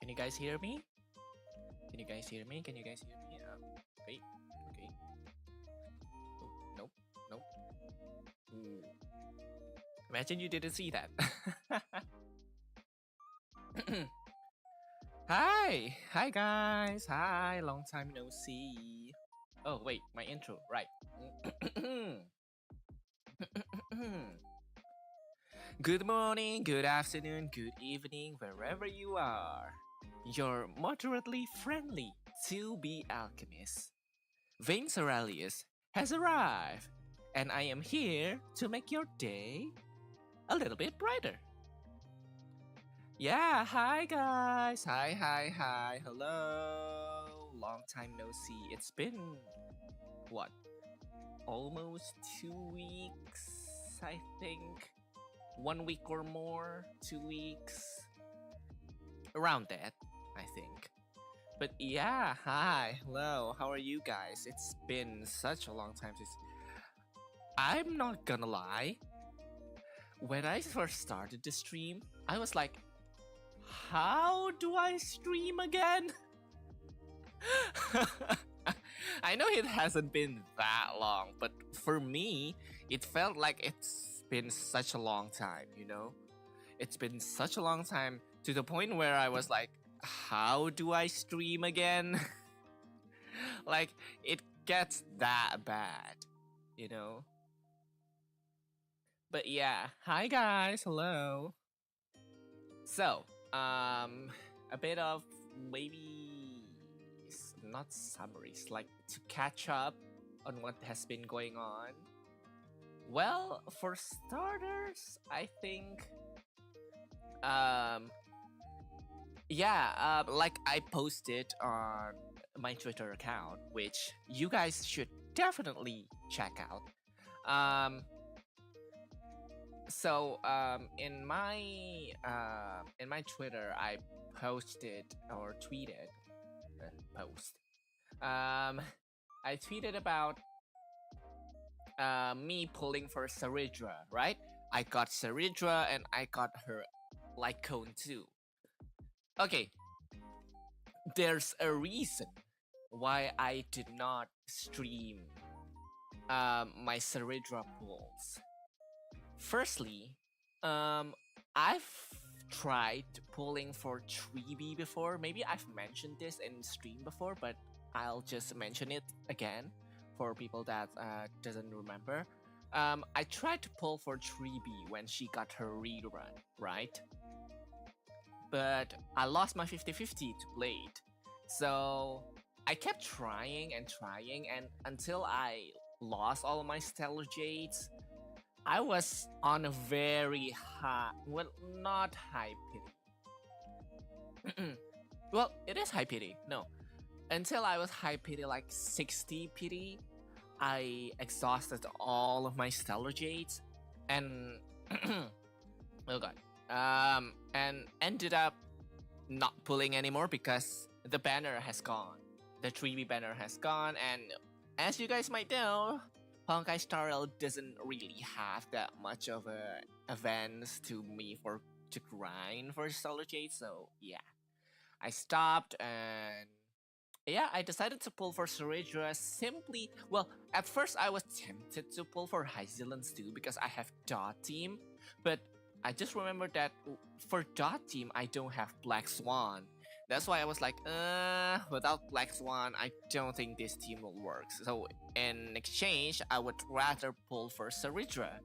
Can you guys hear me? Can you guys hear me? Can you guys hear me? Okay, okay. Oh, nope, nope. Ooh. Imagine you didn't see that. Hi guys, hi, long time no see. Oh wait, my intro, right. Good morning, good afternoon, good evening, wherever you are. Your moderately friendly 2B alchemist, Vayne Soralius, has arrived, and I am here to make your day a little bit brighter. Yeah, hi guys, hi, hello. Long time no see. It's been, what, almost 2 weeks, I think. 1 week or more, 2 weeks, around that, I think. But yeah, hi, hello, how are you guys? It's been such a long time since... I'm not gonna lie, when I first started the stream, I was like, how do I stream again? I know it hasn't been that long, but for me, it felt like it's been such a long time, you know? It's been such a long time to the point where I was like, how do I stream again? Like, it gets that bad, you know? But yeah, hi guys, hello. So, a bit of maybe not summaries, like to catch up on what has been going on. Well, for starters, I think, like I posted on my Twitter account, which you guys should definitely check out. In my Twitter, I posted or tweeted post. I tweeted about me pulling for Saridra, right? I got Saridra and I got her like cone too. Okay, there's a reason why I did not stream my Saridra pulls. Firstly, I've tried pulling for 3B before. Maybe I've mentioned this in stream before, but I'll just mention it again for people that doesn't remember. I tried to pull for 3B when she got her rerun, right? But I lost my 50-50 to Blade. So I kept trying and until I lost all of my Stellar Jades, I was on a very high, well, not high pity. Well, it is high pity, no. Until I was high pity, like 60 pity, I exhausted all of my Stellar Jades, and oh god, and ended up not pulling anymore because the banner has gone. The 3B banner has gone, and as you guys might know, Honkai Star Rail doesn't really have that much of a events to grind for Stellar Jade, so yeah. I stopped and yeah, I decided to pull for Saridra simply... Well, at first I was tempted to pull for Hyzilans too because I have Dot Team, but I just remembered that for Dot Team I don't have Black Swan. That's why I was like, without Black Swan, I don't think this team will work. So in exchange, I would rather pull for Saridra.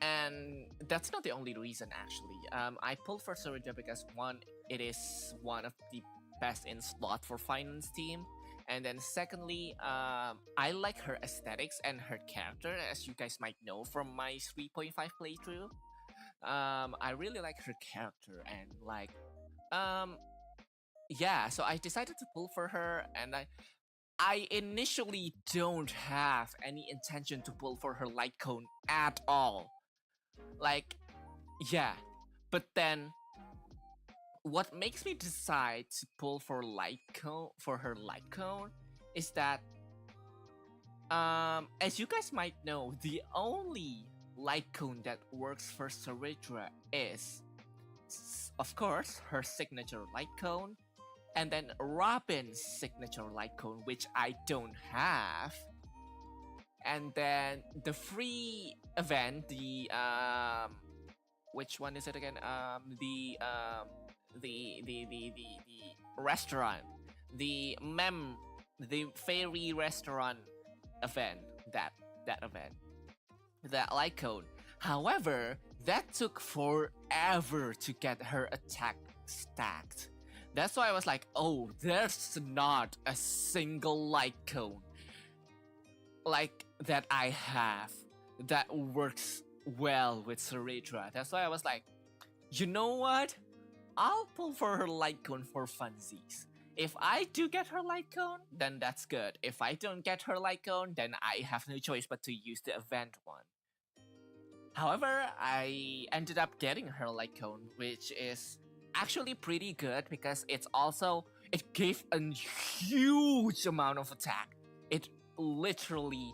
And that's not the only reason, actually. I pulled for Saridra because one, it is one of the best in slot for finance team. And then secondly, I like her aesthetics and her character, as you guys might know from my 3.5 playthrough. I really like her character and like... yeah, so I decided to pull for her, and I initially don't have any intention to pull for her light cone at all. Like, yeah, but then what makes me decide to pull for her light cone is that as you guys might know, the only light cone that works for Saridra is of course, her signature light cone, and then Robin's signature light cone, which I don't have. And then the free event, the which one is it again? The restaurant, the fairy restaurant event, that event, that light cone. However, that took forever to get her attack stacked. That's why I was like, oh, there's not a single light cone like that I have that works well with Saritra. That's why I was like, you know what? I'll pull for her light cone for funsies. If I do get her light cone, then that's good. If I don't get her light cone, then I have no choice but to use the event one. However, I ended up getting her light cone, which is actually pretty good because it gave a huge amount of attack. It literally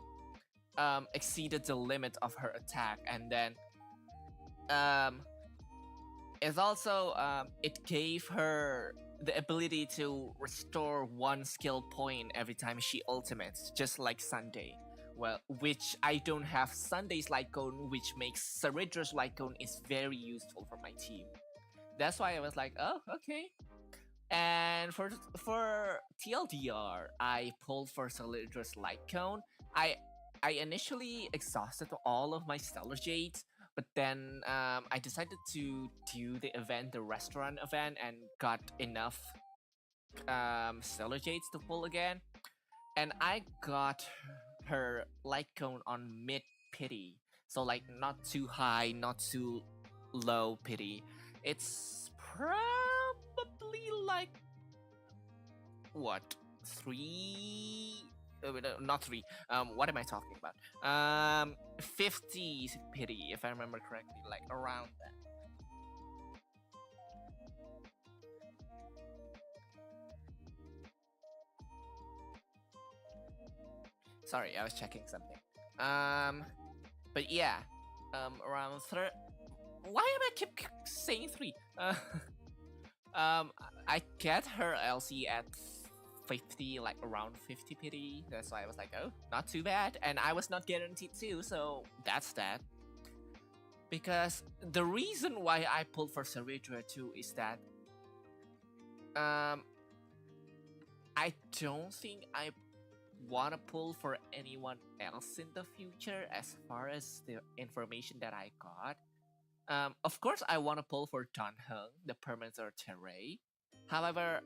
exceeded the limit of her attack, and then it's also it gave her the ability to restore one skill point every time she ultimates, just like Sunday. Well, which I don't have Sunday's light cone, which makes Saridra's light cone is very useful for my team. That's why I was like, oh, okay. And for TLDR, I pulled for Salidra's light cone. I initially exhausted all of my Stellar Jades, but then I decided to do the restaurant event, and got enough Stellar Jades to pull again. And I got her light cone on mid pity, so like not too high, not too low pity. It's probably like what, 3? Not 3. What am I talking about? 50 pity, if I remember correctly, like around that. Sorry, I was checking something. But yeah, around why am I keep saying 3? I get her LC at 50, like around 50 pity. That's why I was like, oh, not too bad. And I was not guaranteed to, so that's that. Because the reason why I pulled for Saritra too is that I don't think I want to pull for anyone else in the future as far as the information that I got. Of course, I want to pull for Dan Heng, the Permanent Terrain. However,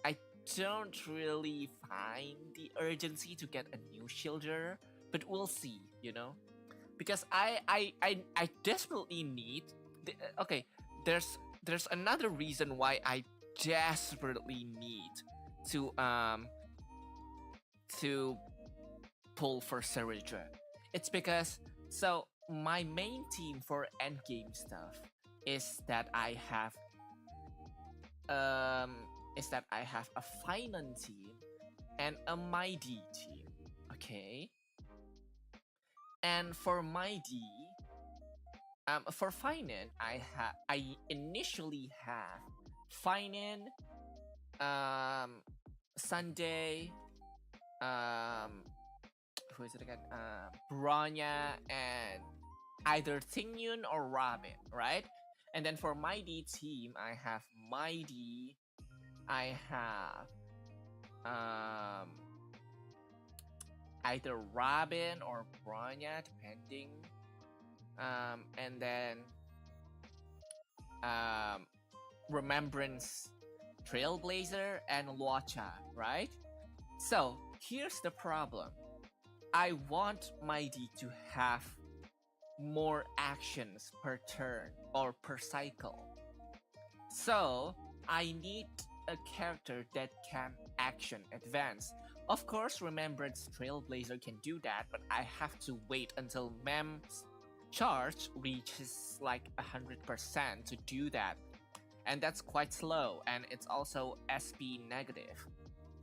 I don't really find the urgency to get a new shielder, but we'll see, you know? Because I desperately need... okay, there's another reason why I desperately need to pull for Saritra. It's because, so my main team for endgame stuff is that I have a finance team and a mighty team. Okay. And for mighty, for finance, I initially have finance, Sunday, who is it again? Bronya, and either Tingyun or Robin, right? And then for Mighty team, I have Mighty, I have either Robin or Bronya, depending. And then Remembrance, Trailblazer, and Luocha, right? So here's the problem. I want Mighty to have more actions per turn or per cycle. So I need a character that can action advance. Of course, Remembrance Trailblazer can do that, but I have to wait until Mem's charge reaches like 100% to do that. And that's quite slow, and it's also SP negative.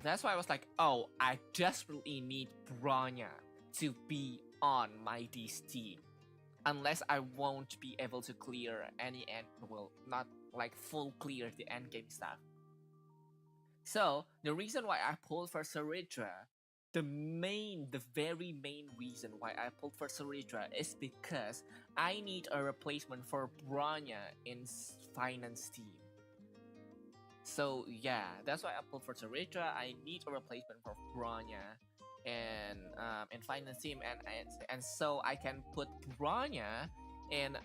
That's why I was like, oh, I desperately need Bronya to be on Mighty's team. Unless I won't be able to clear any end, well, not like full clear the end game stuff. So the reason why I pulled for Saridra, the very main reason why I pulled for Saridra is because I need a replacement for Bronya in Finance team. So yeah, that's why I pulled for Saridra. I need a replacement for Bronya in Finance team, and so I can put Bronya in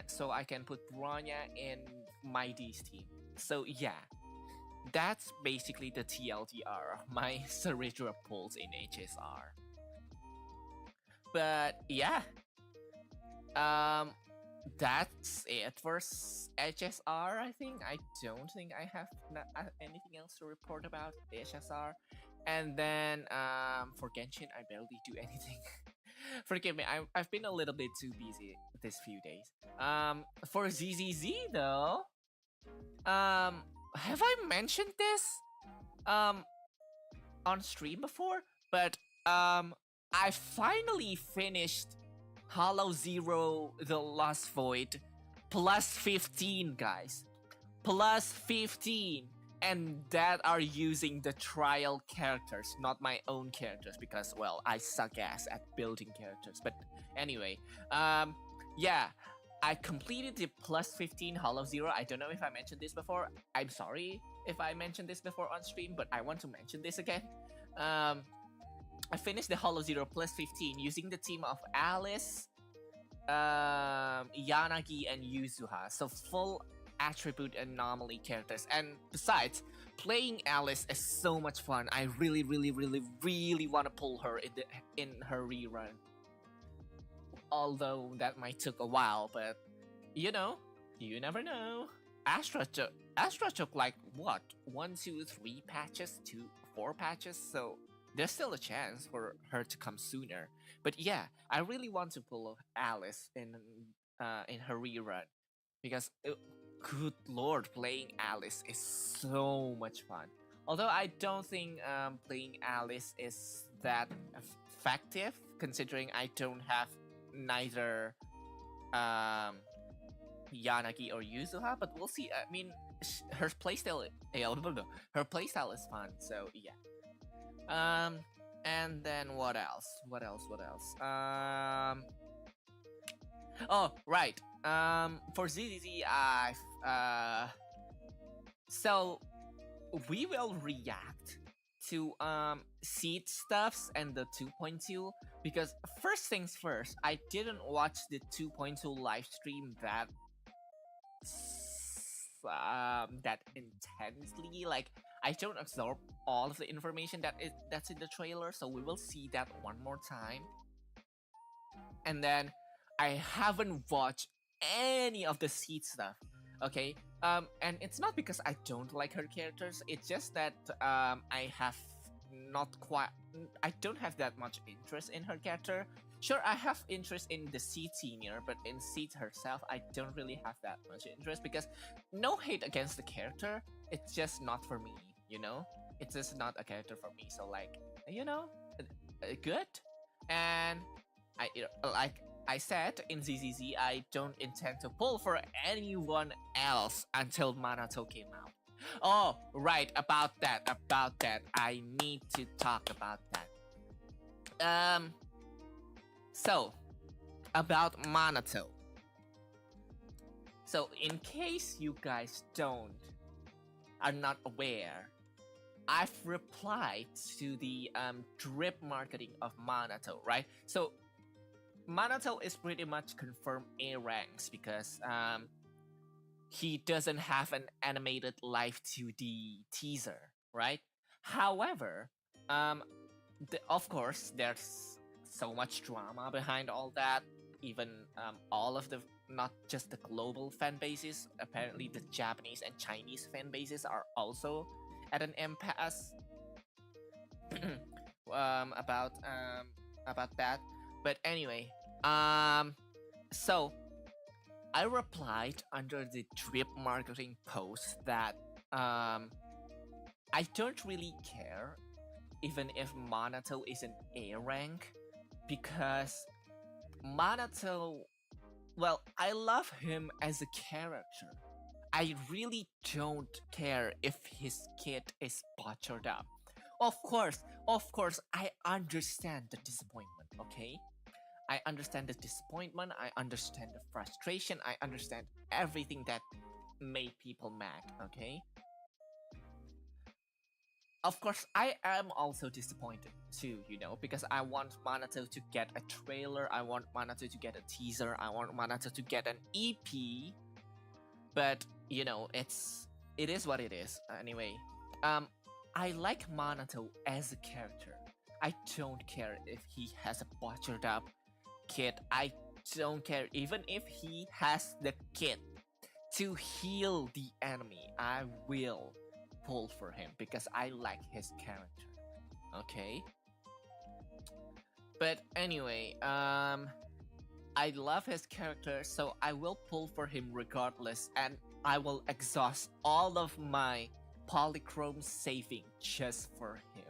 so I can put Bronya in my D's team. So yeah, that's basically the TLDR of my Saridra pulls in HSR. But yeah, that's it for HSR. I think I don't think I have anything else to report about HSR. And then for Genshin, I barely do anything. Forgive me, I've been a little bit too busy this few days. For ZZZ though, have I mentioned this on stream before? But I finally finished Hollow Zero: The Lost Void plus 15, guys. Plus 15. And that are using the trial characters, not my own characters, because, well, I suck ass at building characters. But anyway, yeah, I completed the plus 15 Hollow Zero. I don't know if I mentioned this before. I'm sorry if I mentioned this before on stream, but I want to mention this again. I finished the Hollow Zero plus 15 using the team of Alice, Yanagi, and Yuzuha. So full attribute anomaly characters. And besides, playing Alice is so much fun. I really want to pull her in her rerun. Although that might took a while, but you know, you never know. Astra took like what, 1, 2, 3 patches, 2, 4 patches, so there's still a chance for her to come sooner. But yeah, I really want to pull Alice in her rerun because good lord, playing Alice is so much fun. Although I don't think playing Alice is that effective, considering I don't have neither Yanagi or Yuzuha, but we'll see. I mean, her playstyle is fun, so yeah. And then what else? Oh, right. For ZZZ, so we will react to seed stuffs and the 2.2 because first things first, I didn't watch the 2.2 live stream that intensely. Like, I don't absorb all of the information that's in the trailer, so we will see that one more time. And then I haven't watched any of the seed stuff. Okay, and it's not because I don't like her characters. It's just that I don't have that much interest in her character. Sure, I have interest in the Seed Senior, but in Seed herself, I don't really have that much interest because no hate against the character. It's just not for me, you know? It's just not a character for me. So like, you know, good. And like I said in ZZZ, I don't intend to pull for anyone else until Manato came out. Oh, right, about that. I need to talk about that. So, about Manato. So, in case you guys are not aware, I've replied to the drip marketing of Manato, right? So, Manato is pretty much confirmed A ranks because he doesn't have an animated live 2D teaser, right? However, of course, there's so much drama behind all that. Even all of the, not just the global fan bases, apparently the Japanese and Chinese fan bases are also at an impasse about that. But anyway, so I replied under the drip marketing post that I don't really care even if Manato is an A rank, because Manato, well, I love him as a character, I really don't care if his kit is butchered up. Of course, I understand the disappointment, okay? I understand the disappointment, I understand the frustration, I understand everything that made people mad, okay? Of course, I am also disappointed too, because I want Manato to get a trailer, I want Manato to get a teaser, I want Manato to get an EP, but it is what it is. Anyway, I like Manato as a character. I don't care if he has a butchered up kit. I don't care even if he has the kit to heal the enemy. I will pull for him because I like his character. Okay. But anyway, I love his character, so I will pull for him regardless, and I will exhaust all of my polychrome saving just for him.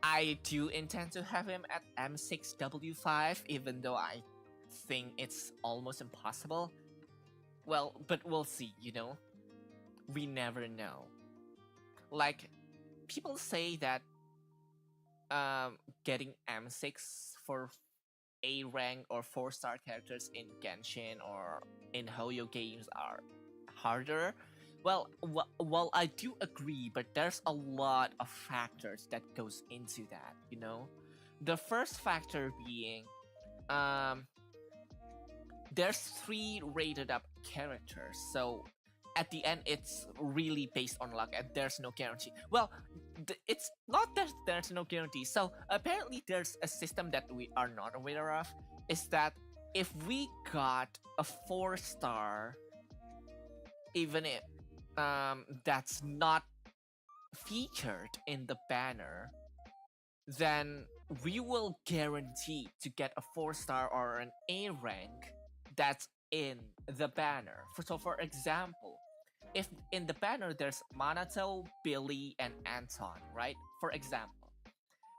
I do intend to have him at M6W5, even though I think it's almost impossible. Well, but we'll see, We never know. Like, people say that getting M6 for A rank or 4-star characters in Genshin or in Hoyo games are harder. Well, I do agree, but there's a lot of factors that goes into that, The first factor being, there's 3 rated up characters, so at the end it's really based on luck and there's no guarantee. Well, it's not that there's no guarantee. So apparently there's a system that we are not aware of, is that if we got a 4-star, even if that's not featured in the banner, then we will guarantee to get a 4-star or an A rank that's in the banner. So for example, if in the banner there's Manato, Billy, and Anton, right? For example.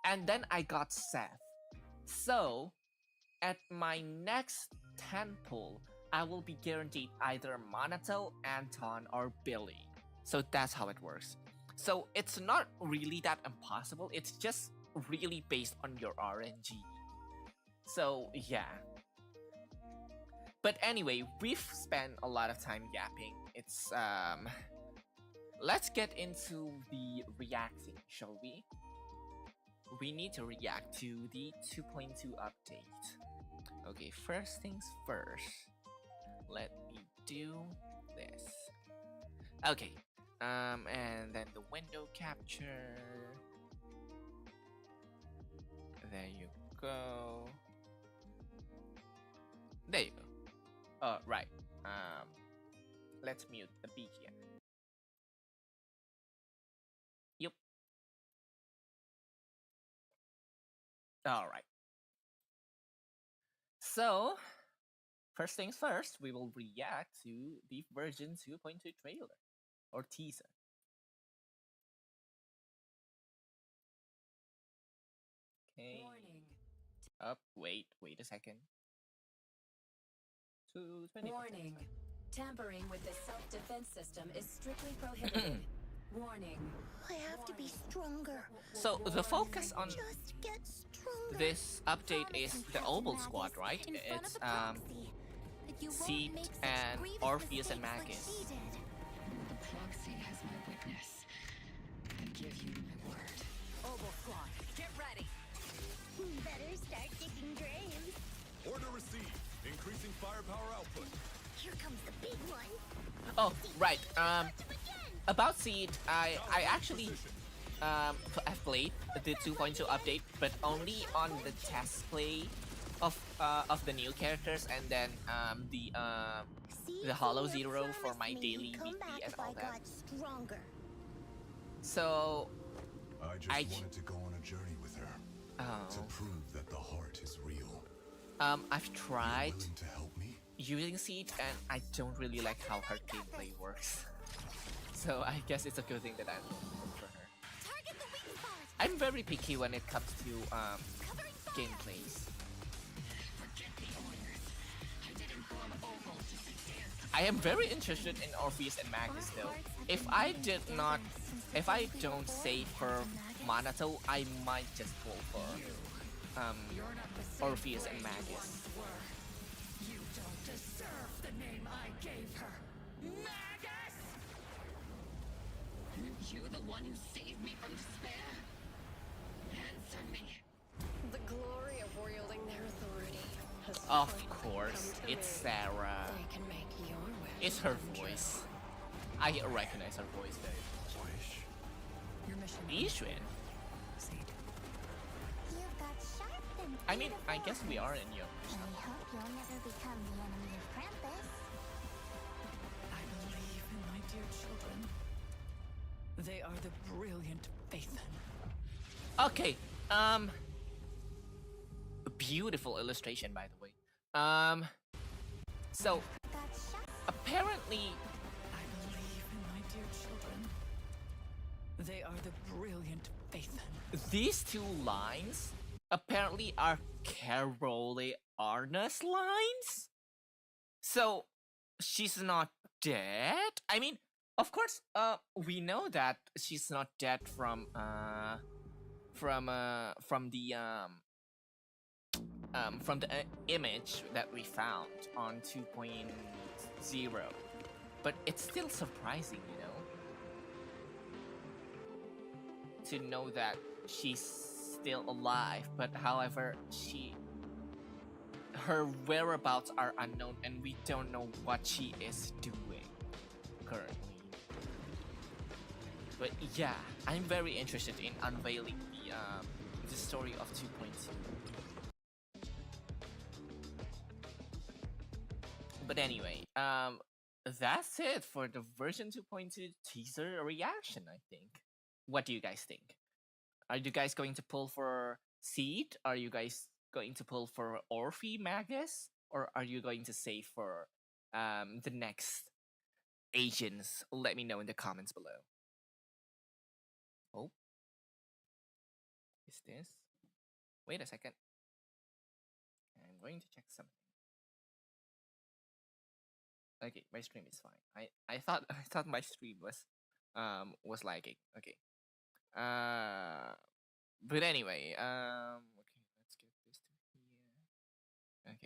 And then I got Seth. So at my next 10 pull, I will be guaranteed either Manato, Anton, or Billy. So that's how it works. So it's not really that impossible, it's just really based on your RNG. So yeah. But anyway, we've spent a lot of time yapping. It's let's get into the reacting, shall we? We need to react to the 2.2 update. Okay, first things first. Let me do this. Okay. And then the window capture. There you go. There you go. Right. Let's mute the BGM. Yep. Alright. So, first things first, we will react to the version 2.2 trailer. Or teaser. Okay. Wait a second. 220. Warning. Tampering with the self-defense system is strictly prohibited. Warning. I have to be stronger. So the focus on Just get stronger. this update is the Obol Squad, right? It's Seed and Orpheus and Magus. The proxy has my witness. I give you my word. Obol Squad, get ready. Better start digging graves. Order received. Increasing firepower output. Here comes the big one. Oh, right. About Seed, I actually have played the 2.2 update, but only on the test play of the new characters, and then the Hollow Zero for my daily VP and all that. So I just wanted to go on a journey with her to prove that the heart is real. I've tried Willing to help me? using Seed, and I don't really like how her gameplay works. So I guess it's a good thing that I'm looking for her. Target the weak spot. I'm very picky when it comes to gameplays. Forget the orders. I didn't bomb Obol to sit dance to I am very interested in Orpheus and Magus though. If I don't save for Manato, I might just pull for Orpheus and Magus. You don't deserve the name I gave her. Magus! Aren't you the one who saved me from despair? Answer me. The glory of wielding their authority has Of finally course, come to it's me. Sarah. They can make your wish It's her come true. voice. I recognize her voice very much. Your mission. Ishwin. Proceed. You've got sharp and I mean, I beautiful guess we are in your. eyes. I hope you'll never become the enemy of Krampus. I believe in my dear children. They are the brilliant Vayne. Okay. Beautiful illustration, by the way. So Got sharp. apparently, I believe in my dear children. They are the brilliant Vayne. these two lines apparently are Caroliana's lines. So she's not dead. I mean, of course, we know that she's not dead from the image that we found on 2.0, but it's still surprising, to know that she's still alive. But however, her whereabouts are unknown, and we don't know what she is doing currently. But yeah, I'm very interested in unveiling the story of 2.2. But anyway, that's it for the version 2.2 teaser reaction, I think. What do you guys think? Are you guys going to pull for Seed? Are you guys going to pull for Orphe Magus? Or are you going to save for the next agents? Let me know in the comments below. Oh. Is this? Wait a second. I'm going to check something. Okay, my stream is fine. I thought my stream was lagging. Okay. But anyway, okay, let's get this to here.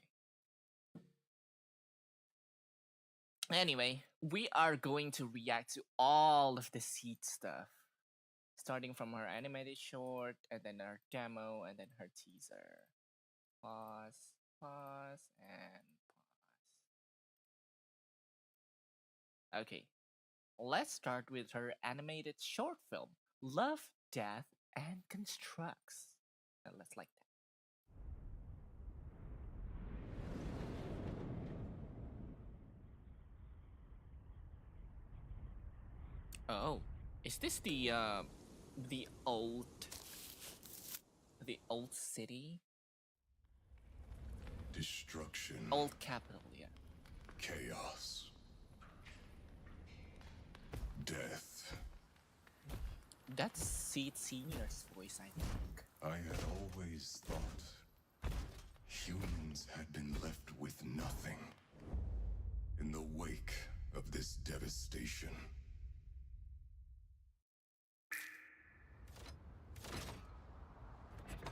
Okay. Anyway, we are going to react to all of the Seed stuff, starting from her animated short, and then her demo, and then her teaser. Pause, and pause. Okay, let's start with her animated short film, Love, Death, and Constructs. Let's like that. Oh, is this the old city? Destruction. Old capital, yeah. Chaos. Death. That's Seed Senior's voice, I think. I had always thought humans had been left with nothing in the wake of this devastation.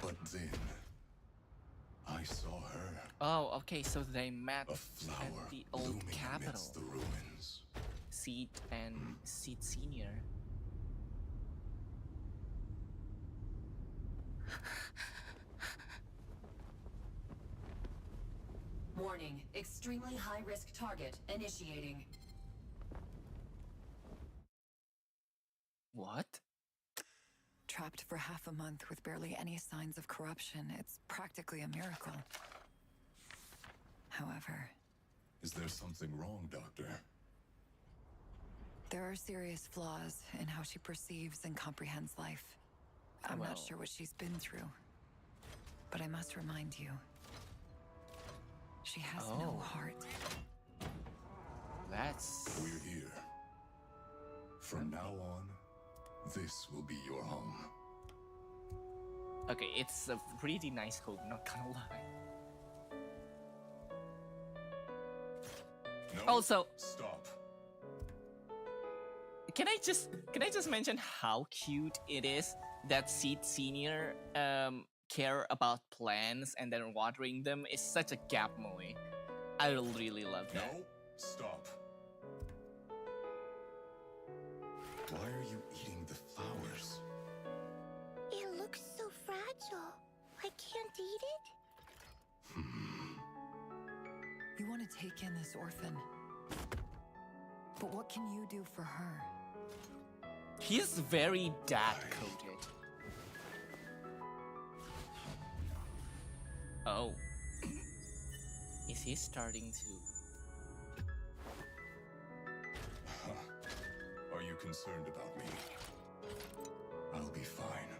But then I saw her. Oh, okay, so they met A at flower the old blooming capital. amidst the ruins. Seed and Seed Senior. Warning, extremely high-risk target initiating. What? Trapped for half a month with barely any signs of corruption, it's practically a miracle. However, Is there something wrong, Doctor? there are serious flaws in how she perceives and comprehends life. I'm not Well. sure what she's been through, but I must remind you, she has no Oh. heart. That's... We're here. From now on, this will be your home. Okay, it's a pretty nice hope, not gonna lie. No. Also, Stop. can I just mention how cute it is that Seed Senior care about plants and then watering them is such a gap moe. I really love that. No. Stop. Why are you eating the flowers? It looks so fragile. I can't eat it? You want to take in this orphan. But what can you do for her? He's very dad-coded. Oh. Is he starting to... Are you concerned about me? I'll be fine.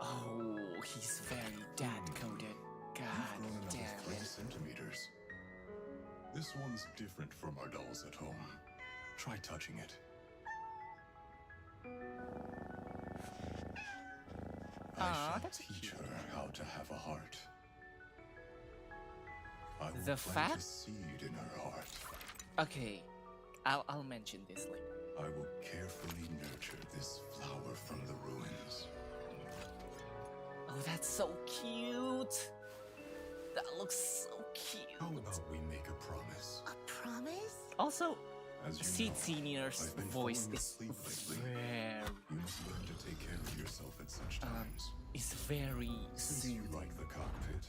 Oh, he's very dad-coded. God You've grown damn another 3 it. centimeters. This one's different from our dolls at home. Try touching it. I shall that's teach cute. her how to have a heart. I will The plant fact- a seed in her heart. Okay, I'll mention this later. I will carefully nurture this flower from the ruins. Oh, that's so cute. That looks so cute. How about we make a promise? A promise? Also, As you Seed know, Senior's I've been voice falling is asleep lately. very, You must learn to take care of yourself at such times. is very Since you soothing. like the cockpit,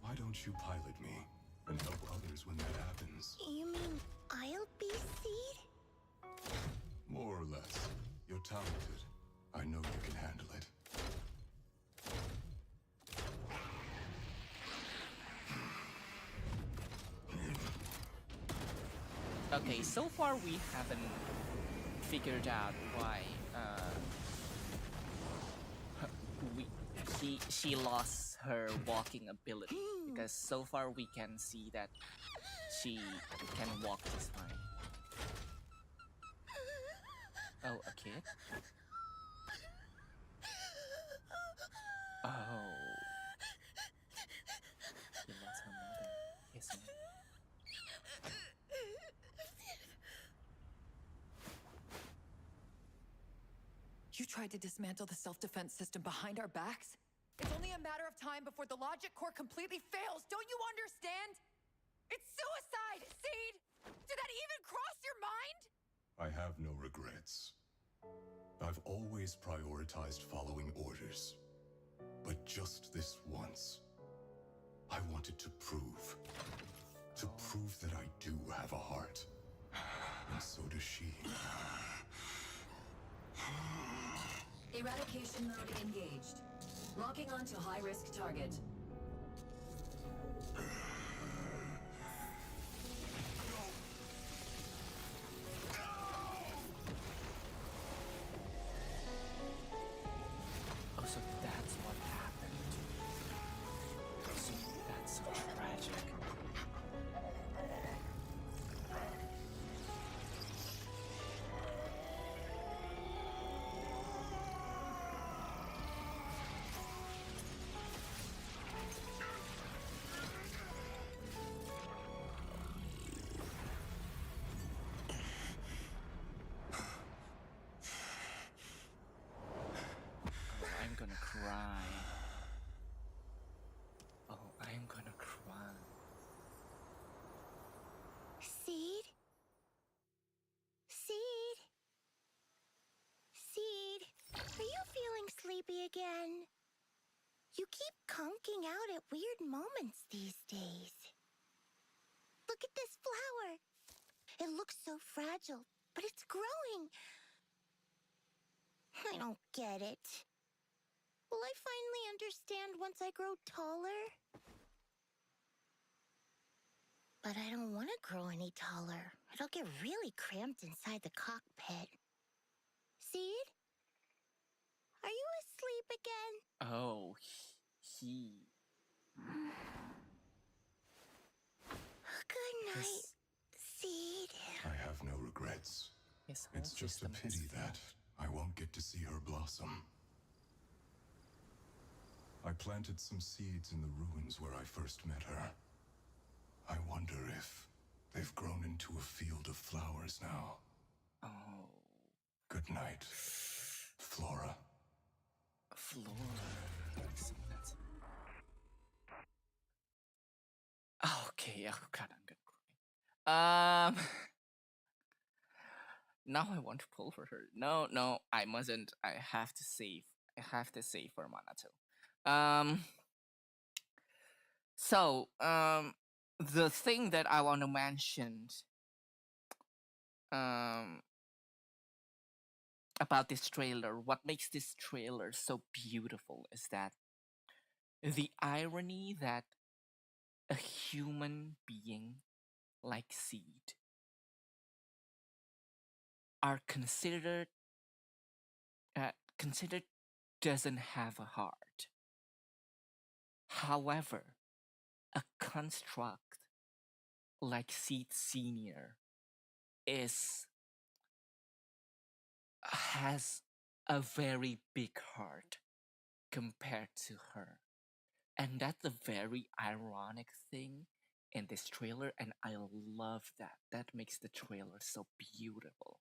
why don't you pilot me and help others when that happens? You mean I'll be Seed? More or less. You're talented. I know you can handle it. Okay, so far we haven't figured out why she lost her walking ability, because so far we can see that she can walk just fine. Oh, a kid? Oh. She lost her mother. Yes, ma'am. You tried to dismantle the self-defense system behind our backs? It's only a matter of time before the logic core completely fails. Don't you understand? It's suicide, Seed! Did that even cross your mind? I have no regrets. I've always prioritized following orders. But just this once, I wanted to prove. To prove that I do have a heart. And so does she. Eradication mode engaged. Locking onto high-risk target. Oh, so that's what happened. So that's so tragic. I'm gonna cry. Oh, I'm gonna cry. Seed? Seed? Seed, are you feeling sleepy again? You keep conking out at weird moments these days. Look at this flower. It looks so fragile, but it's growing. I don't get it. Will I finally understand once I grow taller? But I don't want to grow any taller. It'll get really cramped inside the cockpit. Seed? Are you asleep again? Oh, he. Good night, His, Seed. I have no regrets. his whole It's just a system is pity that I won't get to see her blossom. I planted some seeds in the ruins where I first met her. I wonder if... They've grown into a field of flowers now. Oh, Good night, Flora. Flora. So that's... Okay, oh god, I'm gonna cry. Now I want to pull for her. No, I mustn't. I have to save. I have to save for Manato. So, the thing that I want to mention, about this trailer, what makes this trailer so beautiful is that the irony that a human being like Seed are considered doesn't have a heart. However, a construct like Seed Senior has a very big heart compared to her. And that's a very ironic thing in this trailer, and I love that. That makes the trailer so beautiful.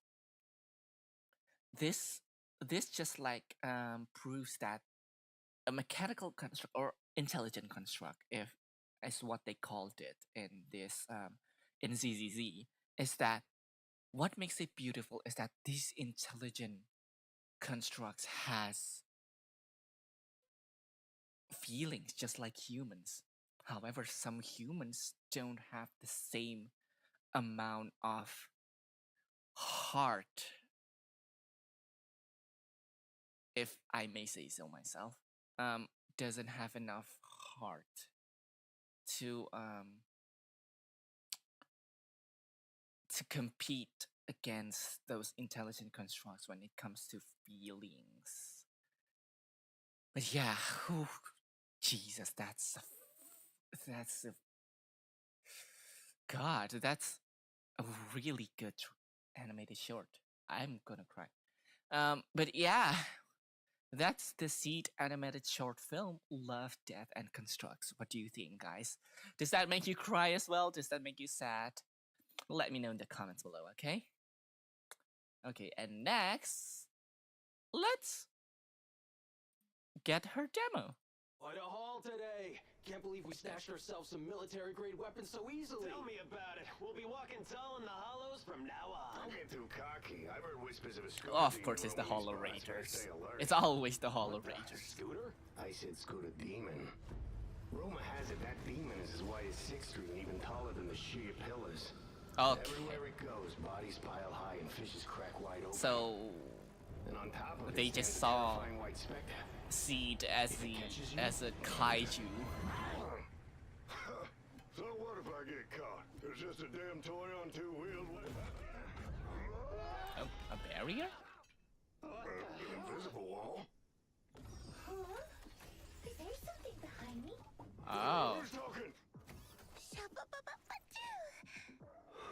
This just like proves that a mechanical construct or intelligent construct, if is what they called it in this in ZZZ, is that what makes it beautiful is that these intelligent constructs has feelings just like humans. However, some humans don't have the same amount of heart, if I may say so myself. Doesn't have enough heart to compete against those intelligent constructs when it comes to feelings. But yeah, whew, Jesus, that's a God, that's a really good animated short. I'm gonna cry. But yeah, that's the Seed animated short film, Love, Death, and Constructs. What do you think, guys? Does that make you cry as well? Does that make you sad? Let me know in the comments below, okay? Okay, and next, let's get her demo. Quite a haul today. Can't believe we snatched ourselves some military-grade weapons so easily. Tell me about it. We'll be walking tall in the hollows from now on. Don't get too cocky. I've heard whispers of a scooter. Oh, of course, it's the Hollow Raiders. It's always the Hollow Raiders. Scooter? I said scooter demon. Rumor has it that demon is as wide as 6th Street and even taller than the sheer pillars. Okay. Everywhere it goes, bodies pile high and fishes crack wide open. So And on top of it, they just saw white specter. Seed as a kaiju. So what if I get caught? There's just a damn toy on 2 wheels. A barrier? Invisible wall. Huh? Is there something behind me? Oh. Who's talking?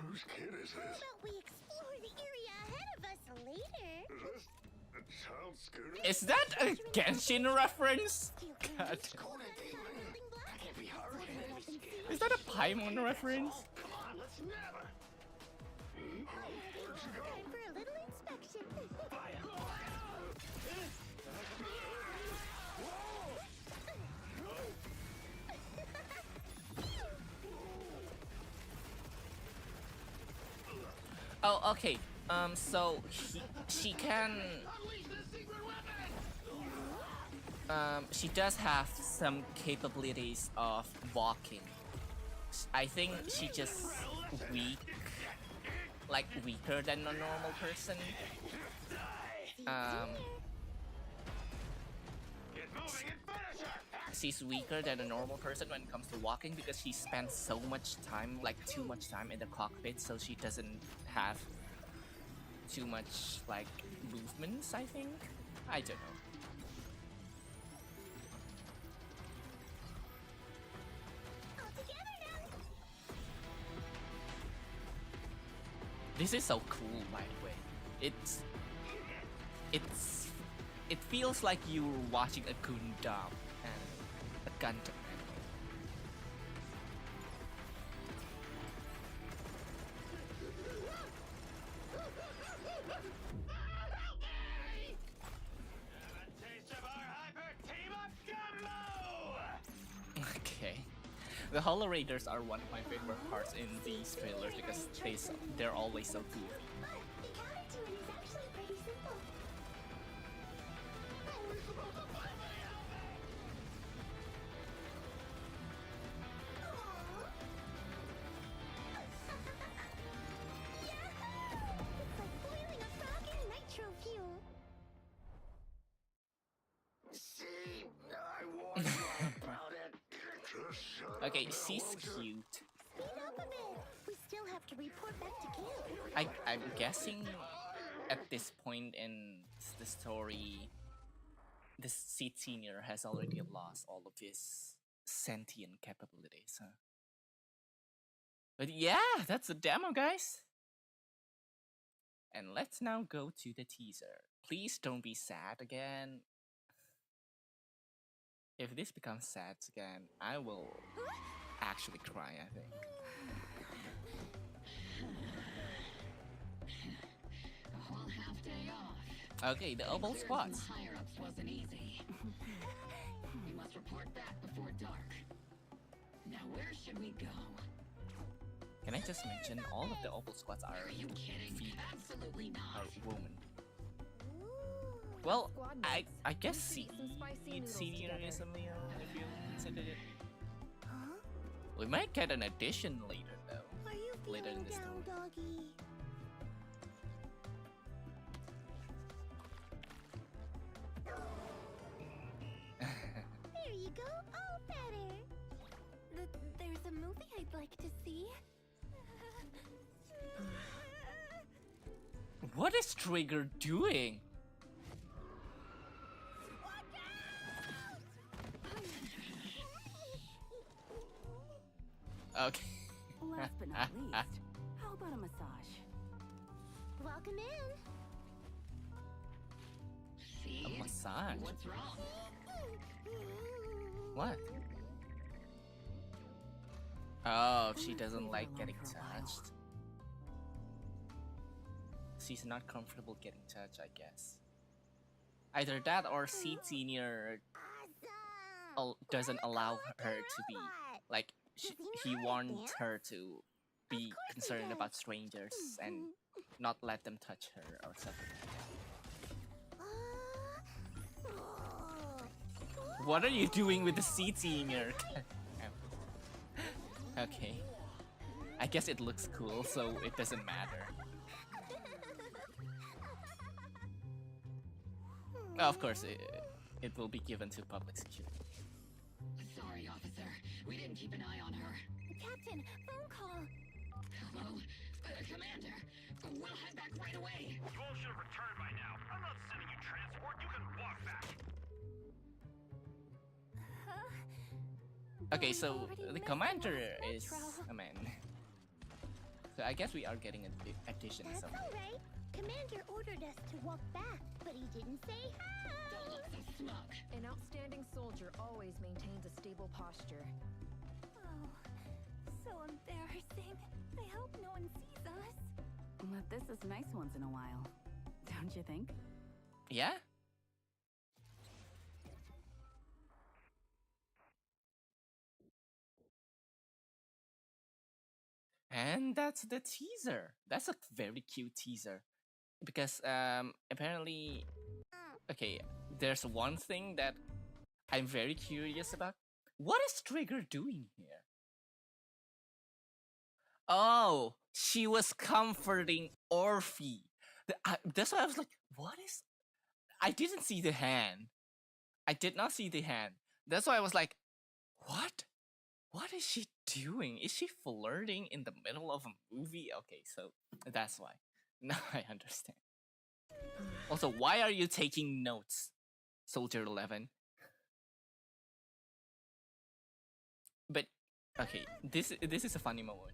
Whose kid is How this? about we explore the area ahead of us later? Is this a child scooter? Is that a Genshin reference? God. Scooter demon. I can't be hurt. Is that a Paimon reference? Come on, let's never. Where'd she go? Time for a little inspection. Oh, okay. So she can. She does have some capabilities of walking. I think she just weaker than a normal person. She's weaker than a normal person when it comes to walking because she spends so much time, like too much time in the cockpit, so she doesn't have too much like movements, I think. I don't know. This is so cool, by the way. It feels like you're watching a Gundam and a Gundam. The Hollow Raiders are one of my favorite parts in these trailers because they're always so goofy. But the counter to it is actually pretty simple. It's like boiling a frog in nitro fuel. See, I warned you about it. Just shut Okay, up. she's cute. Speed up a bit. We still have to report back to camp. I'm guessing at this point in the story, the Seed Senior has already lost all of his sentient capabilities, huh? But yeah, that's the demo, guys. And let's now go to the teaser. Please don't be sad again. If this becomes sad again, I will actually cry, I think. A whole half day off. Okay, the Obol Squad. Higher ups wasn't easy. We must report back before dark. Now where should we go? Can I just mention all of the Obol Squads are Are you kidding? female, Absolutely are not. women. Ooh. Well, Squad I mates, guess we should eat some spicy noodles Senior together. is a male if you consider it. Huh? We might get an addition later though. Are you Later in feeling the down, story. doggy? There you go. All better. There's a movie I'd like to see. What is Trigger doing? Okay. Last but not least, how about a massage? Welcome in. See? A massage? What's wrong? What? Oh, she doesn't leave her like alone getting for a while. touched. She's not comfortable getting touched, I guess. Either that or Seed Senior Awesome. doesn't Wanna allow go with her the to be robot? like Does he he know how to wants dance? her to be course he concerned does. about strangers and not let them touch her or something like that. Oh. What are you doing with the Seed Senior? Okay. I guess it looks cool, so it doesn't matter. Of course, it will be given to public security. Sorry, officer. We didn't keep an eye on her. Captain, phone call. Hello? Commander, we'll head back right away. You all should have returned by now. I'm not sending you transport. You can walk back. Okay, so already the missed commander the last is metro. a man. So I guess we are getting an addition That's somewhere. all right. Commander ordered us to walk back, but he didn't say how. Don't look so smug. An outstanding soldier always maintains a stable posture. Oh, so embarrassing. I hope no one sees us. But this is nice once in a while, don't you think? Yeah? And that's the teaser. That's a very cute teaser. Because apparently okay, there's one thing that I'm very curious about. What is Trigger doing here? Oh, she was comforting Orphe. That's why I was like, what is... I didn't see the hand. I did not see the hand. That's why I was like, what? What is she doing? Is she flirting in the middle of a movie? Okay, so that's why. Now I understand. Also, why are you taking notes, Soldier 11? But okay, this is a funny moment.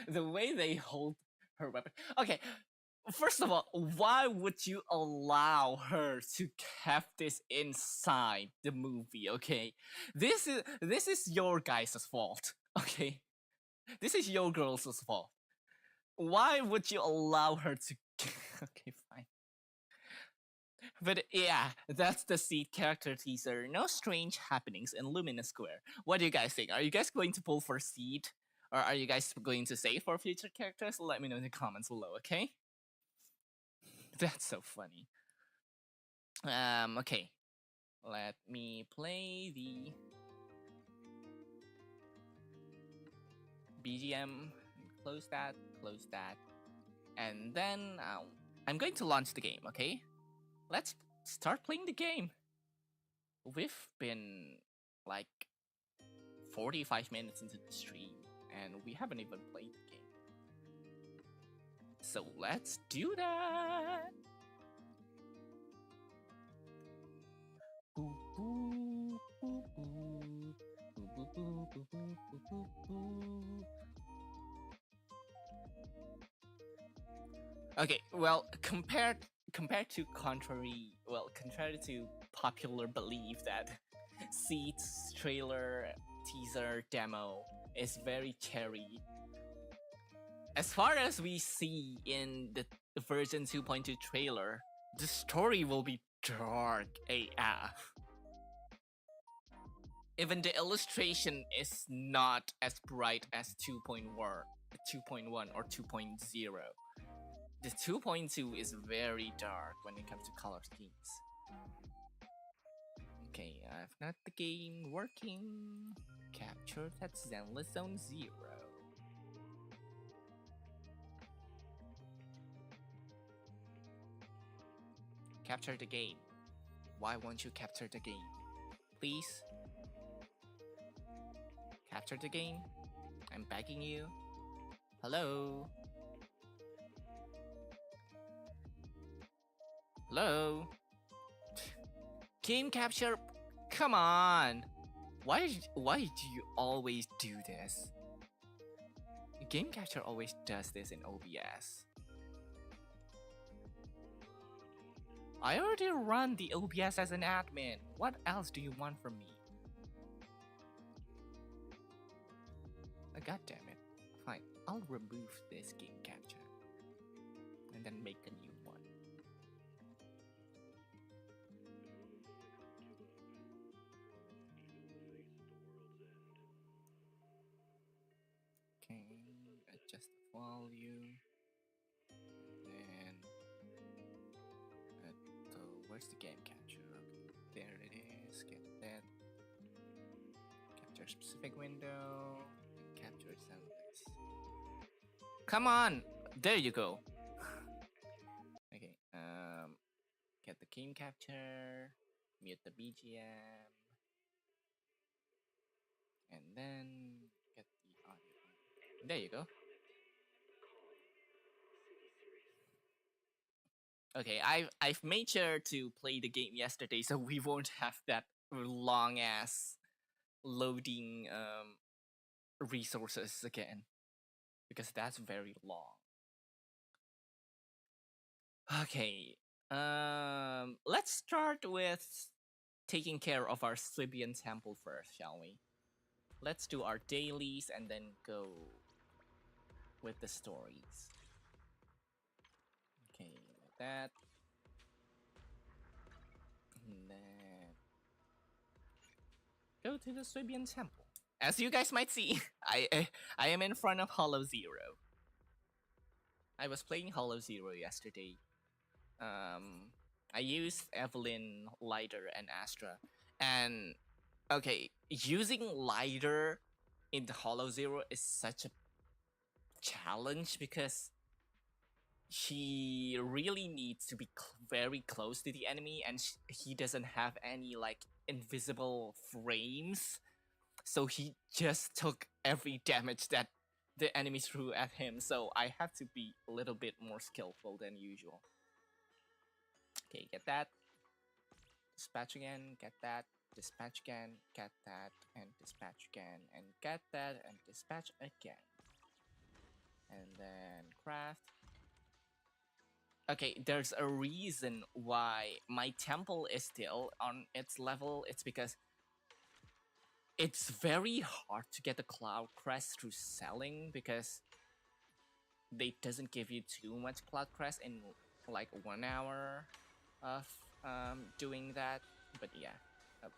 the way they hold her weapon. Okay, first of all, why would you allow her to have this inside the movie? Okay, this is your guys' fault. Okay, this is your girls' fault. Why would you allow her to? Okay, fine. But yeah, that's the seed character teaser. No strange happenings in Lumina Square. What do you guys think? Are you guys going to pull for seed? Or are you guys going to save for future characters? Let me know in the comments below, okay? That's so funny. Okay. Let me play the BGM. Close that, and then I'm going to launch the game, okay? Let's start playing the game. We've been like 45 minutes into the stream, and we haven't even played the game. So let's do that! Okay, well, compared to contrary to popular belief that Seed's trailer, teaser, demo is very cherry. As far as we see in the version 2.2 trailer, the story will be dark AF. Even the illustration is not as bright as 2.1 or 2.0. The 2.2 is very dark when it comes to color schemes. Okay, I've got the game working. Captured at Zenless Zone 0. Capture the game. Why won't you capture the game? Please? Capture the game. I'm begging you. Hello? Hello? Game capture? Come on! Why do you always do this? Game capture always does this in OBS. I already run the OBS as an admin. What else do you want from me? God damn it. Fine, I'll remove this game capture and then make a new one. Okay, adjust the volume. Then where's the game capture? Okay, there it is. Get that. Capture specific window. Capture Zenless. Come on! There you go. Okay, get the game capture, mute the BGM, and then get the audio. There you go. Okay, I've made sure to play the game yesterday, so we won't have that long ass loading resources again, because that's very long. Okay, let's start with taking care of our Slibian temple first, shall we? Let's do our dailies and then go with the stories. Okay, like that. And then go to the Slibian temple. As you guys might see, I am in front of Hollow Zero. I was playing Hollow Zero yesterday. I used Evelyn, Lighter, and Astra. And okay, using Lighter in the Hollow Zero is such a challenge because she really needs to be very close to the enemy, and he doesn't have any like invisible frames, so he just took every damage that the enemy threw at him. So I have to be a little bit more skillful than usual. Okay, get that. Dispatch again, get that. Dispatch again, get that, and dispatch again, and get that, and dispatch again. And then craft. Okay, there's a reason why my temple is still on its level. It's because it's very hard to get the Cloud Crest through selling, because they doesn't give you too much cloud crest in like 1 hour of doing that. But yeah,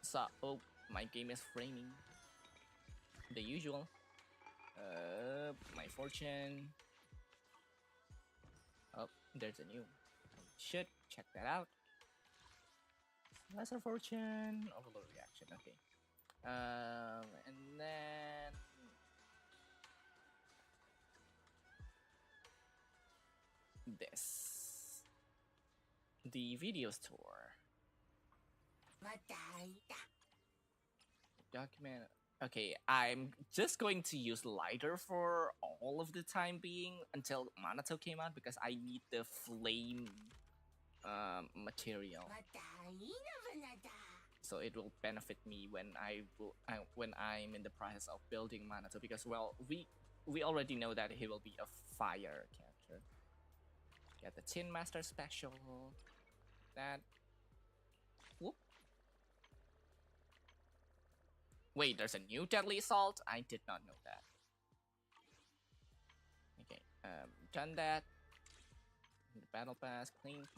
so oh, my game is framing the usual. My fortune. Oh, there's a new. Should check that out. Lesser fortune, overload reaction. Okay. And then this, the video store. Document. Okay, I'm just going to use lighter for all of the time being until Manato came out because I need the flame material. So it will benefit me when when I'm in the process of building Manato because well we already know that he will be a fire character. Get the Tin Master special. That. Whoop. Wait, there's a new deadly assault? I did not know that. Okay, done that. The battle pass, clean.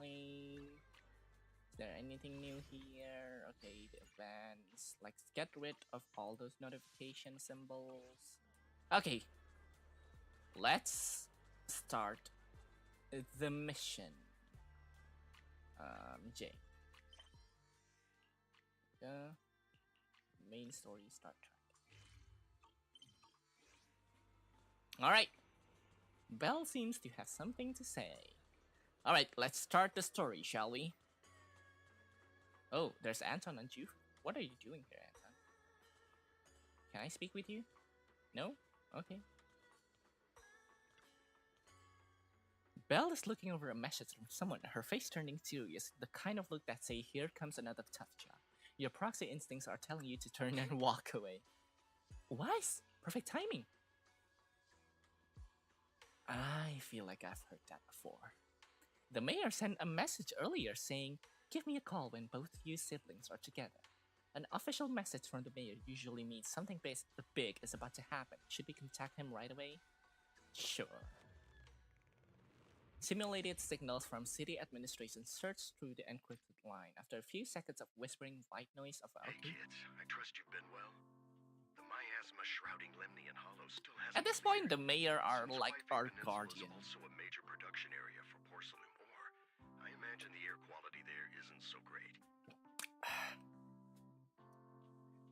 Is there anything new here? Okay, the events. Let's get rid of all those notification symbols. Okay, let's start the mission. J. Main story start track. Alright. Belle seems to have something to say. Alright, let's start the story, shall we? Oh, there's Anton and Juve. What are you doing here, Anton? Can I speak with you? No? Okay. Belle is looking over a message from someone, her face turning serious, the kind of look that say, here comes another tough job. Your proxy instincts are telling you to turn and walk away. Wise! Perfect timing! I feel like I've heard that before. The mayor sent a message earlier saying, give me a call when both you siblings are together. An official message from the mayor usually means something big is about to happen. Should we contact him right away? Sure. Simulated signals from city administration searched through the encrypted line. After a few seconds of whispering white noise of Hey kids, I trust you've been well. The miasma shrouding Lemnian Hollow still has. At this point, the mayor are like our guardian. Also a major production area for porcelain ore. I imagine the air quality there isn't so great.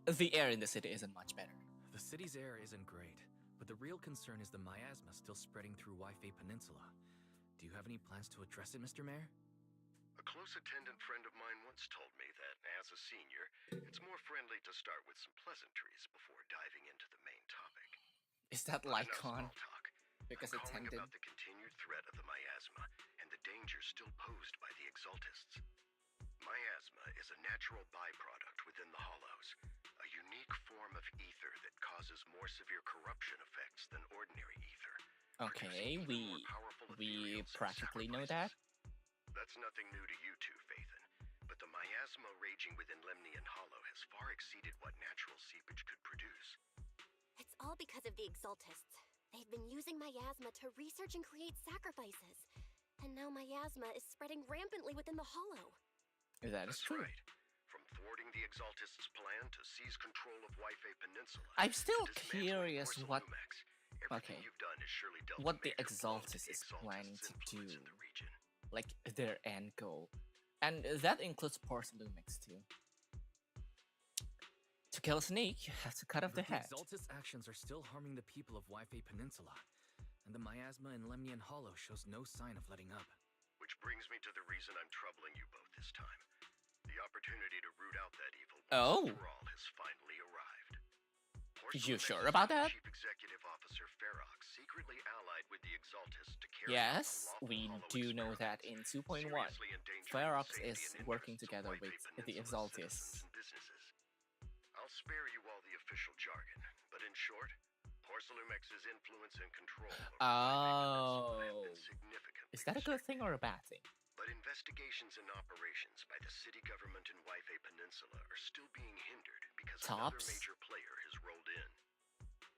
The air in the city isn't much better. The city's air isn't great, but the real concern is the miasma still spreading through Wayfinders Peninsula. Do you have any plans to address it, Mr. Mayor? A close attendant friend of mine once told me that, as a senior, it's more friendly to start with some pleasantries before diving into the main topic. Is that Lycon? Because I'm calling attendant. about the continued threat of the miasma and the danger still posed by the Exaltists. Miasma is a natural byproduct within the Hollows, a unique form of ether that causes more severe corruption effects than ordinary ether. Okay, we practically know that. That's nothing new to you two, Vayne. But the miasma raging within Lemnian Hollow has far exceeded what natural seepage could produce. It's all because of the Exaltists. They've been using miasma to research and create sacrifices. And now miasma is spreading rampantly within the Hollow. That is true. Right. From thwarting the Exaltists' plan to seize control of Wayfinders Peninsula. I'm still curious what... Okay, what the Exaltists is planning to do. Like, their end goal. And that includes Porcelumix too. To kill a snake, you have to cut off the head. The Exaltist actions are still harming the people of Wayfinders Peninsula, and the miasma in Lemnian Hollow shows no sign of letting up. Which brings me to the reason I'm troubling you both this time. The opportunity to root out that evil once for all has finally arrived. You sure about that? Chief Executive Officer Ferox secretly allied with the Exaltists to carry Yes, we do know that in 2.1, Ferox is working together with the Exaltists. I'll spare you all the official jargon, but in short, Porcelumex's influence and control Oh, significant. is that a good thing or a bad thing? But investigations and operations by the city government in Wayfinders Peninsula are still being hindered because another major player has rolled in.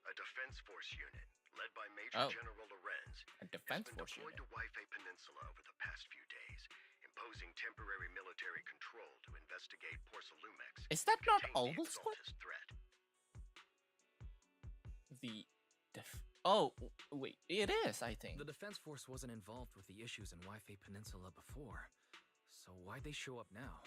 A defense force unit led by Major General Lorenz defense been force deployed unit. to Wayfinders Peninsula over the past few days, imposing temporary military control to investigate Porcelumex Is that and not contain the Obol Squad? Exaltist threat. Oh, wait, it is, I think. The Defense Force wasn't involved with the issues in Wayfinders Peninsula before, so why'd they show up now?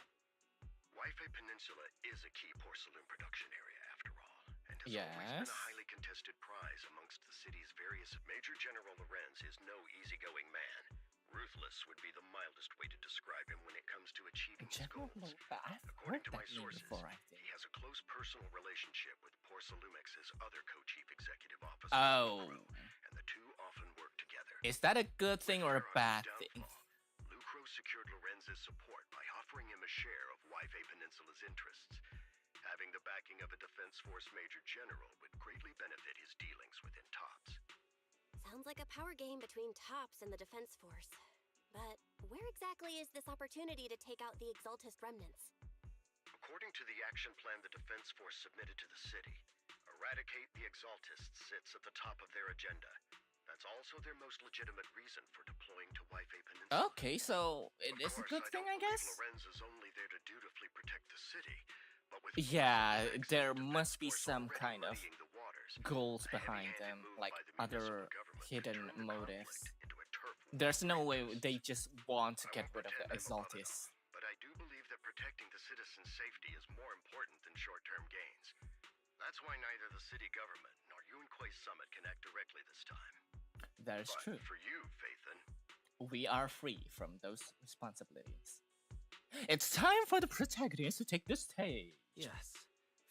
Wayfinders Peninsula is a key porcelain production area, after all, and has always been Yes. a highly contested prize amongst the city's various. Major General Lorenz is no easygoing man. Ruthless would be the mildest way to describe him when it comes to achieving his General, goals. I've According heard to my that name sources, before, I think. he has a close personal relationship with Porcelumex's other co-chief executive officer, Oh. Lucro, and the two often work together. Is that a good thing or a bad thing? Lucro secured Lorenz's support by offering him a share of Wayfinders Peninsula's interests. Having the backing of a Defense Force Major General would greatly benefit his dealings within TOPS. Sounds like a power game between TOPS and the Defense Force. But where exactly is this opportunity to take out the Exaltist remnants? According to the action plan the Defense Force submitted to the city, eradicate the Exaltists sits at the top of their agenda. That's also their most legitimate reason for deploying to Wayfinders Peninsula. Okay, so it is a good thing, I guess? Lorenz is only there to dutifully protect the city, but with Yeah, there must be some kind of goals behind them, like other hidden motives. There's no way they just want to get rid of the Exaltists. But I do believe that protecting the citizens' safety is more important than short-term gains. That's why neither the city government nor Yunquay Summit can act directly this time. That is But true. for you, Phaethon, We are free from those responsibilities. It's time for the protagonist to take the stage. Yes,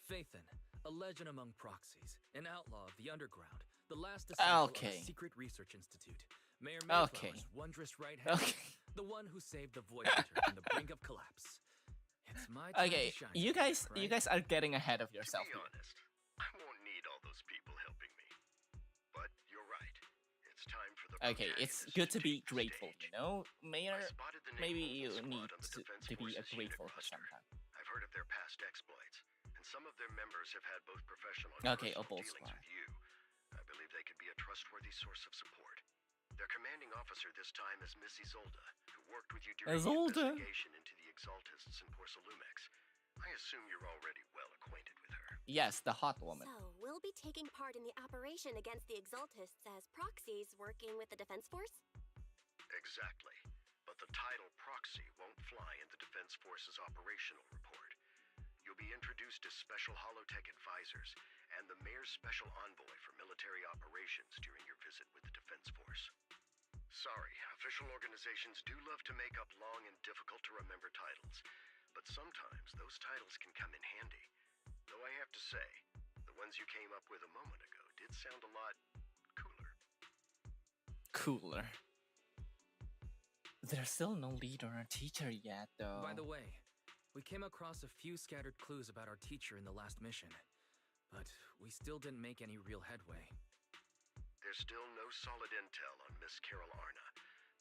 Phaethon, a legend among proxies, an outlaw of the underground, the last disciple of Okay. a secret research institute, Mayor Okay. Mayflower's wondrous right hand, Okay. the one who saved the Voyager from the brink of collapse. It's my time Okay, to shine. you guys right? are getting ahead of yourself to be here. honest, I won't need all those people helping me. But you're right. It's time for the Okay, it's protagonist good to be take the grateful, stage. you know, Mayor. I spotted the name Maybe Obol you Squad need on the Defense to be Force's unit grateful for roster. some time. I've heard of their past exploits, and some of their members have had both professional and Okay, personal Obol dealings Squad. with you. I believe they could be a trustworthy source of support. Their commanding officer this time is Miss Isolda, who worked with you during the Isolda? investigation into the Exaltists in Porcelumex. I assume you're already well acquainted with her. Yes, the hot woman. So, we'll be taking part in the operation against the Exaltists as proxies working with the Defense Force? Exactly. But the title proxy won't fly in the Defense Force's operational report. You'll be introduced as Special Holotech Advisors and the Mayor's Special Envoy for Military Operations during your visit with the Defense Force. Sorry, official organizations do love to make up long and difficult-to-remember titles, but sometimes those titles can come in handy. Though I have to say, the ones you came up with a moment ago did sound a lot cooler. Cooler. There's still no leader or teacher yet, though. By the way, we came across a few scattered clues about our teacher in the last mission, but we still didn't make any real headway. There's still no solid intel on Miss Carol Arna,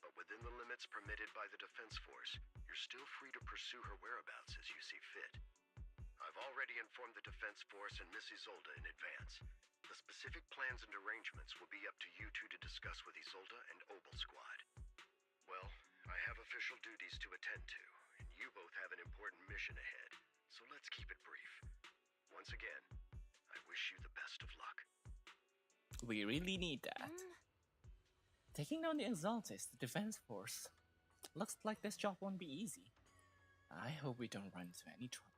but within the limits permitted by the Defense Force, you're still free to pursue her whereabouts as you see fit. I've already informed the Defense Force and Miss Isolda in advance. The specific plans and arrangements will be up to you two to discuss with Isolda and Obol Squad. Well, I have official duties to attend to, and you both have an important mission ahead, so let's keep it brief. Once again, I wish you the best of luck. We really need that. Taking down the Exaltist, the Defense Force. Looks like this job won't be easy. I hope we don't run into any trouble.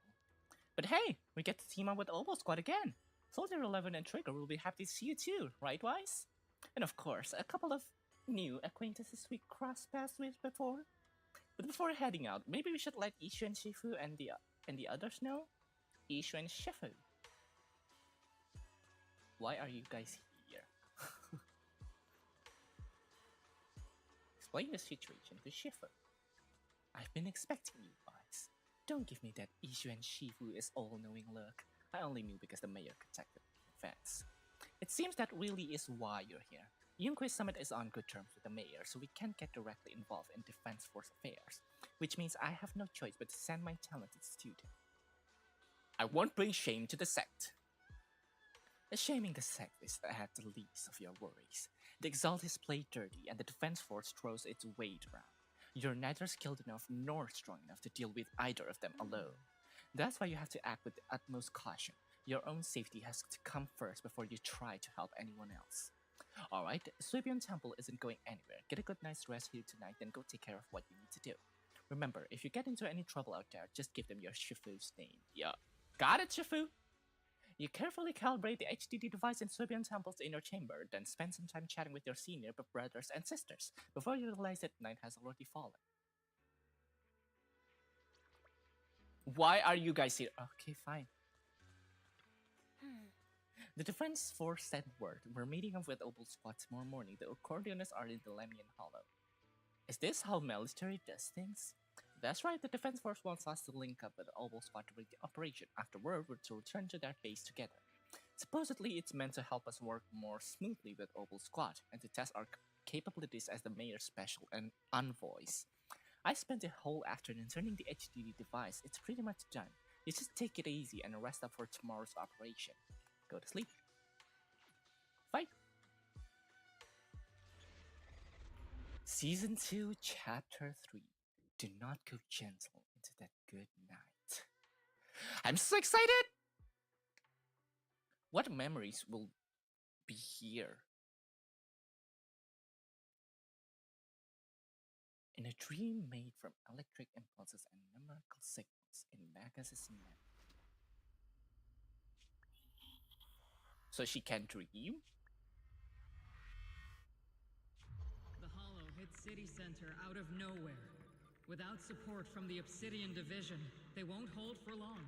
But hey, we get to team up with Obol Squad again. Soldier 11 and Trigger will be happy to see you too, right, Wise? And of course, a couple of new acquaintances we crossed paths with before. But before heading out, maybe we should let Ishu and Shifu and the others know. Ishu and Shifu. Why are you guys here? Explain the situation to Shifu. I've been expecting you, Wise. Don't give me that Ishu and Shifu is all-knowing look. I only knew because the mayor contacted me in advance. It seems that really is why you're here. Yunquay Summit is on good terms with the mayor, so we can't get directly involved in Defense Force affairs, which means I have no choice but to send my talented student. I won't bring shame to the sect. Shaming the sect is at the least of your worries. The Exaltis play dirty, and the defense force throws its weight around. You're neither skilled enough nor strong enough to deal with either of them alone. That's why you have to act with the utmost caution. Your own safety has to come first before you try to help anyone else. Alright, Swibion Temple isn't going anywhere. Get a good night's rest here tonight, then go take care of what you need to do. Remember, if you get into any trouble out there, just give them your Shifu's name. Yeah. Got it, Shifu? You carefully calibrate the HDD device in Swibion Temple's inner chamber, then spend some time chatting with your senior brothers and sisters before you realize that night has already fallen. Why are you guys here? Okay, fine. The defense force sent word. We're meeting up with Obol Squad tomorrow morning. The accordionists are in the Lemian Hollow. Is this how military does things? That's right, the defense force wants us to link up with the Obol Squad during the operation. Afterward, we're to return to their base together. Supposedly, it's meant to help us work more smoothly with Obol Squad and to test our capabilities as the mayor's special envoys. I spent the whole afternoon turning the HDD device. It's pretty much done. You just take it easy and rest up for tomorrow's operation. Go to sleep. Fight! Season 2, Chapter 3. Do not go gentle into that good night. I'm so excited! What memories will be here? In a dream made from electric impulses and numerical signals in Magus' memory. So she can dream? The Hollow hit City Center out of nowhere. Without support from the Obsidian Division, they won't hold for long.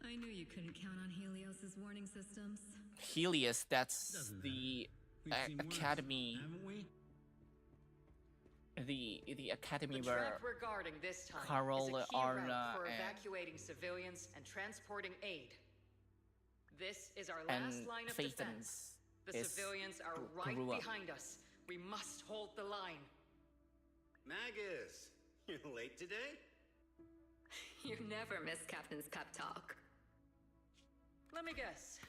I knew you couldn't count on Helios's warning systems. Helios, that's the academy. The academy the where regarding this time Carol, is a key Arna, route for and evacuating civilians and transporting aid. This is our last line of defense. The civilians are right behind us. We must hold the line. Magus, you're late today? You never miss Captain's pep talk. Let me guess.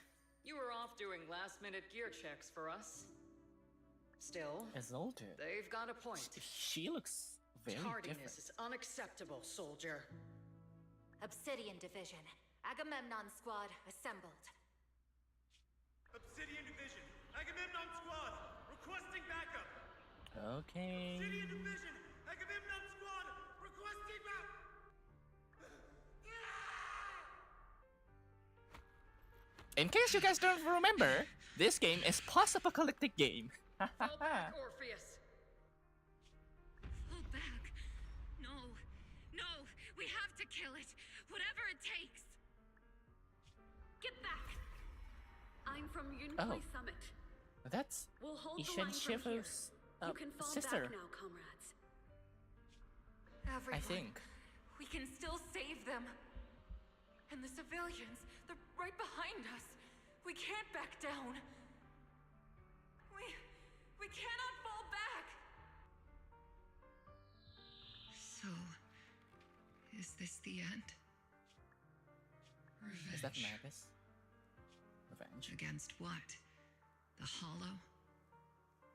You were off doing last-minute gear checks for us. Still, Exalted. They've got a point. She looks very Tardiness different. is unacceptable, soldier. Obsidian Division. Agamemnon Squad assembled. Obsidian Division. Agamemnon Squad. Requesting backup. Okay. Obsidian Division. Agamemnon Squad. Requesting backup. In case you guys don't remember, this game is post-apocalyptic game. Fall back, Orpheus. Fall back. No. No. We have to kill it. Whatever it takes. Get back. I'm from Yunhui Summit. That's We'll hold the Ishen line from here. Shifu's You can fall sister. back now, comrades. Everyone. I think. We can still save them. And the civilians, they're right behind us. We can't back down. We cannot fall back. So, is this the end? Revenge. Is that Magus? Revenge. Against what? The Hollow?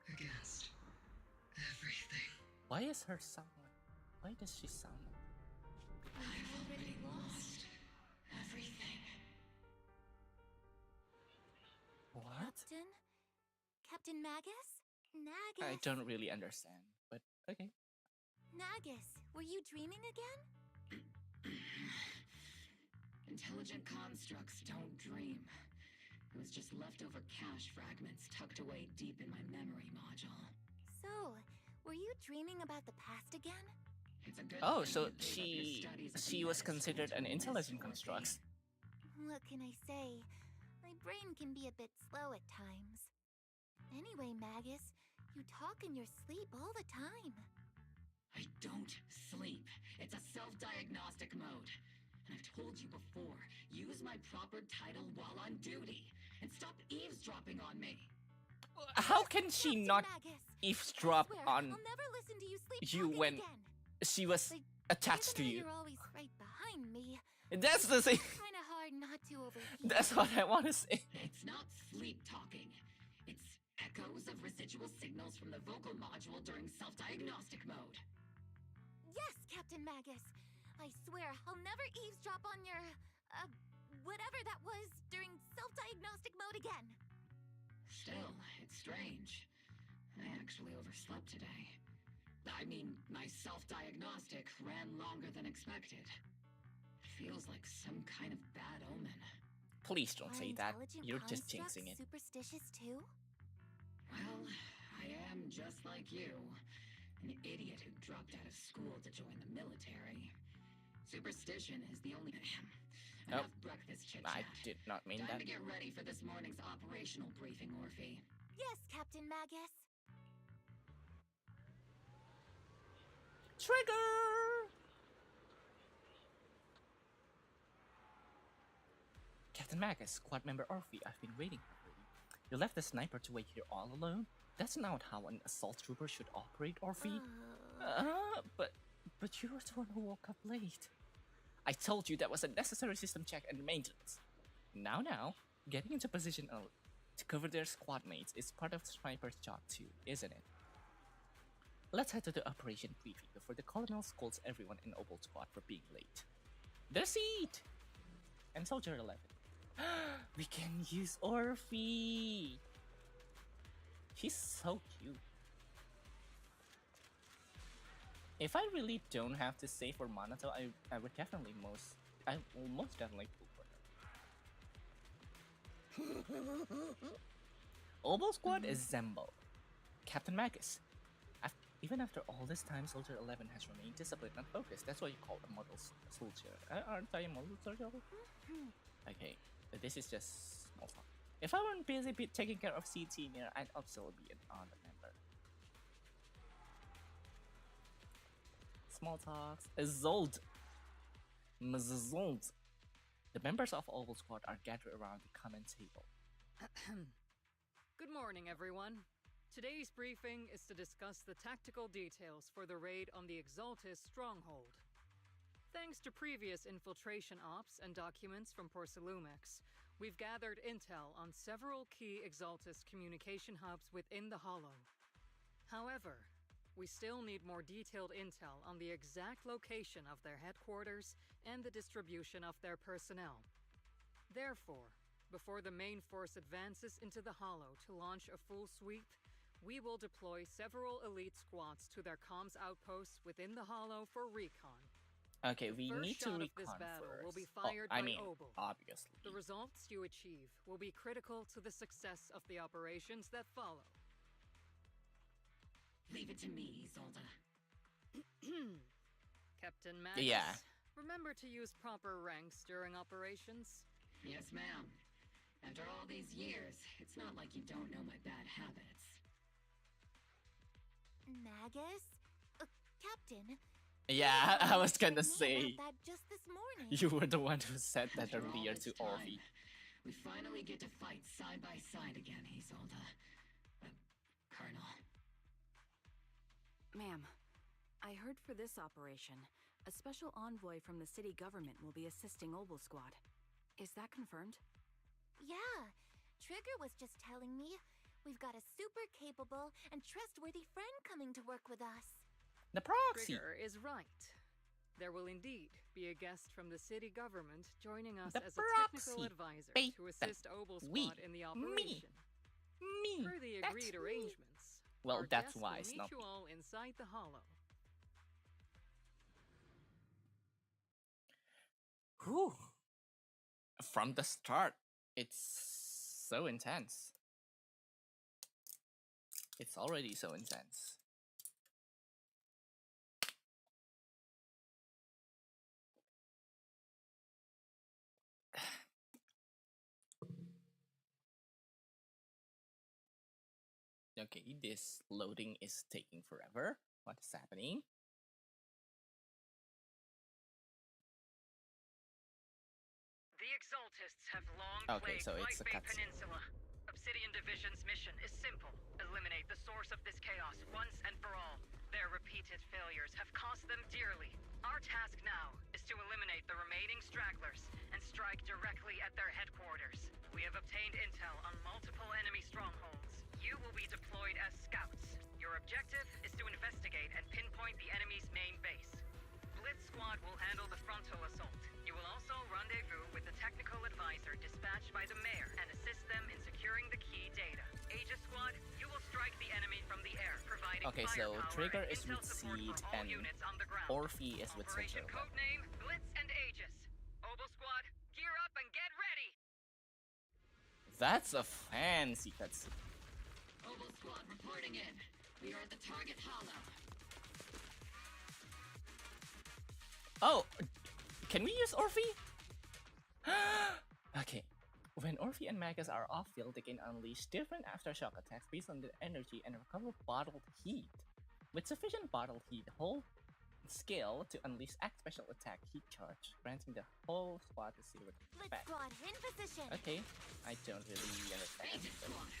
Against everything. Why is her sound like? Why does she sound like? I've already lost everything. What? Captain Magus? Nagus? I don't really understand, but okay. Nagus, were you dreaming again? Intelligent constructs don't dream. It was just leftover cache fragments tucked away deep in my memory module. So, were you dreaming about the past again? It's a good Oh, thing so you gave up your studies of she was medicine considered to an this intelligent orgy. construct. What can I say? My brain can be a bit slow at times. Anyway, Magus, you talk in your sleep all the time. I don't sleep. It's a self-diagnostic mode. And I've told you before, use my proper title while on duty. And stop eavesdropping on me. How can she not eavesdrop on I'll never listen to you sleep you talking when again. she was attached to you? You're always right behind me. That's the thing. Kinda hard not to overhear. That's what I want to say. It's not sleep talking. It's Echoes of residual signals from the vocal module during self-diagnostic mode. Yes, Captain Magus. I swear I'll never eavesdrop on your, whatever that was during self-diagnostic mode again. Still, it's strange. I actually overslept today. I mean, my self-diagnostic ran longer than expected. It feels like some kind of bad omen. Please don't say that. You're just Constructs jinxing it. superstitious too? Well, I am just like you. An idiot who dropped out of school to join the military. Superstition is the only... Enough breakfast chit-chat. I did not mean Time that. to get ready for this morning's operational briefing, Orphe. Yes, Captain Magus. Trigger! Captain Magus, squad member Orphe, I've been waiting for you. You left the sniper to wait here all alone? That's not how an assault trooper should operate, Orphe. But you were the one who woke up late. I told you that was a necessary system check and maintenance. Now, getting into position to cover their squad mates is part of the sniper's job too, isn't it? Let's head to the operation briefing before the colonel scolds everyone in Obol Squad for being late. The seat! And Soldier 11. We can use Orphe! She's so cute. If I really don't have to save for Monato, I will most definitely pull for her. Obol Squad is Zembo. Captain Magus. Even after all this time, Soldier 11 has remained disciplined and focused. That's why you call a model soldier. Aren't I a model soldier? Okay, this is just small talk. If I weren't busy taking care of CT here, I'd also be an honor member. Small talks. Zold. Mzold. The members of Obol Squad are gathered around the common table. Good morning, everyone. Today's briefing is to discuss the tactical details for the raid on the Exaltis stronghold. Thanks to previous infiltration ops and documents from Porcelumex, we've gathered intel on several key Exaltis communication hubs within the Hollow. However, we still need more detailed intel on the exact location of their headquarters and the distribution of their personnel. Therefore, before the main force advances into the Hollow to launch a full sweep, we will deploy several elite squads to their comms outposts within the Hollow for recon. Okay, we need to recon this battle first. Will be fired by Obol. Obviously. The results you achieve will be critical to the success of the operations that follow. Leave it to me, Isolde. Captain Magus, yeah. Remember to use proper ranks during operations? Yes, ma'am. After all these years, it's not like you don't know my bad habits. Magus? Captain? Yeah, I was gonna say. That just this morning. You were the one who said that After earlier all to this time, Orphe. We finally get to fight side by side again, Isolde. Colonel. Ma'am, I heard for this operation, a special envoy from the city government will be assisting Obol Squad. Is that confirmed? Yeah, Trigger was just telling me we've got a super capable and trustworthy friend coming to work with us. The proxy! Trigger is right. There will indeed be a guest from the city government joining us The as a technical proxy. advisor Bait to assist Obol Squad we. in the operation. Me! Per the That's agreed me. arrangements, Well, our that's guest why will it's meet not you me. all inside the Hollow. Whew. From the start, it's so intense. It's already so intense. Okay, this loading is taking forever. What is happening? The Exaltists have long Okay, plagued so it's a White Bay cutscene. Peninsula. Obsidian Division's mission is simple. Eliminate the source of this chaos once and for all. Their repeated failures have cost them dearly. Our task now is to eliminate the remaining stragglers and strike directly at their headquarters. We have obtained intel on multiple enemy strongholds. You will objective is to investigate and pinpoint the enemy's main base. Blitz Squad will handle the frontal assault. You will also rendezvous with the technical advisor dispatched by the mayor and assist them in securing the key data. Aegis Squad, you will strike the enemy from the air, providing Okay, so firepower Trigger and is with intel support Seed for all and units on the ground. Orphe is with Operation Central. codename Blitz and Aegis. Obol Squad, gear up and get ready! That's a fancy cutscene. Obol Squad reporting in. We are at the target hollow. Oh, can we use Orphe? Okay. When Orphe and Magus are off-field, they can unleash different aftershock attacks based on their energy and recover bottled heat. With sufficient bottled heat, hold skill to unleash Act Special Attack Heat Charge, granting the whole squad a zero Blitz effect. Squad in position. Okay, I don't really understand.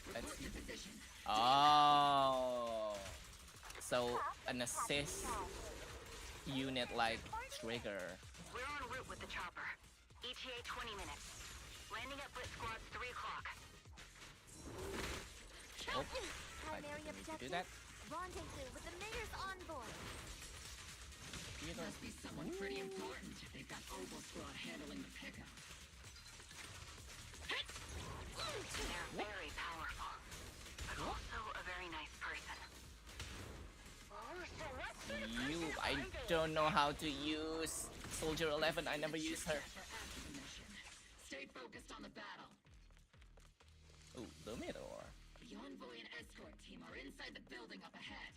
Report to position. Oh, so an assist unit like Trigger. We're en route with the chopper. ETA 20 minutes. Landing at Blitz Squad's 3 o'clock. Oh, I Primary didn't need to do objective, that. rendezvous with the mayor's envoy. Must be someone pretty important if they've got Obol Squad handling the pickup. They're very powerful, but also a very nice person. I don't know how to use Soldier 11. I never used her. Stay focused on the battle. Oh, Luminor. The envoy and escort team are inside the building up ahead.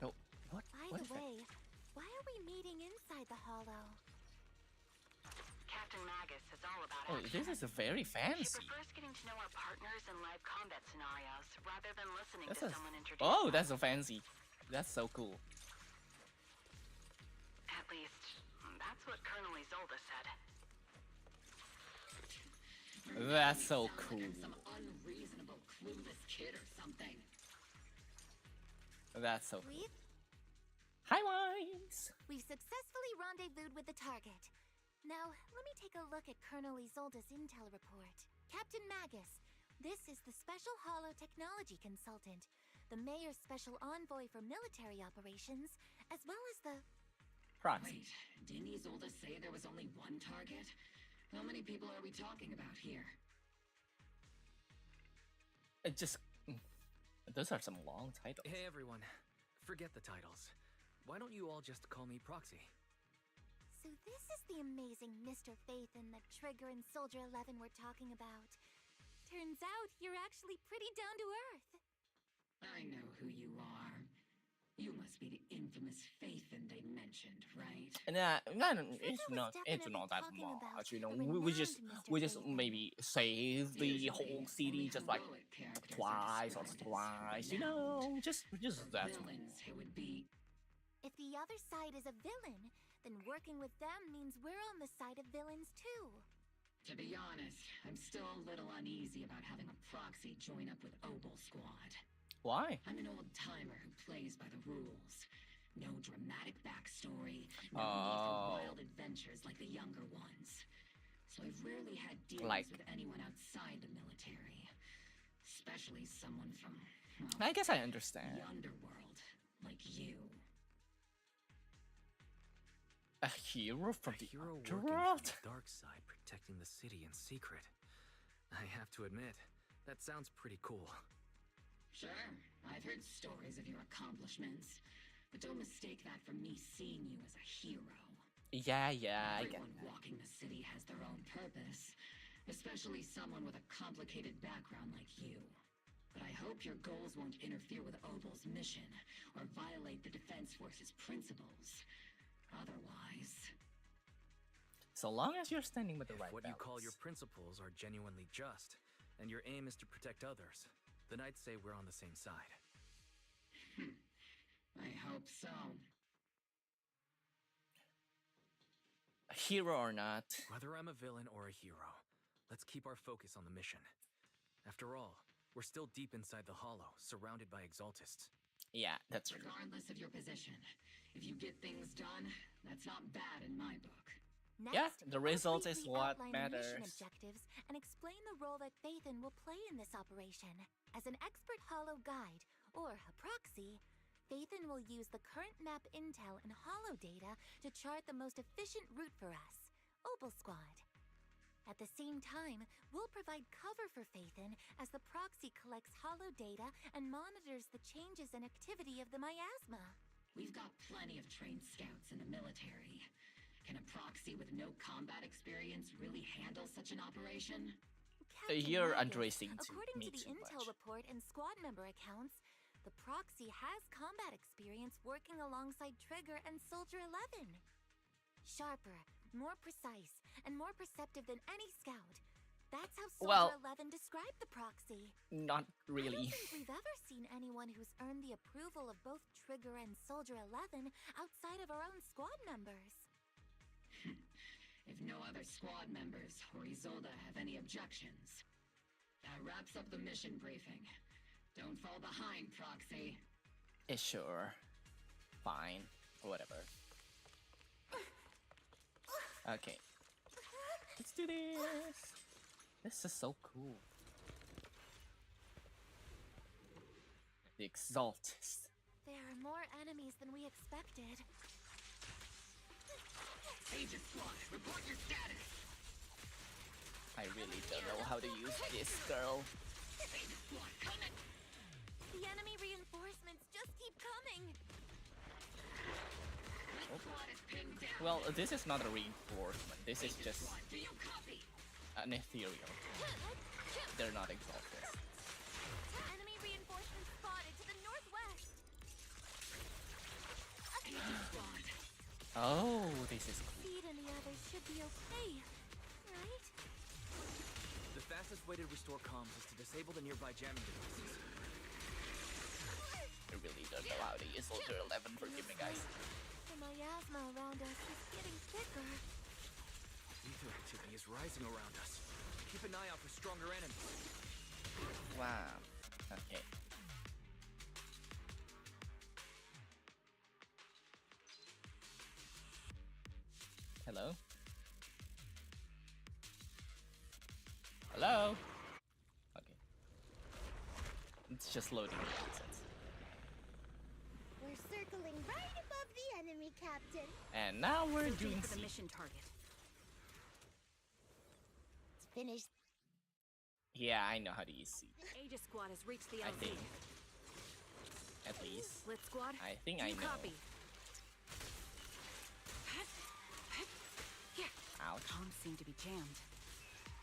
Oh, what? By What the is that? way, why are we meeting inside the hollow? Captain Magus is all about Oh, action. this is very She fancy. prefers getting to know our partners in live combat scenarios rather than listening That's to a, someone introduce oh, them. that's so fancy. That's so cool. At least, that's what Colonel Isolde said. That's so cool. Like I'm some unreasonable, clueless kid or something. That's so cool. We've Hi, Wines! successfully rendezvoused with the target. Now, let me take a look at Colonel Isolde's intel report. Captain Magus, this is the Special Hollow Technology Consultant, the Mayor's Special Envoy for Military Operations, as well as the... Proxy. Wait, didn't Isolde say there was only one target? How many people are we talking about here? It just... Those are some long titles. Hey everyone, forget the titles. Why don't you all just call me Proxy? So this is the amazing Mr. Vayne that Trigger and Soldier 11 were talking about. Turns out you're actually pretty down to earth. I know who you are. You must be the infamous Vayne they mentioned, right? Nah, it's was not definitely that talking about much, you know. the We just renowned Mr. maybe save the Usually, whole CD only just like heroic characters are twice or described as twice, you renowned. know. Just that. Villains, it would be. If the other side is a villain, then working with them means we're on the side of villains too. To be honest, I'm still a little uneasy about having a proxy join up with Obol Squad. Why? I'm an old timer who plays by the rules. No dramatic backstory, no need Oh. for wild adventures like the younger ones. So I've rarely had dealings Like- with anyone outside the military. Especially someone from, well, I guess I understand. the underworld, like you. A hero from the Hero working from underworld? the dark side, protecting the city in secret. I have to admit, that sounds pretty cool. Sure, I've heard stories of your accomplishments, but don't mistake that for me seeing you as a hero. Yeah, I get Everyone that. walking the city has their own purpose, especially someone with a complicated background like you. But I hope your goals won't interfere with Obol's mission or violate the Defense Force's principles. Otherwise... So long as you're standing with the If right what you call your balance. principles are genuinely just, and your aim is to protect others, then I'd say we're on the same side. I hope so. A hero or not. Whether I'm a villain or a hero, let's keep our focus on the mission. After all, we're still deep inside the Hollow, surrounded by Exaltists. Yeah, that's true. Regardless of your position, if you get things done, that's not bad in my book. Next, Yeah, the I'll result is briefly what outline the mission matters. objectives and explain the role that Vayne will play in this operation. As an expert Hollow guide, or a proxy, Vayne will use the current map intel and holo data to chart the most efficient route for us, Obol Squad. At the same time, we'll provide cover for Vayne as the proxy collects holo data and monitors the changes and activity of the miasma. We've got plenty of trained scouts in the military. Can a proxy with no combat experience really handle such an operation? You're Magus, underestimating according me to the too intel much. report and squad member accounts, the proxy has combat experience working alongside Trigger and Soldier 11. Sharper, more precise, and more perceptive than any scout. That's how Soldier 11 described the proxy. Not I really. don't think we've ever seen anyone who's earned the approval of both Trigger and Soldier 11 outside of our own squad members. If no other squad members or Isolde have any objections, that wraps up the mission briefing. Don't fall behind, Proxy. Sure. Fine. Whatever. Okay. Let's do this. This is so cool. The Exaltist. There are more enemies than we expected. Agent Squad, report your status. I really don't know how to use this, girl. Agent Squad, come in. The enemy reinforcements just keep coming. Squad is pinned down. Well, this is not a reinforcement. This is just Do you copy? an ethereal. They're not exalted. Enemy reinforcements spotted to the northwest. Agent Squad. Oh, this is cool. Speed and the others should be okay, right? The fastest way to restore comms is to disable the nearby jamming devices. I really don't know how to use Soldier 11, forgive me guys. The miasma around us is getting thicker. Ether activity is rising around us. Keep an eye out for stronger enemies. Wow. Okay. Hello? Hello? Okay. It's just loading the assets. We're circling right above the enemy, Captain. And now we're doing for the C. mission target. It's finished. Yeah, I know how to use C. Aegis Squad has reached the I LZ. think. At least. Split Squad, I think do I you know. copy? Ouch. Comms seem to be jammed.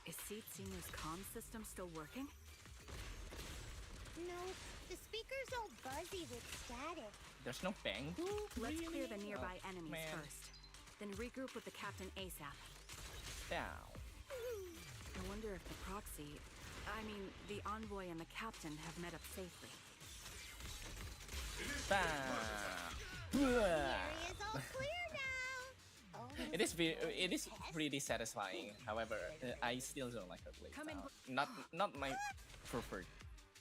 Is Seed Senior's comm system still working? No, the speaker's all buzzy with static. There's no bang boo? Let's Really? clear the nearby Oh, enemies man. first. Then regroup with the captain ASAP. Down. I wonder if the proxy, the envoy and the captain have met up safely. Bam. Area's all clear now. It is pretty satisfying. However, I still don't like her playstyle. Not my preferred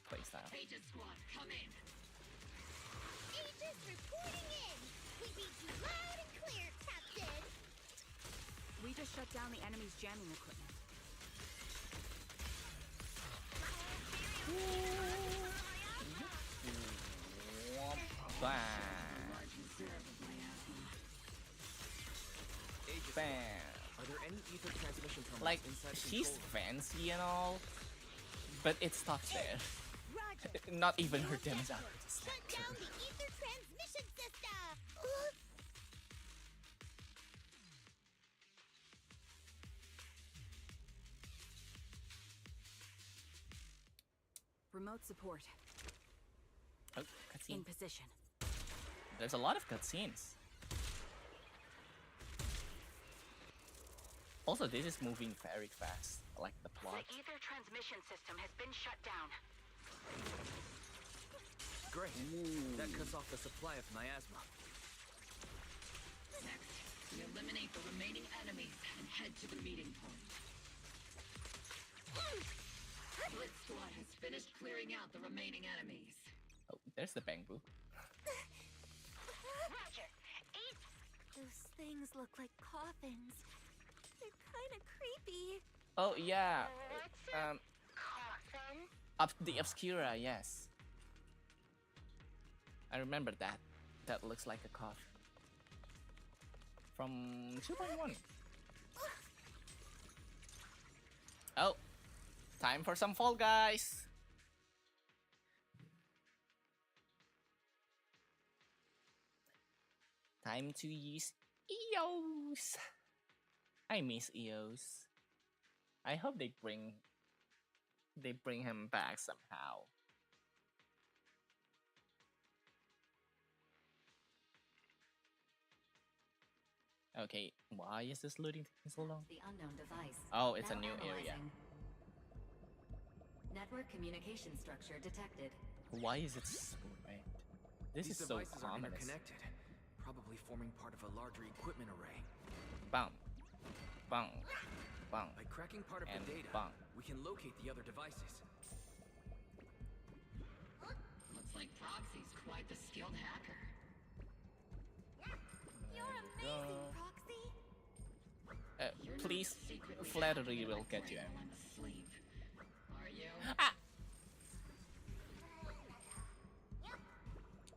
playstyle. Agent Squad, come in. Aegis reporting in. We beat you loud and clear, Captain. We just shut down the enemy's jamming equipment. Bam. Aegis, Bam. are there any ether transmission terminals Like, inside the she's control room? fancy and all, but it stops there. Not even her damage output is that Shut down good. the ether transmission system. Remote support. Oh, In cutscene. position. There's a lot of cutscenes. Also, this is moving very fast, like the plot. The ether transmission system has been shut down. Great. That cuts off the supply of miasma. Next, we eliminate the remaining enemies and head to the meeting point. Split Squad has finished clearing out the remaining enemies. Oh, there's the bang boo. Roger. Those things look like coffins. They're kind of creepy. Oh yeah. What's a coffin? Up the Obscura, yes. I remember that. That looks like a cough. From 2.1. Oh, time for some Fall Guys. Time to use EOS. I miss EOS. I hope they bring him back somehow. Okay, why is this loading taking so long? The unknown device. Oh, it's Now a new area. analyzing. Network communication structure detected. Why is it so red? This These is so devices are ominous. interconnected, probably forming part of a larger equipment array. Bang, bang, bang. By cracking part of and the data, bang. we can locate the other devices. Looks like Proxy's quite the skilled hacker. You're amazing, Proxy. Please, flattery will get you. Asleep. Are you? Ah!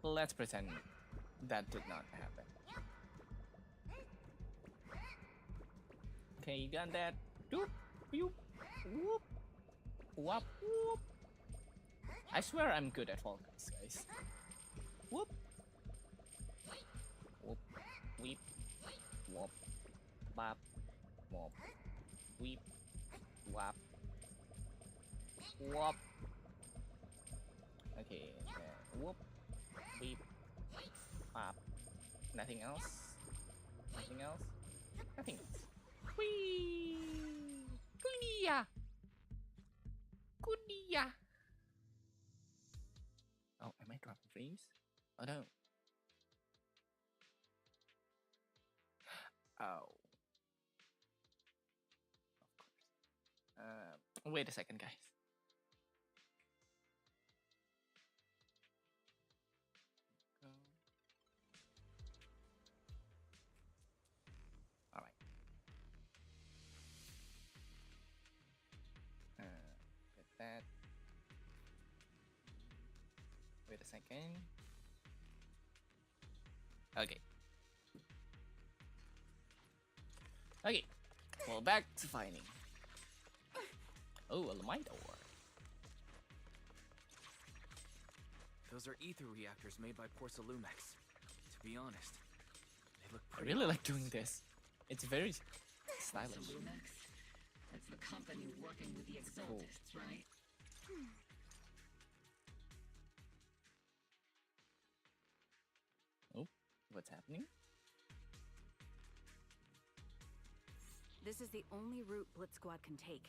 Let's pretend that did not happen. Okay, you got that? Doop, doop, whoop, whoop, whoop. I swear I'm good at Fall Guys, guys. Whoop, whoop, weep, whoop, bop, whoop, weep, whop, whoop. Okay, whoop, weep, pop. Nothing else? Nothing else? Nothing else. Whee! Kunia! Kunia! Oh, am I dropping frames? Oh no. Oh. Of course. Wait a second, guys. Alright. Get that. Wait a second. Okay. Okay. Well, back to fighting. Oh, a light ore. Those are ether reactors made by Porcelumex. To be honest, they look I pretty really like obvious. doing this. It's very stylish. Lumex? That's the company working with the Exaltists, right? Oh, what's happening? This is the only route Blitz Squad can take.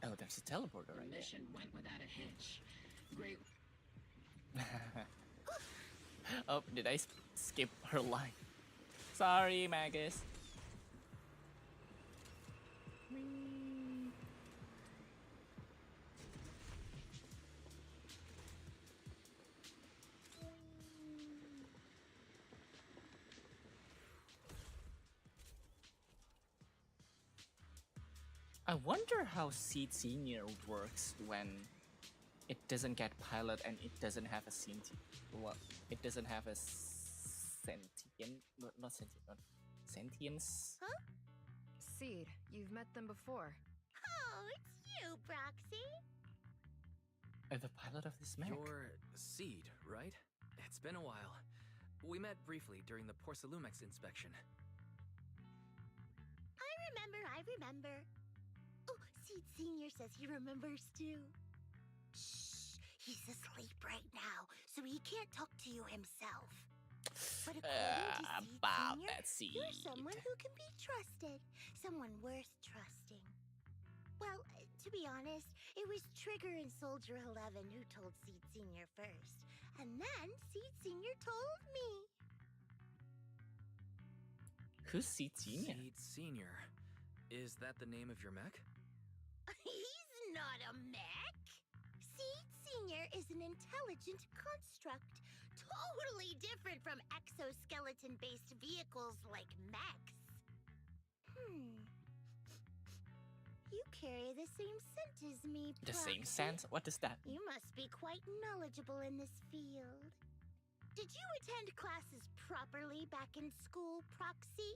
Oh, there's a teleporter The right mission went without a hitch. Great. there. Oh, did I skip her line? Sorry, Magus. I wonder how Seed Senior works when it doesn't get pilot and it doesn't have a sentient. Well, it doesn't have a sentient, not sentient, sentience. Huh? Seed, you've met them before. Oh, it's you, Proxy. The pilot of this mech. You're Seed, right? It's been a while. We met briefly during the Porcelumex inspection. I remember. Oh, Seed Senior says he remembers too. Shh, he's asleep right now, so he can't talk to you himself. But according to Seed About Senior, that Seed. you're someone who can be trusted, someone worth trusting. Well, to be honest, it was Trigger and Soldier 11 who told Seed Senior first, and then Seed Senior told me. Who's Seed Senior? Seed Senior. Is that the name of your mech? He's not a mech. Seed Senior is an intelligent construct, totally different from exoskeleton-based vehicles like mechs. You carry the same scent as me, The same Proxy. scent? What is that? You must be quite knowledgeable in this field. Did you attend classes properly back in school, Proxy?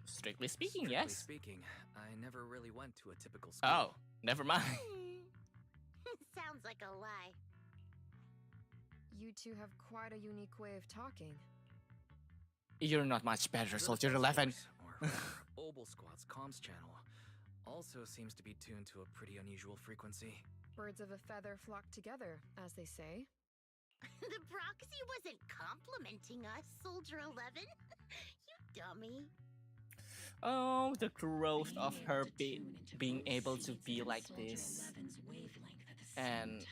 Strictly speaking, Strictly yes. speaking, I never really went to a typical school. Oh, never mind. Sounds like a lie. You two have quite a unique way of talking. You're not much better, The Soldier Defense 11. Force, or Obol Squad's comms channel also seems to be tuned to a pretty unusual frequency. Birds of a feather flock together, as they say. The Proxy wasn't complimenting us, Soldier 11. You dummy. Oh, the growth of her being able to be like this. And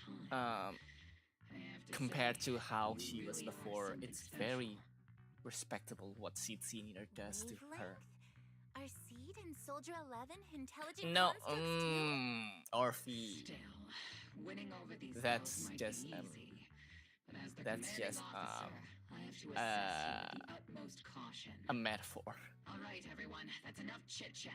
compared to how she was before, it's very respectable what Seed Senior does to her. Are Seed and Soldier 11 intelligent No, constructs too? Orphe. Winning over these That's foes might just be easy, but as the that's commanding just officer, I have to assess you with the utmost caution. a metaphor. All right, everyone, that's enough chit-chat.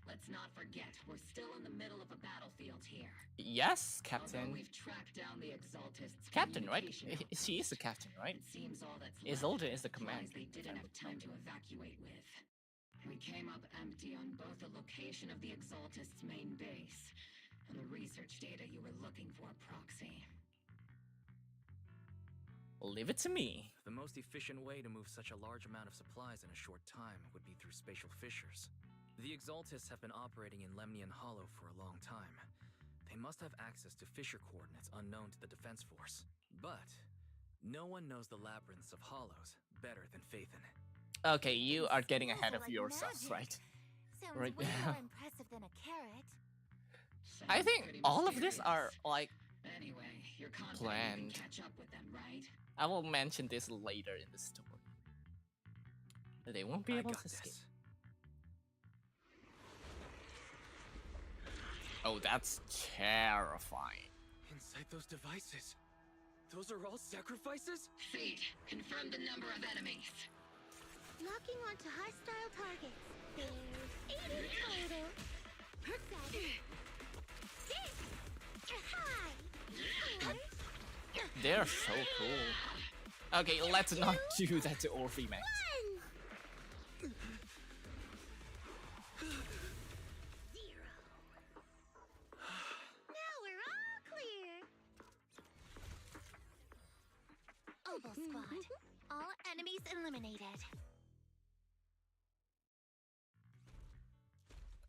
Let's not forget, we're still in the middle of a battlefield here. Yes, Although Captain. we've tracked down the Exaltists' Captain, right? communication She is the captain, right? It seems all that's Isolde left is the supplies commander. they didn't have time to evacuate with. We came up empty on both the location of the Exaltists' main base and the research data you were looking for, Proxy. Leave it to me. The most efficient way to move such a large amount of supplies in a short time would be through spatial fissures. The Exaltists have been operating in Lemnian Hollow for a long time. They must have access to fissure coordinates unknown to the Defense Force. But no one knows the labyrinths of hollows better than Phaethon. Okay, you are getting ahead of like yourself, magic. right? Sounds Right. way more impressive than a carrot. I think all of these are like Anyway, you're confident you planned. can catch up with them, right? I will mention this later in the story. They won't be I able got to escape. this. Oh, that's terrifying. Inside those devices, those are all sacrifices? Fate, confirm the number of enemies. Locking onto hostile targets. There's 8 in total. 7, 6, 5, 4, They're so cool. Okay, let's not do that to Orphe, Max. 1. 0. Now we're all clear. Obol Squad. All enemies eliminated.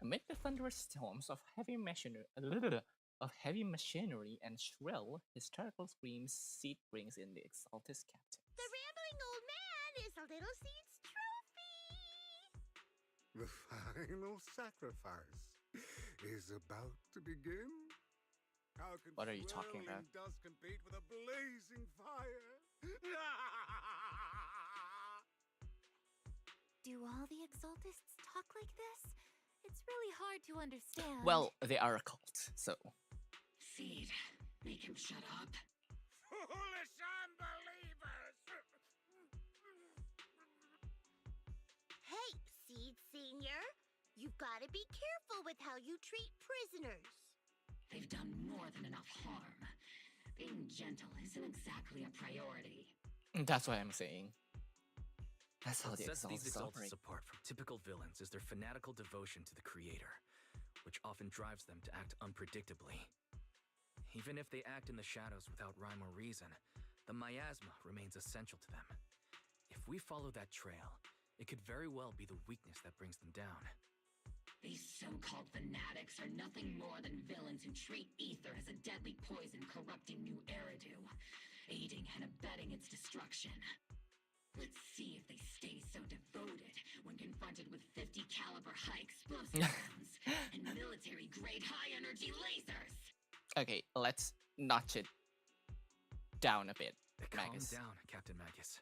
Amid the thunderous storms of heavy machinery, and shrill, hysterical screams, Seed brings in the Exaltist captain. The rambling old man is a little Seed's trophy. The final sacrifice is about to begin. How can What are you talking swirling about? dust compete with a blazing fire? Do all the Exaltists talk like this? It's really hard to understand. Well, they are a cult, so. Seed, make him shut up. Foolish unbelievers! Hey, Seed Senior. You've got to be careful with how you treat prisoners. They've done more than enough harm. Being gentle isn't exactly a priority. That's what I'm saying. That's how What the sets these Exaltist operate. Exaltists apart from typical villains is their fanatical devotion to the Creator, which often drives them to act unpredictably. Even if they act in the shadows without rhyme or reason, the miasma remains essential to them. If we follow that trail, it could very well be the weakness that brings them down. These so-called fanatics are nothing more than villains who treat ether as a deadly poison corrupting New Eridu, aiding and abetting its destruction. Let's see if they stay so devoted when confronted with 50 caliber high explosive rounds and military-grade high-energy lasers. Okay, let's notch it down a bit, Calm Magus. down, Captain Magus.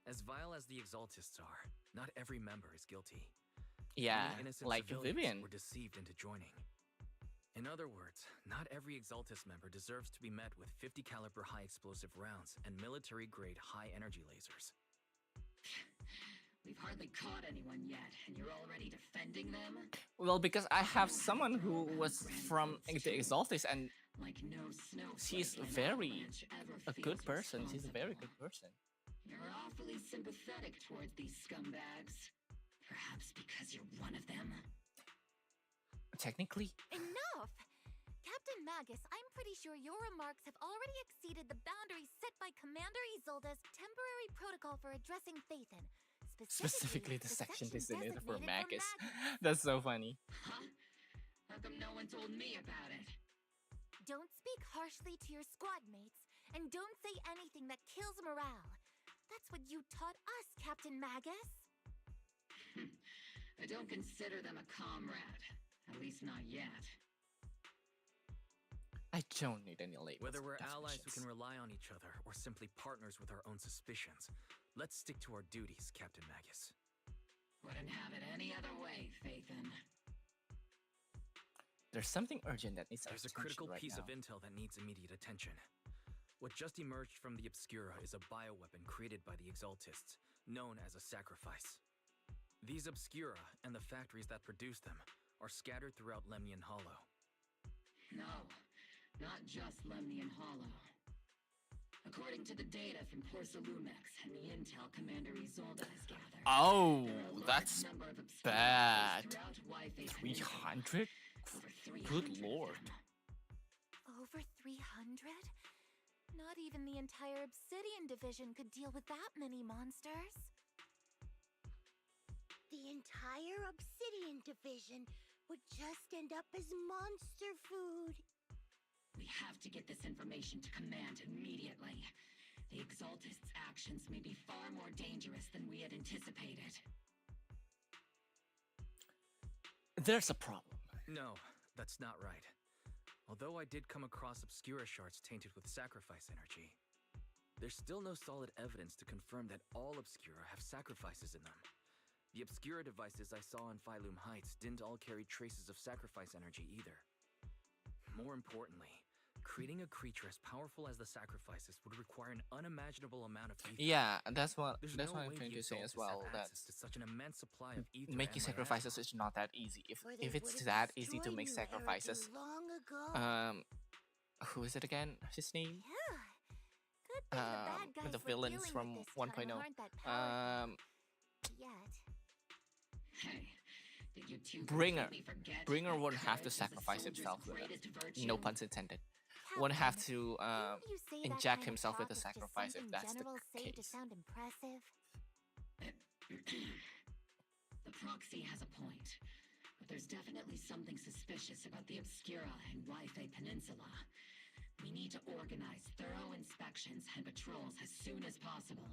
As vile as the Exaltists are, not every member is guilty. Yeah, Many innocent like civilians Vivian. were deceived into joining. In other words, not every Exaltist member deserves to be met with 50 caliber high explosive rounds and military-grade high energy lasers. We've hardly caught anyone yet, and you're already defending them? Well, because I have someone who was from the Exaltis, and Like no she's snowflake and very avalanche ever a good feels person. She's a very responsible. good person. You're awfully sympathetic towards these scumbags. Perhaps because you're one of them? Technically, Enough! Captain Magus, I'm pretty sure your remarks have already exceeded the boundaries set by Commander Isolde's temporary protocol for addressing Phaethon. specifically the section designated for designated Magus. That's so funny. Huh? How come no one told me about it? Don't speak harshly to your squad mates, and don't say anything that kills morale. That's what you taught us, Captain Magus. I don't consider them a comrade. At least not yet. I don't need any labels. Whether we're or allies who definitions. can rely on each other or simply partners with our own suspicions, let's stick to our duties, Captain Magus. Wouldn't have it any other way, Phaethon. There's something urgent that needs our There's a attention critical right piece now. of intel that needs immediate attention. What just emerged from the Obscura is a bioweapon created by the Exaltists, known as a sacrifice. These Obscura and the factories that produce them are scattered throughout Lemnian Hollow. No, not just Lemnian Hollow. According to the data from Porcelumex and the intel Commander Isolde has gathered, Oh, there are a large that's number of obscure bad. throughout Wayfinders. 300? Over 300 Good of lord. them. Over 300? Not even the entire Obsidian Division could deal with that many monsters. The entire Obsidian Division would just end up as monster food. We have to get this information to Command immediately. The Exaltists' actions may be far more dangerous than we had anticipated. There's a problem. No, that's not right. Although I did come across Obscura shards tainted with sacrifice energy, there's still no solid evidence to confirm that all Obscura have sacrifices in them. The Obscura devices I saw in Phylum Heights didn't all carry traces of sacrifice energy either. More importantly, creating a creature as powerful as the sacrifices would require an unimaginable amount of ether. Yeah, that's what There's that's no what I'm way trying the to say as Exaltists have well. That access to such an immense supply of ether making and sacrifices is not that easy. If Or they it's would've that easy to destroyed make New sacrifices, Eridu long ago. who is it again? His name? Yeah. Good thing the bad guys The we're villains dealing from with this 1.0. time aren't that powerful yet. Hey, did you two Bringer. completely forget Bringer that wouldn't have to courage is a sacrifice soldier's himself with greatest it. virtue? No puns intended. Wouldn't have Captain, to didn't you say that inject kind of himself with talk a is just sacrifice if something that's the generals say to case. sound impressive? The proxy has a point, but there's definitely something suspicious about the Obscura and Wayfinders Peninsula. We need to organize thorough inspections and patrols as soon as possible.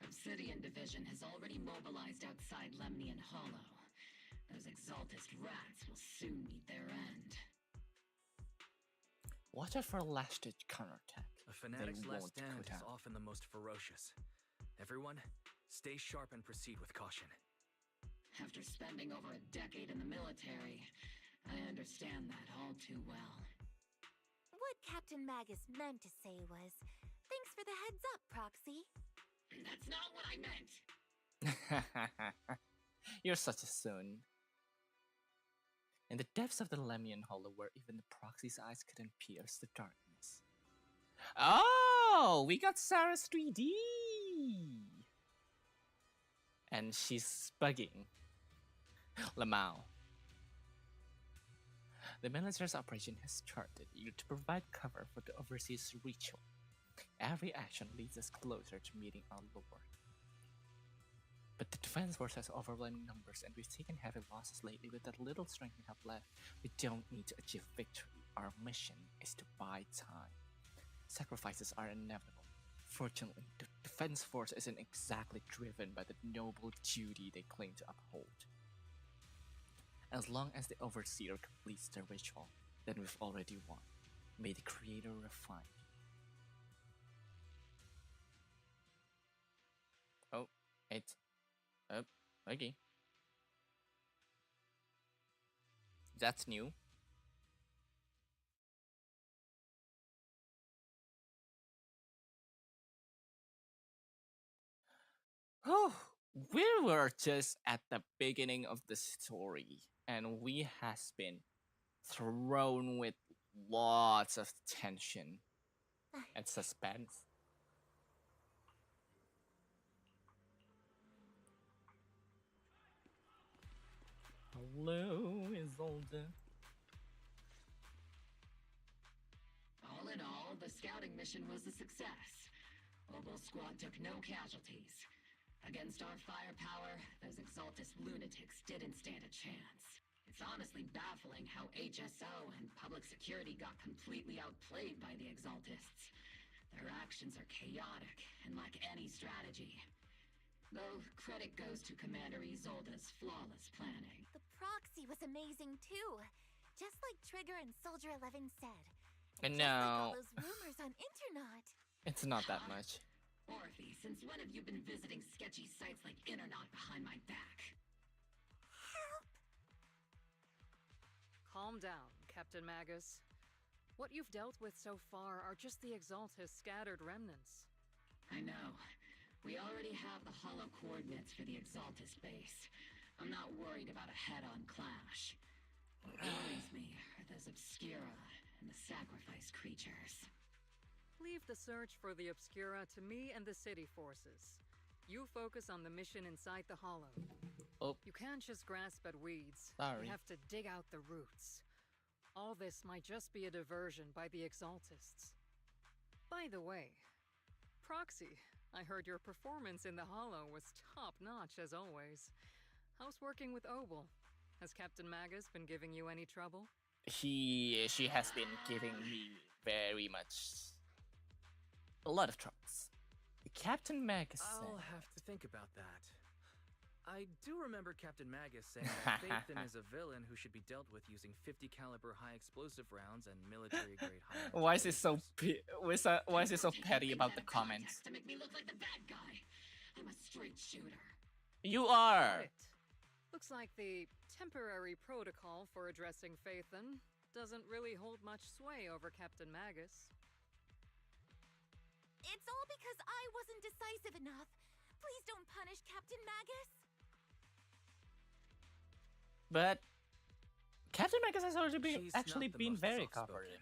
Obsidian Division has already mobilized outside Lemnian Hollow. Those Exaltist rats will soon meet their end. Watch out for a last-ditch counterattack. A fanatic's They last won't stand quit is out. often the most ferocious. Everyone, stay sharp and proceed with caution. After spending over a decade in the military, I understand that all too well. What Captain Magus meant to say was, thanks for the heads up, Proxy. That's not what I meant! You're such a son. In the depths of the Lemnian Hollow, where even the proxy's eyes couldn't pierce the darkness. Oh, we got Sarah's 3D! And she's bugging. Lamau. The military's operation has charted you to provide cover for the overseas ritual. Every action leads us closer to meeting our Lord. But the defense force has overwhelming numbers, and we've taken heavy losses lately. With that little strength we have left, we don't need to achieve victory. Our mission is to buy time. Sacrifices are inevitable. Fortunately, the defense force isn't exactly driven by the noble duty they claim to uphold. As long as the Overseer completes the ritual, then we've already won. May the Creator refine you. Oh, it's up. Okay. That's new. Oh, we were just at the beginning of the story, and we has been thrown with lots of tension and suspense. Hello, Isolde. All in all, the scouting mission was a success. Obol Squad took no casualties. Against our firepower, those Exaltus lunatics didn't stand a chance. It's honestly baffling how HSO and public security got completely outplayed by the Exaltists. Their actions are chaotic and lack any strategy. Though credit goes to Commander Isolde's flawless planning. The proxy was amazing too, just like Trigger and Soldier 11 said. And Just like all now, those rumors on internet. it's not that much. Orphe, since when have you been visiting sketchy sites like Internet behind my back? Calm down, Captain Magus. What you've dealt with so far are just the Exaltus scattered remnants. I know. We already have the hollow coordinates for the Exaltus base. I'm not worried about a head-on clash. What worries me are those Obscura and the sacrifice creatures. Leave the search for the Obscura to me and the city forces. You focus on the mission inside the hollow. Oh. You can't just grasp at weeds. Sorry. You have to dig out the roots. All this might just be a diversion by the Exaltists. By the way, Proxy, I heard your performance in the hollow was top-notch as always. How's working with Obol? Has Captain Magus been giving you any trouble? She has been giving me very much a lot of troubles. Captain Magus I'll have to think about that. I do remember Captain Magus saying that Vayne is a villain who should be dealt with using 50 caliber high explosive rounds and military grade high. Why is it so why is it so petty about the comments? To make me look like the bad guy. I'm a straight shooter. You are. Right. Looks like the temporary protocol for addressing Phaethon doesn't really hold much sway over Captain Magus. It's all because I wasn't decisive enough. Please don't punish Captain Magus. But Captain Magus has already She's actually not the been most very soft-spoken, cooperative.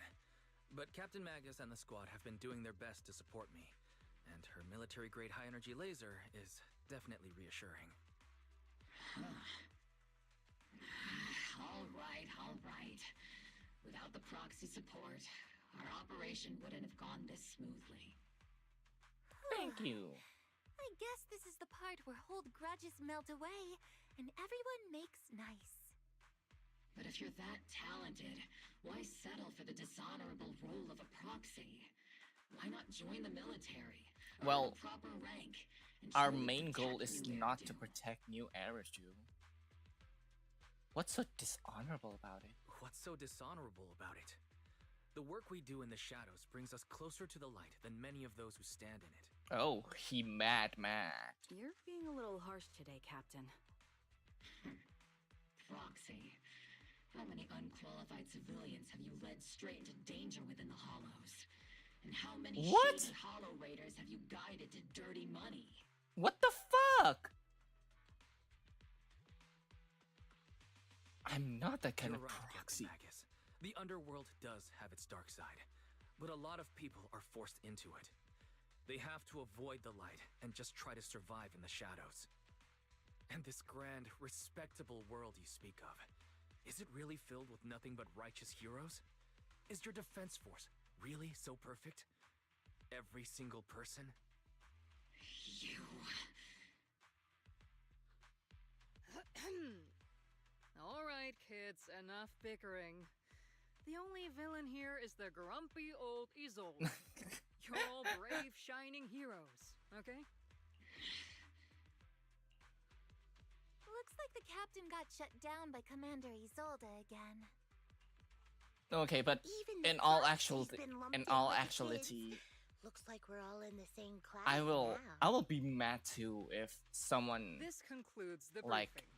But Captain Magus and the squad have been doing their best to support me, and her military grade high energy laser is definitely reassuring. All right. Without the proxy support, our operation wouldn't have gone this smoothly. Thank you. I guess this is the part where old grudges melt away and everyone makes nice. But if you're that talented, why settle for the dishonorable role of a proxy? Why not join the military? Well, earn a proper rank, and our truly main goal protect is New not Eridu? to protect New Eridu. What's so dishonorable about it? What's so dishonorable about it? The work we do in the shadows brings us closer to the light than many of those who stand in it. Oh, he mad. You're being a little harsh today, Captain. Proxy. How many unqualified civilians have you led straight into danger within the Hollows? And how many What? shady Hollow Raiders have you guided to dirty money? What the fuck? I'm not that kind You're of right, proxy. Captain Magus. The underworld does have its dark side, but a lot of people are forced into it. They have to avoid the light and just try to survive in the shadows. And this grand, respectable world you speak of, is it really filled with nothing but righteous heroes? Is your defense force really so perfect? Every single person? You... All right, kids, enough bickering. The only villain here is the grumpy old Isolde. You're all brave, shining heroes, okay? Looks like the captain got shut down by Commander Isolde again. Okay, but Even the in all proxy's been lumped in with the actuality, Looks like we're all in the same class I will now. be mad too if someone This concludes the like briefing.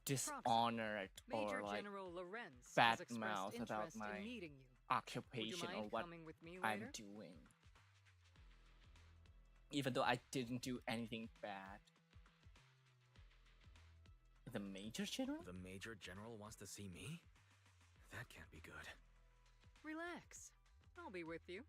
dishonored Major or like General Lorenz bad has expressed mouth about interest my in meeting you. occupation Would you or mind what coming with me I'm later? doing. Even though I didn't do anything bad. The Major General? The Major General wants to see me? That can't be good. Relax. I'll be with you.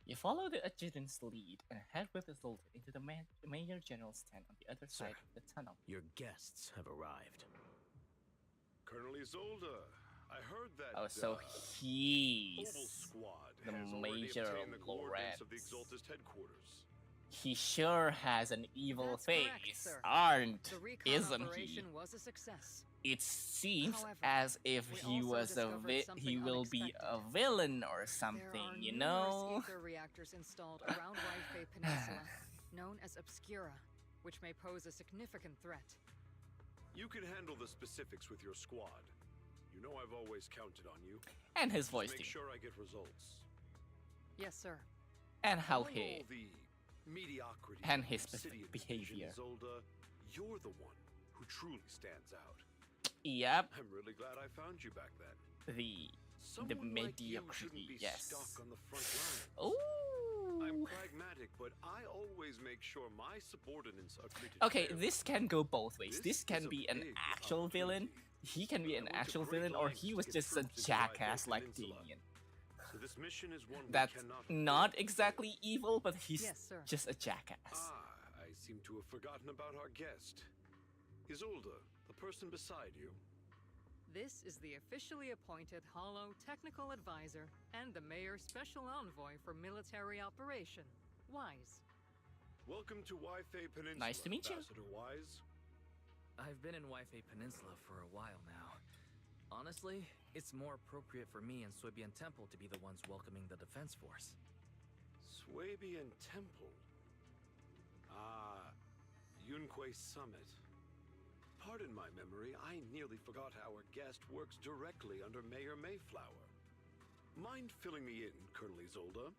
You follow the adjutant's lead and head with the Zoltan into the Major General's tent on the other side of the tunnel. Your guests have arrived. Colonel Isolde, I heard that. Oh, so he's Obol Squad the has already Major obtained the coordinates Lorentz. of the Exaltist headquarters. He sure has an evil That's face, correct, sir. aren't? The recon Isn't he? operation was a success. It seems However, as if we he also was discovered something he will be a unexpected. villain or There something, are you numerous know? ether reactors installed around Wayfinders Peninsula, known as Obscura, which may pose a significant threat. You can handle the specifics with your squad. You know I've always counted on you. And his Just voice make team. sure I get results. Yes, sir. And how Among he all the mediocrity and of his Obsidian behavior. Division, Isolde, you're the one who truly stands out. Yep. I'm really glad I found you back then. The Someone like you shouldn't mediocrity, be yes. stuck on the front lines. Ooh. I'm pragmatic, but I always make sure my subordinates are treated Okay, fairly. this can go both ways. This This can is a be an big actual villain. He can be an went to actual great villain, or lengths he to was get just a troops into jackass Wayfinders like Peninsula. Damien. So this mission is one That's we cannot not exactly evil, but he's Yes, sir. just a jackass. I seem to have forgotten about our guest. Isolde, the person beside you. This is the officially appointed Hollow Technical Advisor and the Mayor's Special Envoy for Military Operation, Wise. Welcome to Wayfinders Peninsula. Nice to meet you. Ambassador Wise. I've been in Wayfinders Peninsula for a while now. Honestly, it's more appropriate for me and Swabian Temple to be the ones welcoming the Defense Force. Swabian Temple. Ah, Yunque Summit. Pardon my memory, I nearly forgot our guest works directly under Mayor Mayflower. Mind filling me in, Colonel Isolde?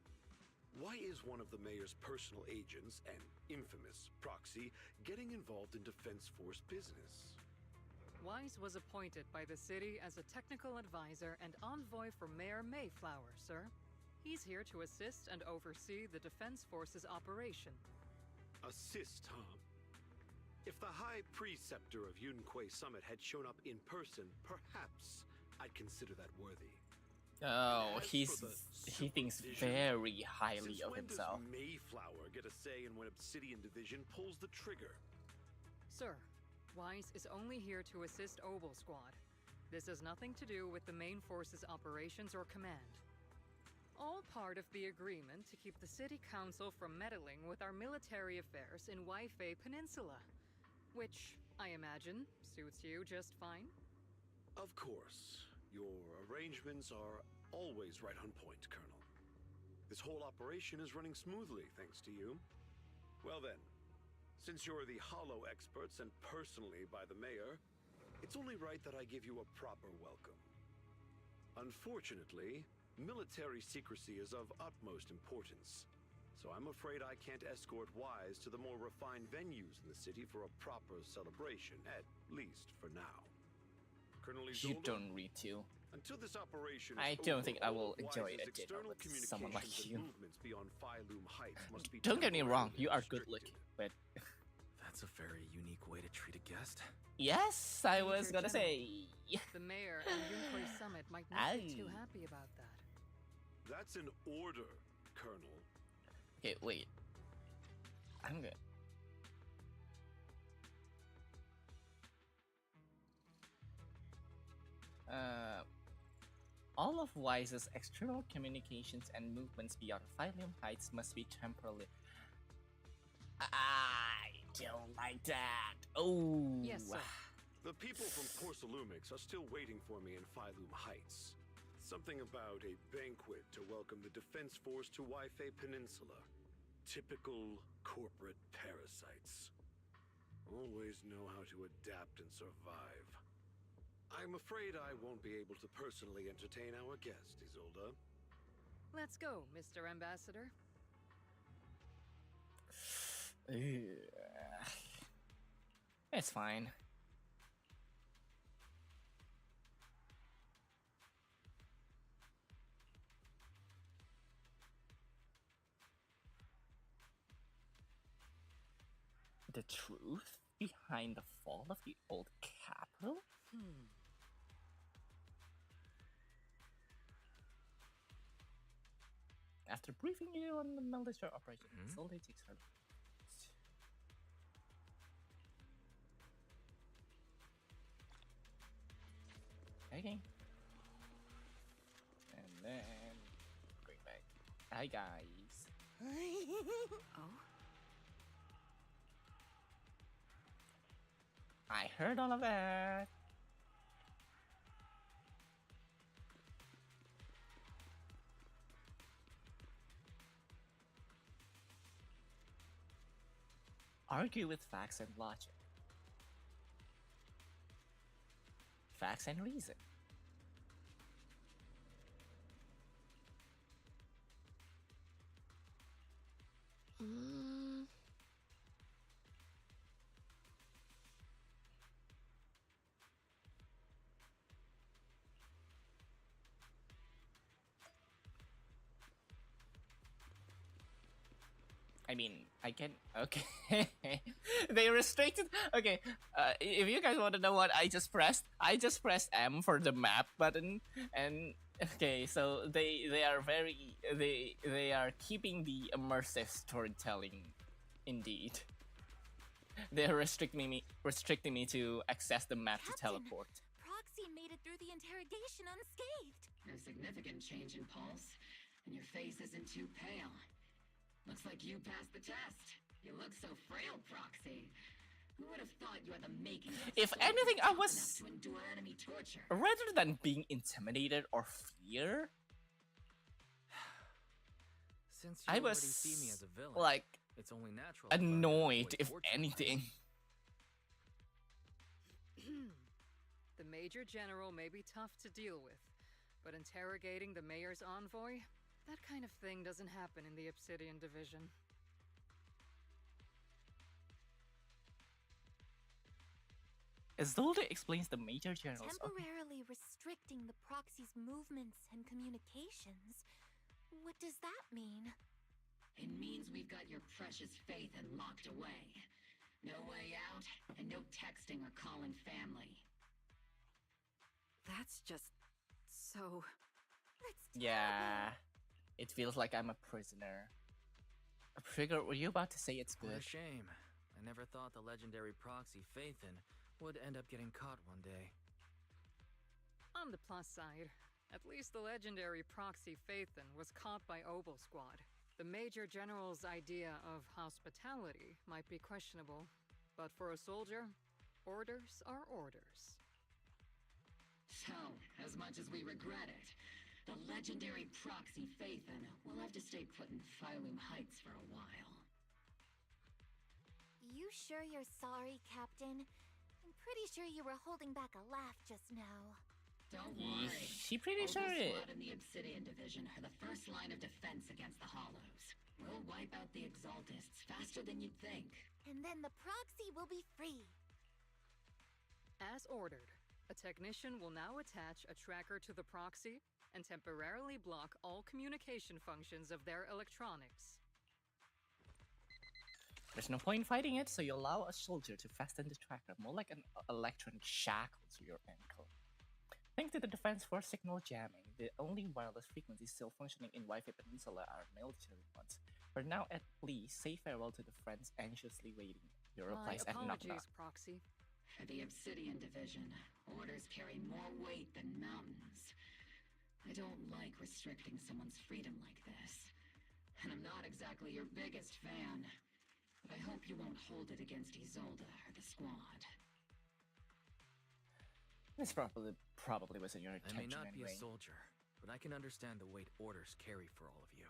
Why is one of the mayor's personal agents, an infamous proxy, getting involved in Defense Force business? Wise was appointed by the city as a technical advisor and envoy for Mayor Mayflower, sir. He's here to assist and oversee the Defense Force's operation. Assist, huh? If the High Preceptor of Yunque Summit had shown up in person, perhaps I'd consider that worthy. Oh, As he for the thinks supervision, very highly since of when himself. does Mayflower get a say in when Obsidian Division pulls the trigger? Sir, Wise is only here to assist Obol Squad. This has nothing to do with the main force's operations or command. All part of the agreement to keep the City Council from meddling with our military affairs in Wayfinders Peninsula. Which, I imagine, suits you just fine? Of course. Your arrangements are always right on point, Colonel. This whole operation is running smoothly, thanks to you. Well then, since you're the Hollow experts and personally by the Mayor, it's only right that I give you a proper welcome. Unfortunately, military secrecy is of utmost importance. So I'm afraid I can't escort Wise to the more refined venues in the city for a proper celebration, at least for now. Colonel You Isolde, don't read to. until this operation is I don't think I over, will enjoy Wise's a dinner external with someone like communications you. and movements beyond Phylum Heights must be Don't get me wrong, temporarily you are good restricted. looking, but That's a very unique way to treat a guest. yes, I was Major gonna General. say. The Mayor and Yunque Summit might not be too Aye. happy about that. That's an order, Colonel. Okay, wait. I'm good. All of Wise's external communications and movements beyond Phylum Heights must be temporarily. I don't like that. Oh. Yes, sir. The people from Porcelumix are still waiting for me in Phylum Heights. Something about a banquet to welcome the Defense Force to Wayfinders Peninsula. Typical corporate parasites. Always know how to adapt and survive. I'm afraid I won't be able to personally entertain our guest, Isolde. Let's go, Mr. Ambassador. It's fine. the truth behind the fall of the old capital? After briefing you on the military operation, it only takes her. Okay. And then bring back. Hi guys. Oh? I heard all of that. Argue with facts and logic. Facts and reason. I mean, I can. Okay. They restricted. Okay. If you guys want to know what I just pressed M for the map button, and okay, so they are very they are keeping the immersive storytelling. Indeed, they're restricting me to access the map to teleport. Proxy made it through the interrogation unscathed. No significant change in pulse, and your face isn't too pale. Looks like you passed the test. You look so frail, Proxy. Who would have thought you had the making of If anything, I was to endure enemy torture? rather than being intimidated or fear. Since I you was already see me as a villain, like it's only natural. to annoyed, avoid if torture. anything. The Major General may be tough to deal with, but interrogating the Mayor's envoy? That kind of thing doesn't happen in the Obsidian Division. Isolde explains the Major General's. Temporarily restricting the proxy's movements and communications. What does that mean? It means we've got your precious faith and locked away. No way out, and no texting or calling family. That's just so... Yeah, it feels like I'm a prisoner. Trigger, were you about to say it's What good? a shame. I never thought the legendary proxy Phaethon would end up getting caught one day. On the plus side, at least the legendary proxy Phaethon was caught by Obol Squad. The Major General's idea of hospitality might be questionable, but for a soldier, orders are orders. So, as much as we regret it, the legendary proxy Phaethon will have to stay put in Phylum Heights for a while. You sure you're sorry, Captain? I'm pretty sure you were holding back a laugh just now. Don't worry. She pretty Obol sure it. Squad and the Obsidian Division are the first line of defense against the Hollows. We'll wipe out the Exaltists faster than you'd think. And then the proxy will be free. As ordered, a technician will now attach a tracker to the proxy and temporarily block all communication functions of their electronics. There's no point in fighting it, so you allow a soldier to fasten the tracker, more like an electronic shackle to your ankle. Thanks to the Defense Force signal jamming, the only wireless frequencies still functioning in Wi-Fi Peninsula are military ones. For now, at least, say farewell to the friends anxiously waiting your My replies at knock knock. apologies, Proxy. For the Obsidian Division, orders carry more weight than mountains. I don't like restricting someone's freedom like this. And I'm not exactly your biggest fan. But I hope you won't hold it against Isolde or the squad. This probably wasn't your I may intention not be anyway. a soldier, but I can understand the weight orders carry for all of you.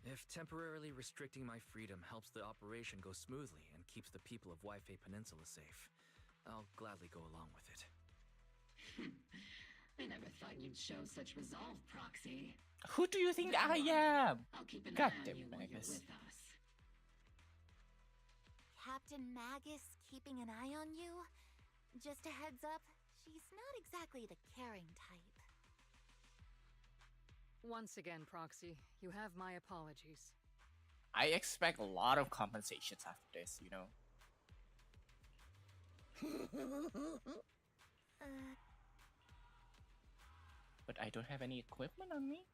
If temporarily restricting my freedom helps the operation go smoothly and keeps the people of Wi-Fi Peninsula safe, I'll gladly go along with it. I never thought you'd show such resolve, Proxy. Who do you think I am? I'll keep an God eye on damn you it, while you're Magus. with us. Captain Magus keeping an eye on you? Just a heads up, she's not exactly the caring type. Once again, Proxy, you have my apologies. I expect a lot of compensations after this, you know. But I don't have any equipment on me.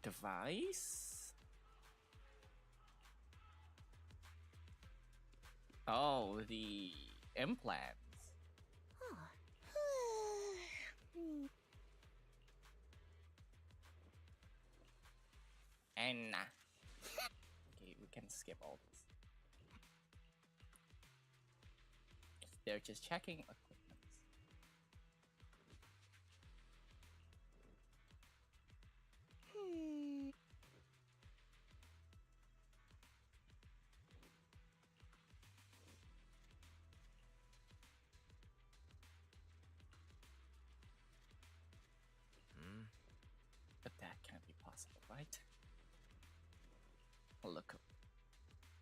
Device? Oh, the implants. And nah. Okay, we can skip all this. They're just checking equipment. But that can't be possible, right? Look.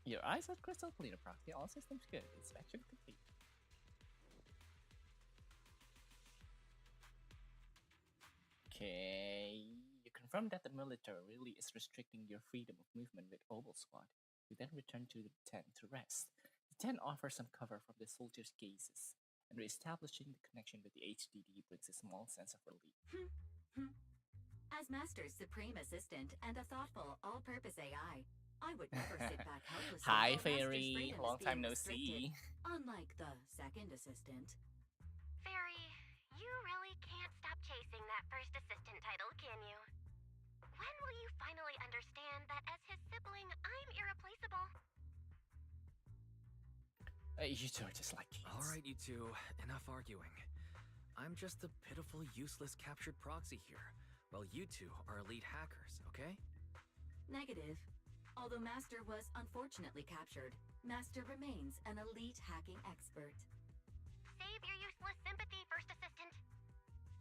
Your eyes are crystal clear, proxy. All systems good. Inspection complete. Okay. You confirm that the military really is restricting your freedom of movement with Obol Squad. You then return to the tent to rest. The tent offers some cover from the soldiers' gazes, and re-establishing the connection with the HDD brings a small sense of relief. As Master's supreme assistant and a thoughtful, all-purpose AI, I would never sit back helplessly. Hi, while Master's Fairy. freedom Long is time being no restricted, see. Unlike the second assistant. Fairy, you really can't stop chasing that first assistant title, can you? When will you finally understand that as his sibling, I'm irreplaceable? You two are just like kids. Alright, you two, enough arguing. I'm just a pitiful, useless captured proxy here, while you two are elite hackers, okay? Negative. Although Master was unfortunately captured, Master remains an elite hacking expert. Save your useless sympathy, First Assistant.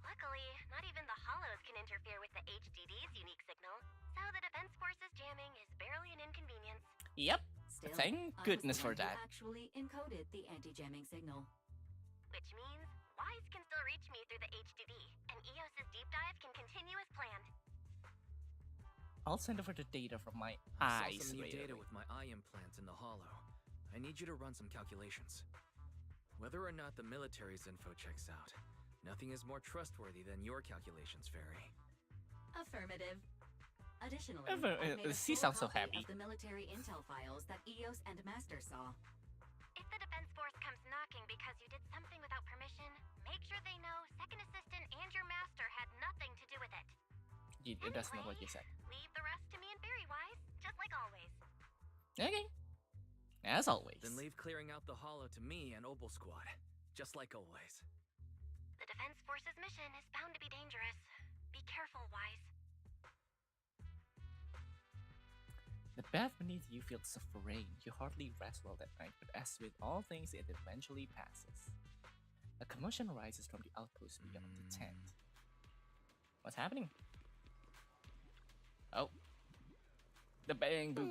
Luckily, not even the Hollows can interfere with the HDD's unique signal, so the Defense Force's jamming is barely an inconvenience. Yep. Still, Thank goodness for that. Actually encoded the anti-jamming signal. Which means Wise can still reach me through the HDD, and EOS's deep dive can continue as planned. I'll send over the data from my I eyes. saw some new data with my eye implant in the hollow. I need you to run some calculations. Whether or not the military's info checks out, nothing is more trustworthy than your calculations, Fairy. Affirmative. Additionally, She sounds so happy. of the military intel files that EOS and Master saw. If the Defense Force comes knocking because you did something without permission, make sure they know Second Assistant and your Master had nothing to do with it. That's not what you said. Leave the rest to me and Fairy Wise, just like always. Okay. As always. Then leave clearing out the hollow to me and Obol Squad, just like always. The Defense Force's mission is bound to be dangerous. Be careful, Wise. The path beneath you feels so rain. You hardly rest well that night, but as with all things, it eventually passes. A commotion arises from the outpost beyond the tent. What's happening? Oh. The bang boom.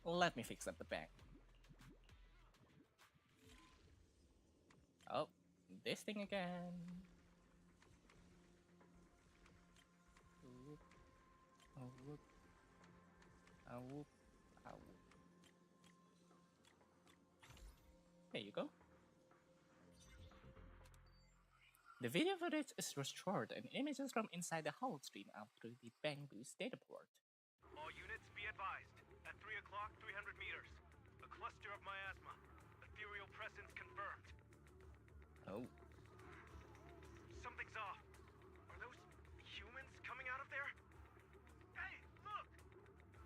Let me fix up the bang. Oh, this thing again. Whoop. Oh, whoop. Oh, whoop. Oh, whoop. There you go. The video footage is restored and images from inside the hollow stream out through the Bang Boost data port. All units be advised. At 3 o'clock, 300 meters. A cluster of miasma. Ethereal presence confirmed. Oh. Something's off. Are those humans coming out of there? Hey, look!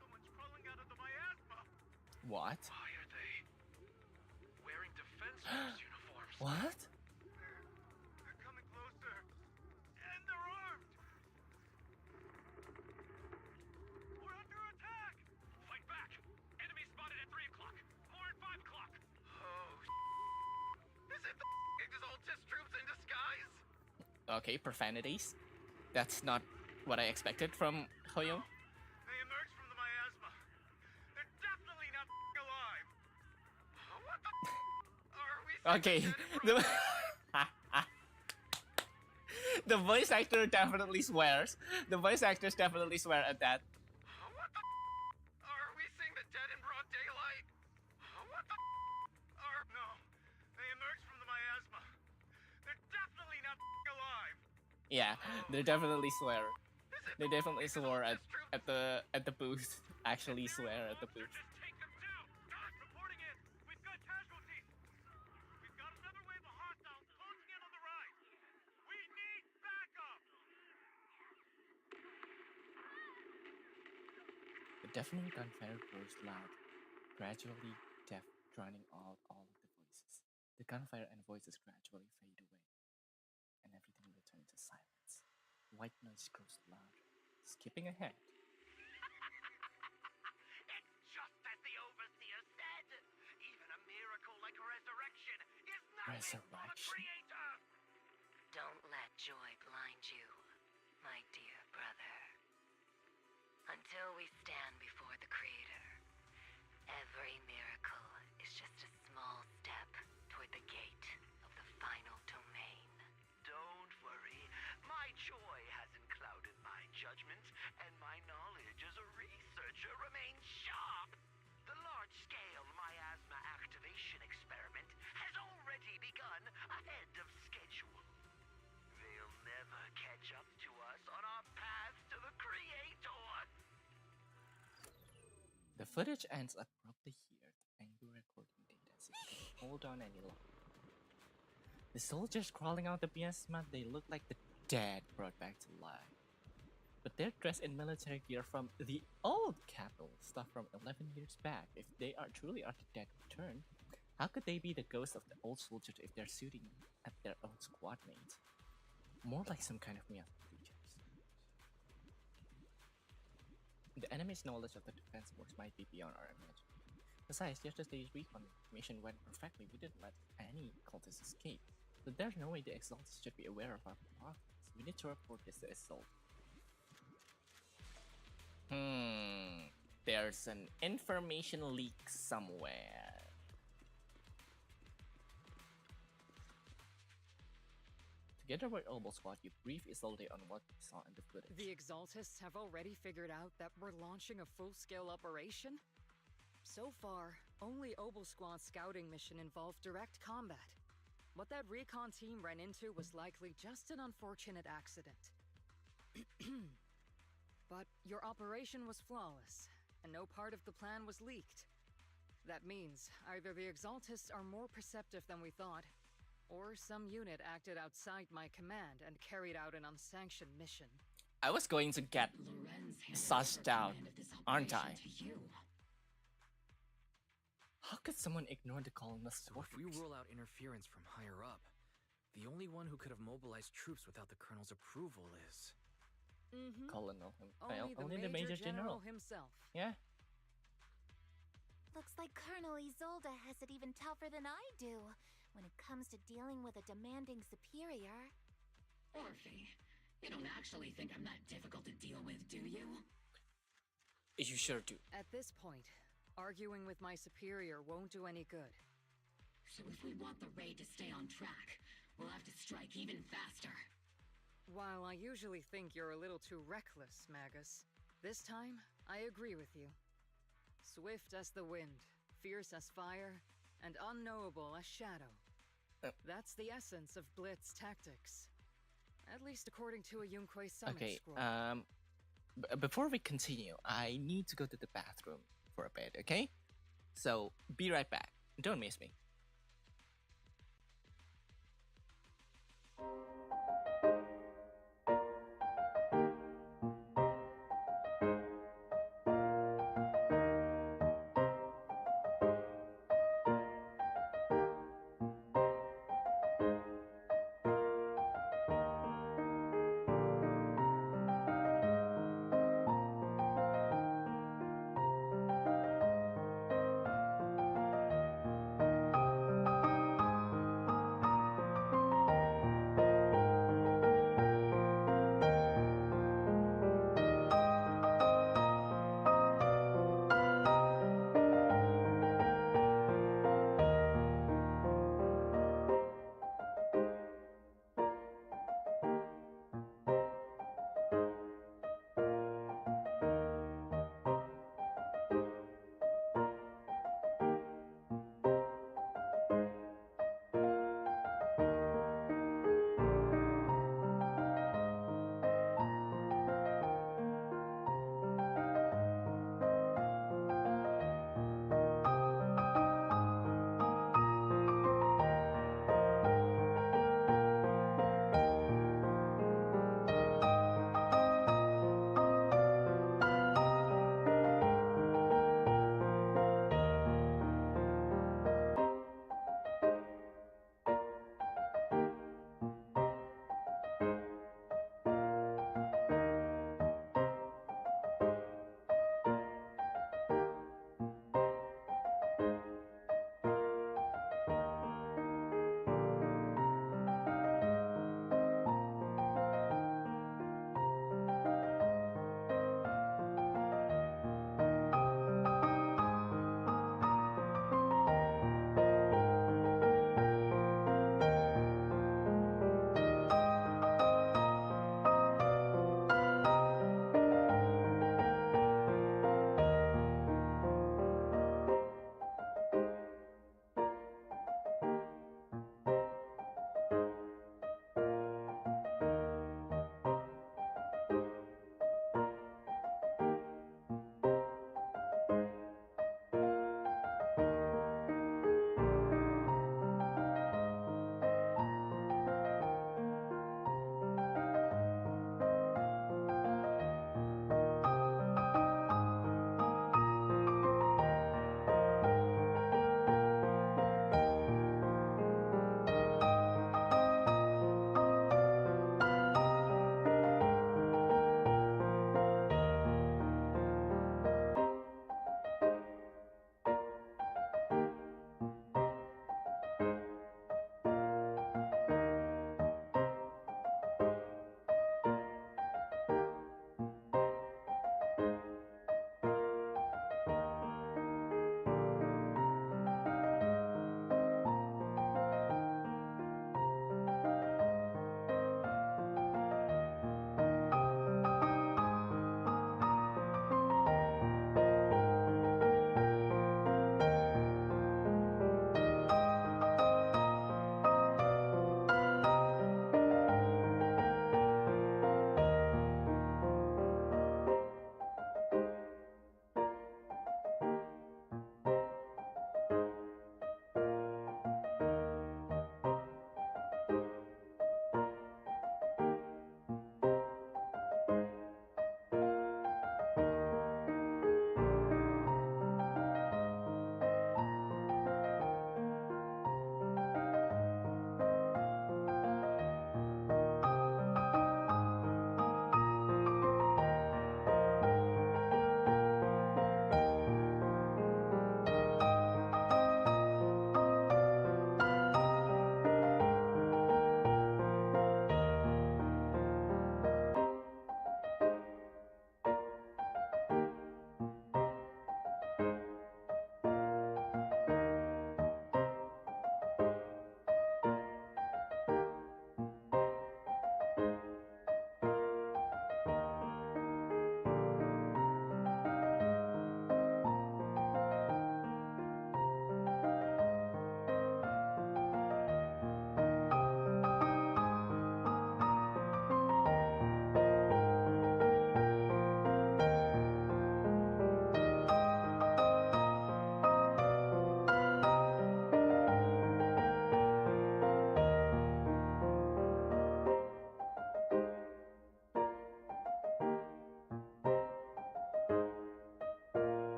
Someone's crawling out of the miasma. What? Why are they wearing Defense Force uniforms? What? They're coming closer. And they're armed. We're under attack. Fight back. Enemy spotted at 3 o'clock. More at 5 o'clock. Oh, is it the Exaltist troops in disguise? Okay, profanities. That's not what I expected from Hoyo. They emerged from the miasma. They're definitely not alive. What the are we Okay. The voice actor definitely swears. The voice actors definitely swear at that. What the Are we seeing the dead in broad daylight? What the Are... No. They emerged from the miasma. They're definitely not alive. Yeah, they definitely swear. They definitely swore at the booth. Actually swear at the booth. Take them down. Guys, reporting in. We've got casualties. We've got another wave of hostiles closing in on the rise. We need backup. The deafening gunfire grows loud, gradually drowning out all of the voices. The gunfire and voices gradually fade away, and everything returns to silence. White noise grows louder, skipping ahead. It's just as the Overseer said. Even a miracle like resurrection is nothing from a creator. Don't let joy blind you, my dear brother. Until we stand before the Creator, every miracle is just a small step toward the gate of the final domain. Don't worry. My joy hasn't clouded my judgment, and my knowledge as a researcher remains sharp. The large-scale miasma activation experiment has already begun ahead of schedule. They'll never catch up to us on our path to the Creator. The footage ends abruptly here. The angry recording data system hold on any longer. The soldiers crawling out the miasma, they look like the dead brought back to life. But they're dressed in military gear from the old capital, stuff from 11 years back. If they are truly are the dead return, how could they be the ghosts of the old soldiers if they're shooting at their own squad mates? More like some kind of miasma creatures. The enemy's knowledge of the defense force might be beyond our imagination. Besides, yesterday's recon mission went perfectly. We didn't let any cultists escape. So there's no way the Exalted should be aware of our progress. We need to report this to Assault. There's an information leak somewhere. Together with Obol Squad, you brief Isolde on what we saw in the footage. The Exaltists have already figured out that we're launching a full-scale operation? So far, only Obol Squad's scouting mission involved direct combat. What that recon team ran into was likely just an unfortunate accident. But your operation was flawless, and no part of the plan was leaked. That means either the Exaltists are more perceptive than we thought, or some unit acted outside my command and carried out an unsanctioned mission. I was going to get sussed out, aren't I? How could someone ignore the call in the So if we rule out interference from higher up, the only one who could have mobilized troops without the Colonel's approval is... Colonel, only the Major General himself. Yeah. Looks like Colonel Isolde has it even tougher than I do when it comes to dealing with a demanding superior. Orphe, you don't actually think I'm that difficult to deal with, do you? You sure do. At this point, arguing with my superior won't do any good. So if we want the raid to stay on track, we'll have to strike even faster. While I usually think you're a little too reckless, Magus, this time I agree with you. Swift as the wind, fierce as fire, and unknowable as shadow. That's the essence of Blitz tactics. At least according to a Yunque summit scroll. Before we continue, I need to go to the bathroom for a bit, okay? So, be right back. Don't miss me.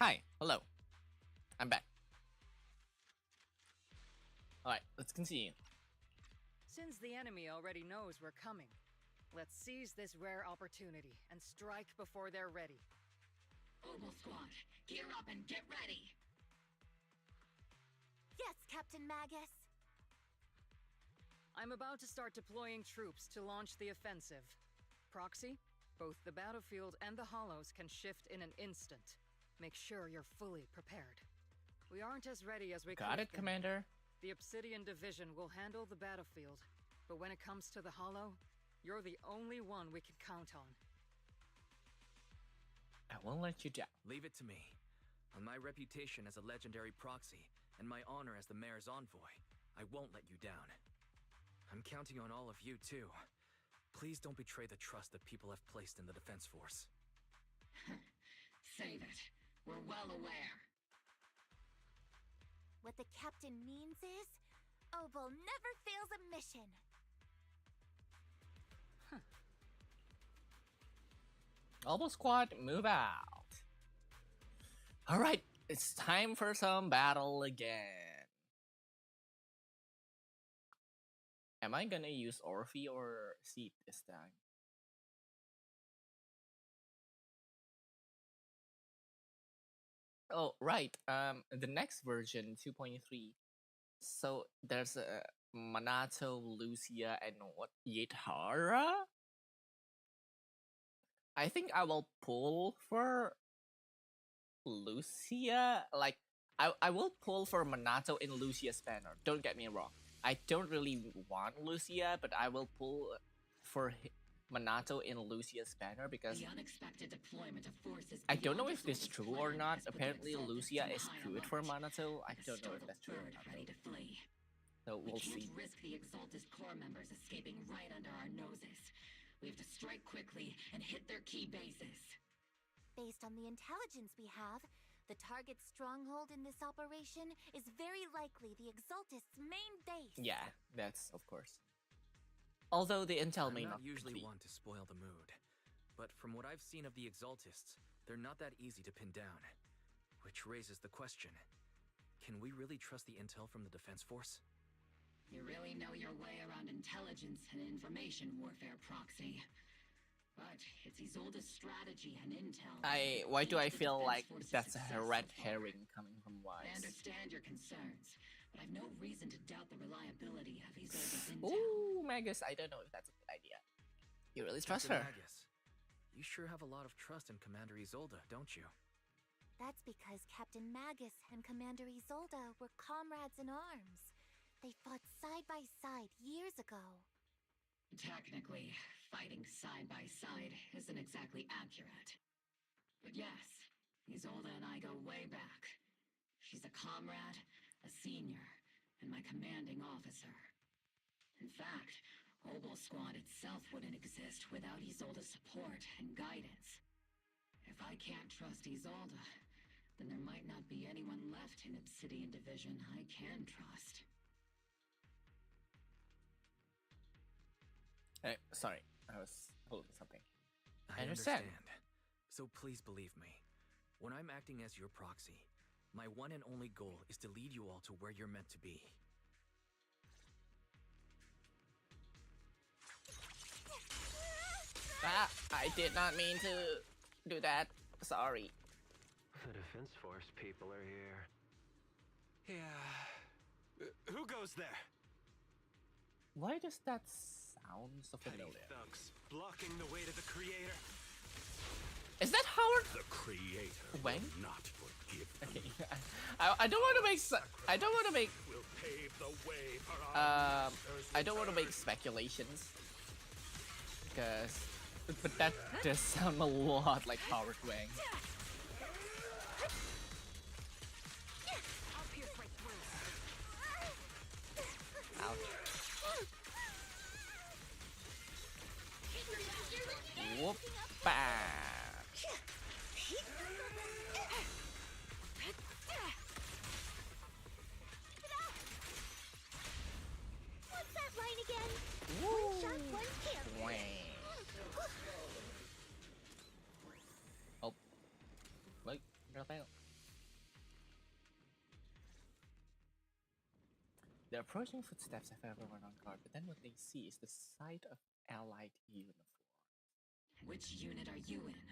Hi, hello. I'm back. Alright, let's continue. Since the enemy already knows we're coming, let's seize this rare opportunity and strike before they're ready. Obol Squad, gear up and get ready! Yes, Captain Magus. I'm about to start deploying troops to launch the offensive. Proxy, both the battlefield and the hollows can shift in an instant. Make sure you're fully prepared. We aren't as ready as we could Got have it, been. Commander. The Obsidian Division will handle the battlefield, but when it comes to the hollow, you're the only one we can count on. I won't let you down. Leave it to me. On my reputation as a legendary proxy, and my honor as the mayor's envoy, I won't let you down. I'm counting on all of you, too. Please don't betray the trust that people have placed in the Defense Force. Save it. We're well aware. What the captain means is, Obol never fails a mission. Obol Squad, move out. Alright, it's time for some battle again. Am I gonna use Orphe or Seep this time? Oh, right. The next version, 2.3. So there's a Manato, Lucia, and what? Yitara? I think I will pull for Lucia. Like, I will pull for Manato in Lucia's banner. Don't get me wrong. I don't really want Lucia, but I will pull for Manato in Lucia's banner because The unexpected deployment of forces I don't know beyond if this is Exalted's true or plan not. has put the Apparently, Exalteds Lucia to is high good for alert. Manato. I Like a don't know if startled that's true or bird not. ready to flee. So we'll we can't see. risk the Exalted's core members escaping right under our noses. We have to strike quickly and hit their key bases. Based on the intelligence we have, the target stronghold in this operation is very likely the Exaltist's main base. Yeah, that's of course. Although the intel I'm may not not usually complete. one to spoil the mood, but from what I've seen of the Exaltists, they're not that easy to pin down. Which raises the question, can we really trust the intel from the Defense Force? You really know your way around intelligence and information warfare, Proxy. But it's Isolde's strategy and intel. Why do I the feel Defense like Force's that's a success red so far. herring coming from I Wise? understand your concerns, but I've no reason to doubt the reliability of Isolde's intel. Ooh, Magus, I don't know if that's a good idea. You really trust her? Captain Magus, you sure have a lot of trust in Commander Isolde, don't you? That's because Captain Magus and Commander Isolde were comrades in arms. They fought side by side years ago. Technically, fighting side by side isn't exactly accurate. But yes, Isolde and I go way back. She's a comrade, a senior, and my commanding officer. In fact, Obol Squad itself wouldn't exist without Isolde's support and guidance. If I can't trust Isolde, then there might not be anyone left in Obsidian Division I can trust. Sorry, I was pulling something. I understand. So please believe me. When I'm acting as your proxy, my one and only goal is to lead you all to where you're meant to be. Ah, I did not mean to do that. Sorry. The Defense Force people are here. Yeah. Who goes there? Why does that sound so familiar? Thugs blocking the way to the Creator. Is that Howard? The Creator Wayne? will not forgive them. Okay. I don't want to make. I don't want to make. Will pave the way for our I don't want to make speculations because, but that does sound a lot like Howard Wang. Ouch. Whoop! What's that line again? One shot, one kill. Oh. Wait, gonna fail. The approaching footsteps have everyone on guard, but then what they see is the sight of allied uniforms. Which unit are you in?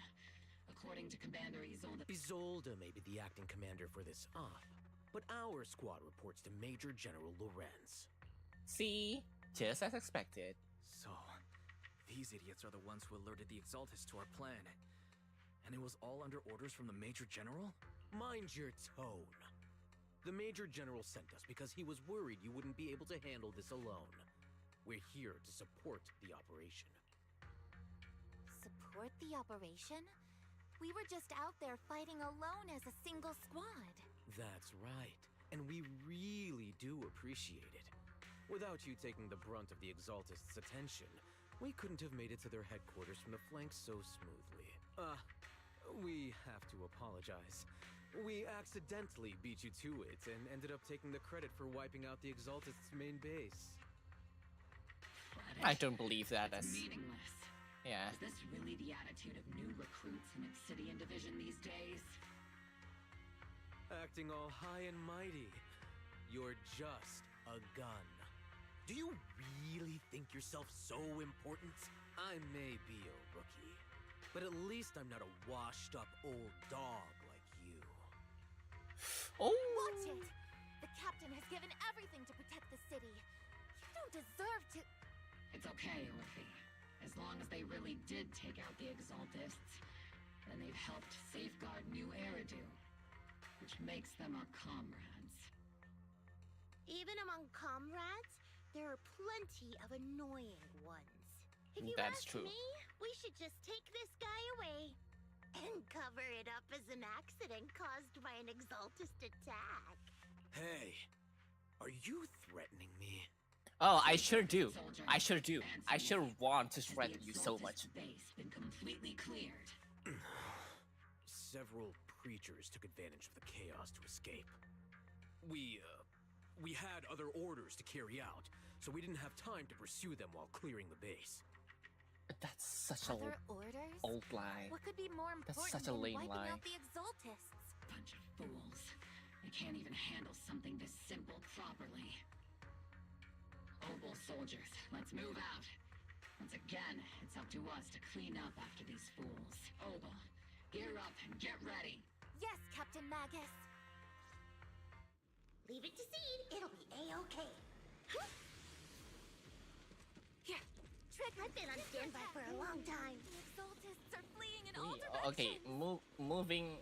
According to Commander Isolde... Isolde may be the acting commander for this op, but our squad reports to Major General Lorenz. See? Just as expected. So, these idiots are the ones who alerted the Exaltists to our plan. And it was all under orders from the Major General? Mind your tone. The Major General sent us because he was worried you wouldn't be able to handle this alone. We're here to support the operation. Support the operation? We were just out there fighting alone as a single squad. That's right. And we really do appreciate it. Without you taking the brunt of the Exaltists' attention, we couldn't have made it to their headquarters from the flanks so smoothly. We have to apologize. We accidentally beat you to it and ended up taking the credit for wiping out the Exaltists' main base. I don't believe that. It's As meaningless. yeah. Is this really the attitude of new recruits in Obsidian Division these days? Acting all high and mighty. You're just a gun. Do you really think yourself so important? I may be a rookie, but at least I'm not a washed-up old dog like you. Oh! Watch it! The captain has given everything to protect the city. You don't deserve to... It's okay, Orphe. As long as they really did take out the Exaltists, then they've helped safeguard New Eridu, which makes them our comrades. Even among comrades, there are plenty of annoying ones. If you That's ask true. me, we should just take this guy away and cover it up as an accident caused by an Exaltist attack. Hey, are you threatening me? Oh, I sure do. I sure do. I sure want to threaten you so much. Base been completely cleared. Several preachers took advantage of the chaos to escape. We had other orders to carry out, so we didn't have time to pursue them while clearing the base. That's such a Other orders? old lie. What could be more important That's such a than lame wiping lie. out the Exaltists? Bunch of fools. They can't even handle something this simple properly. Obol soldiers, let's move out. Once again, it's up to us to clean up after these fools. Obol, gear up and get ready. Yes, Captain Magus. Leave it to Seed, it'll be A-okay. Here, Trick, I've been on standby for a long time. The Exaltists are fleeing in all directions. Okay, moving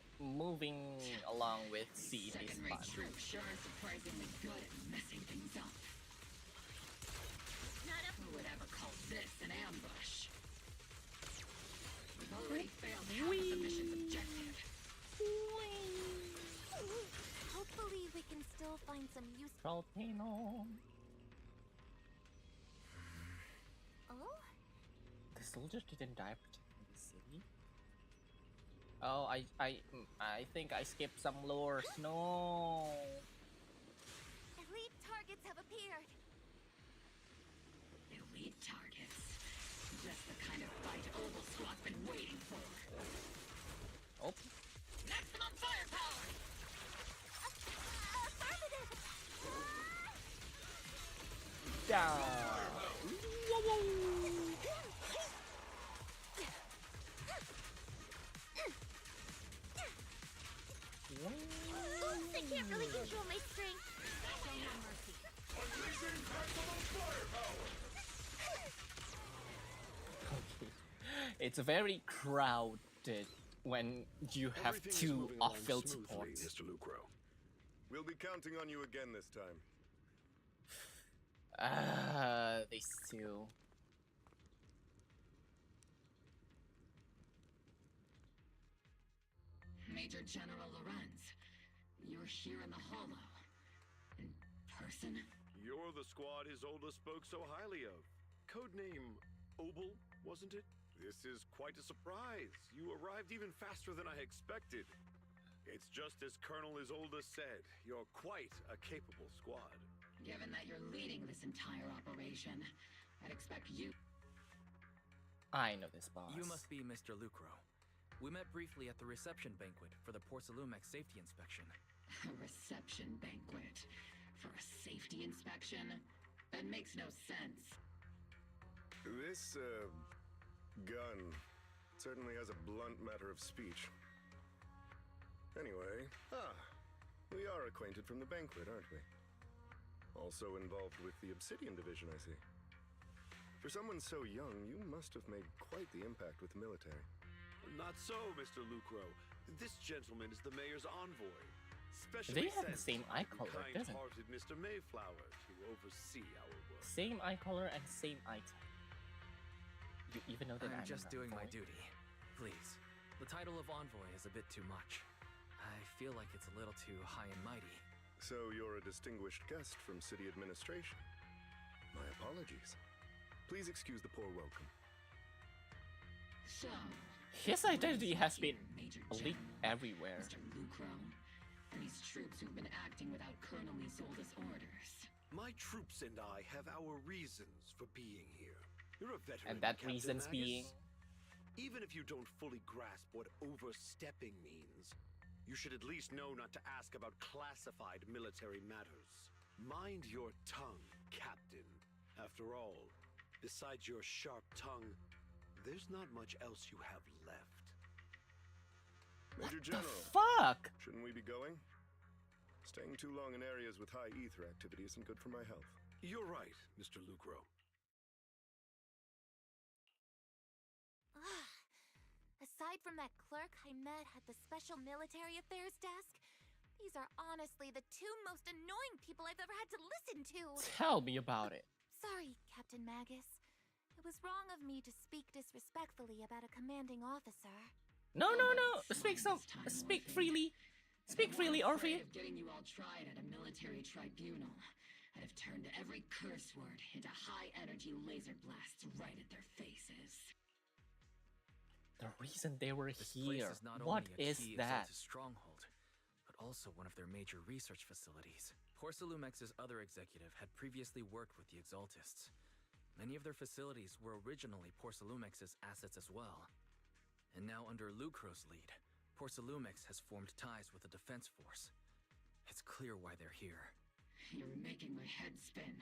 along with Seed is Second-rate fun. troops sure are surprisingly good at messing things up. Who would ever call this an ambush? We've already failed half of the mission's objective. Hopefully we can still find some use... Volcano. Oh? The soldiers didn't die protecting the city. Oh, I think I skipped some lures. No. Elite targets have appeared. Elite targets. Just the kind of fight Obol Squad's been waiting for. Oh. Maximum firepower! Affirmative! Down. Oops, I can't really control my strength. Show no mercy. It's very crowded when you have Everything's two moving along off-field smoothly, supports. Mr. Lucro. We'll be counting on you again this time. These two. Major General Lorenz, you're here in the Hollow. In person? You're the squad Isolde spoke so highly of. Codename Obol, wasn't it? This is quite a surprise. You arrived even faster than I expected. It's just as Colonel Isolde said. You're quite a capable squad. Given that you're leading this entire operation, I'd expect you... I know this boss. You must be Mr. Lucro. We met briefly at the reception banquet for the Porcelumex safety inspection. A reception banquet. For a safety inspection? That makes no sense. This, gun certainly has a blunt matter of speech. Anyway, we are acquainted from the banquet, aren't we? Also involved with the Obsidian Division, I see. For someone so young, you must have made quite the impact with the military. Not so, Mr. Lucro. This gentleman is the mayor's envoy. They have the same eye color, doesn't it? Kind-hearted Mr. Mayflower to oversee our work. Same eye color and same eye type. You even know that I'm I'm just an doing my envoy? duty. Please. The title of envoy is a bit too much. I feel like it's a little too high and mighty. So you're a distinguished guest from city administration. My apologies. Please excuse the poor welcome. So, His identity has been Major leaked General, everywhere. Mr. Lucro, these troops who've been acting without Colonel Isolde's orders. My troops and I have our reasons for being here. You're a veteran, And that Captain reasons Magus. being... Even if you don't fully grasp what overstepping means, you should at least know not to ask about classified military matters. Mind your tongue, Captain. After all, besides your sharp tongue, there's not much else you have left. Major The General, fuck? shouldn't we be going? Staying too long in areas with high ether activity isn't good for my health. You're right, Mr. Lucro. Aside from that clerk I met at the Special Military Affairs desk, these are honestly the two most annoying people I've ever had to listen to. Tell me about it. Sorry, Captain Magus. It was wrong of me to speak disrespectfully about a commanding officer. No. Speak freely. Speak freely, Orphe. Of getting you all tried at a military tribunal, I'd have turned every curse word into high-energy laser blasts right at their faces. The reason they were This here. place is not What only a is key that? Exalted stronghold, but also one of their major research facilities. Porcelumex's other executive had previously worked with the Exaltists. Many of their facilities were originally Porcelumex's assets as well. And now under Lucro's lead, Porcelumex has formed ties with the defense force. It's clear why they're here. You're making my head spin.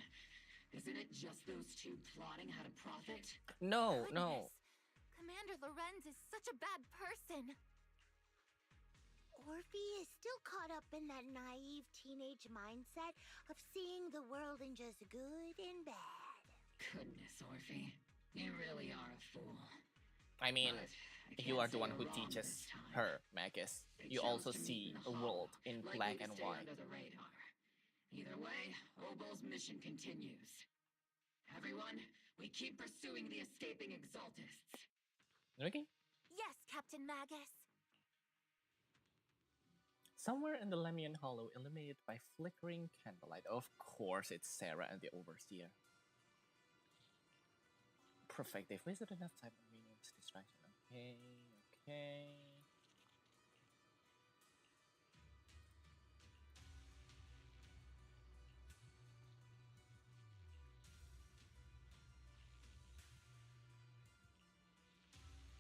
Isn't it just those two plotting how to profit? No. Commander Lorenz is such a bad person. Orphe is still caught up in that naive teenage mindset of seeing the world in just good and bad. Goodness, Orphe. You really are a fool. I mean, But I you can't are the say one you're who wrong teaches this time. her, Magus. They You chose also to meet see in a the world hall, in likely black to and stay white. Under the radar. Either way, Obol's mission continues. Everyone, we keep pursuing the escaping Exaltists. Okay. Yes, Captain Magus. Somewhere in the Lemian Hollow, illuminated by flickering candlelight. Of course, it's Sarah and the Overseer. Perfect. They've wasted enough time on minions distraction. Okay.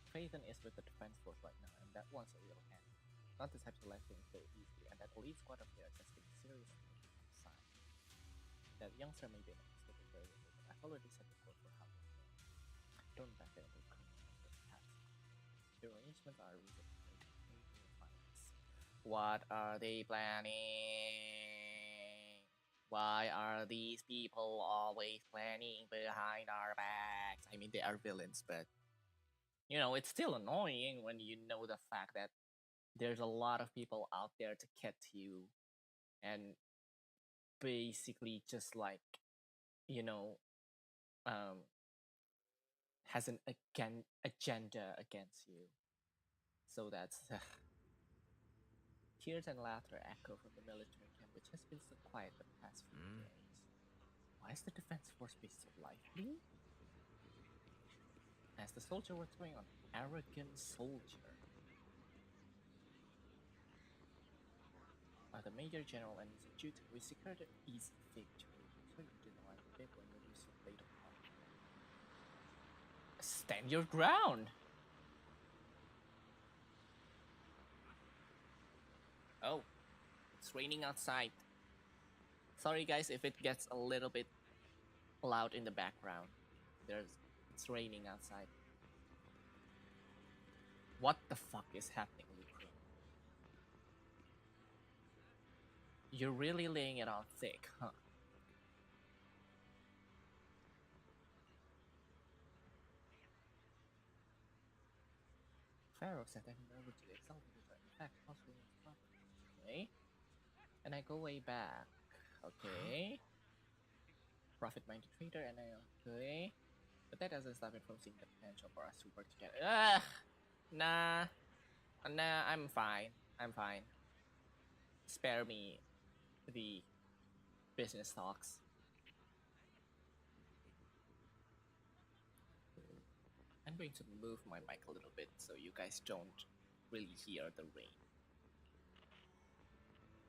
Phaethon is with the defense force right now, and that one's a real hand. Not the type to let things go easily, and that elite squad of theirs has been seriously signed. That youngster may be an expert very little, but I've already set the course for how they go. Don't back it into criminal past. The arrangements are reasonable. What are they planning? Why are these people always planning behind our backs? I mean, they are villains, but you know, it's still annoying when you know the fact that there's a lot of people out there to get you and basically just like, you know, has an agenda against you. So that's tears and laughter echo from the military camp, which has been so quiet the past few days. Why is the defense force base so lively? As the soldier were throwing on arrogant soldier. The Major General and his adjutant, we secured an easy victory. So you didn't want to bid when you lose so late upon. Stand your ground! Oh, it's raining outside. Sorry guys if it gets a little bit loud in the background. It's raining outside. What the fuck is happening, Lucre? You're really laying it on thick, huh? Pharaoh said that in order to exalt the in fact, possibly okay. And I go way back. Okay. Profit-minded trader, and I okay. But that doesn't stop it from seeing the potential for us to work together. Ugh! Nah. Nah, I'm fine. I'm fine. Spare me the business talks. I'm going to move my mic a little bit so you guys don't really hear the rain.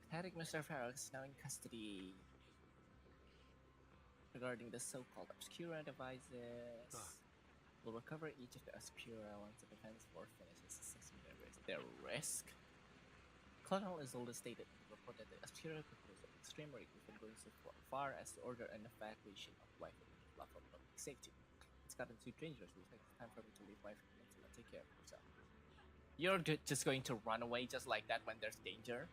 Pathetic Mr. Farrell is now in custody regarding the so-called Obscura devices. We'll recover each of the Obscura once the defense force finishes assessing their risk. Colonel Isolde stated in the report that the Obscura could pose an extreme risk if going so far as to order an evacuation of Wayfinders for public safety. It's gotten too dangerous. It's time for me to leave Wayfinders and take care of yourself. You're just going to run away just like that when there's danger?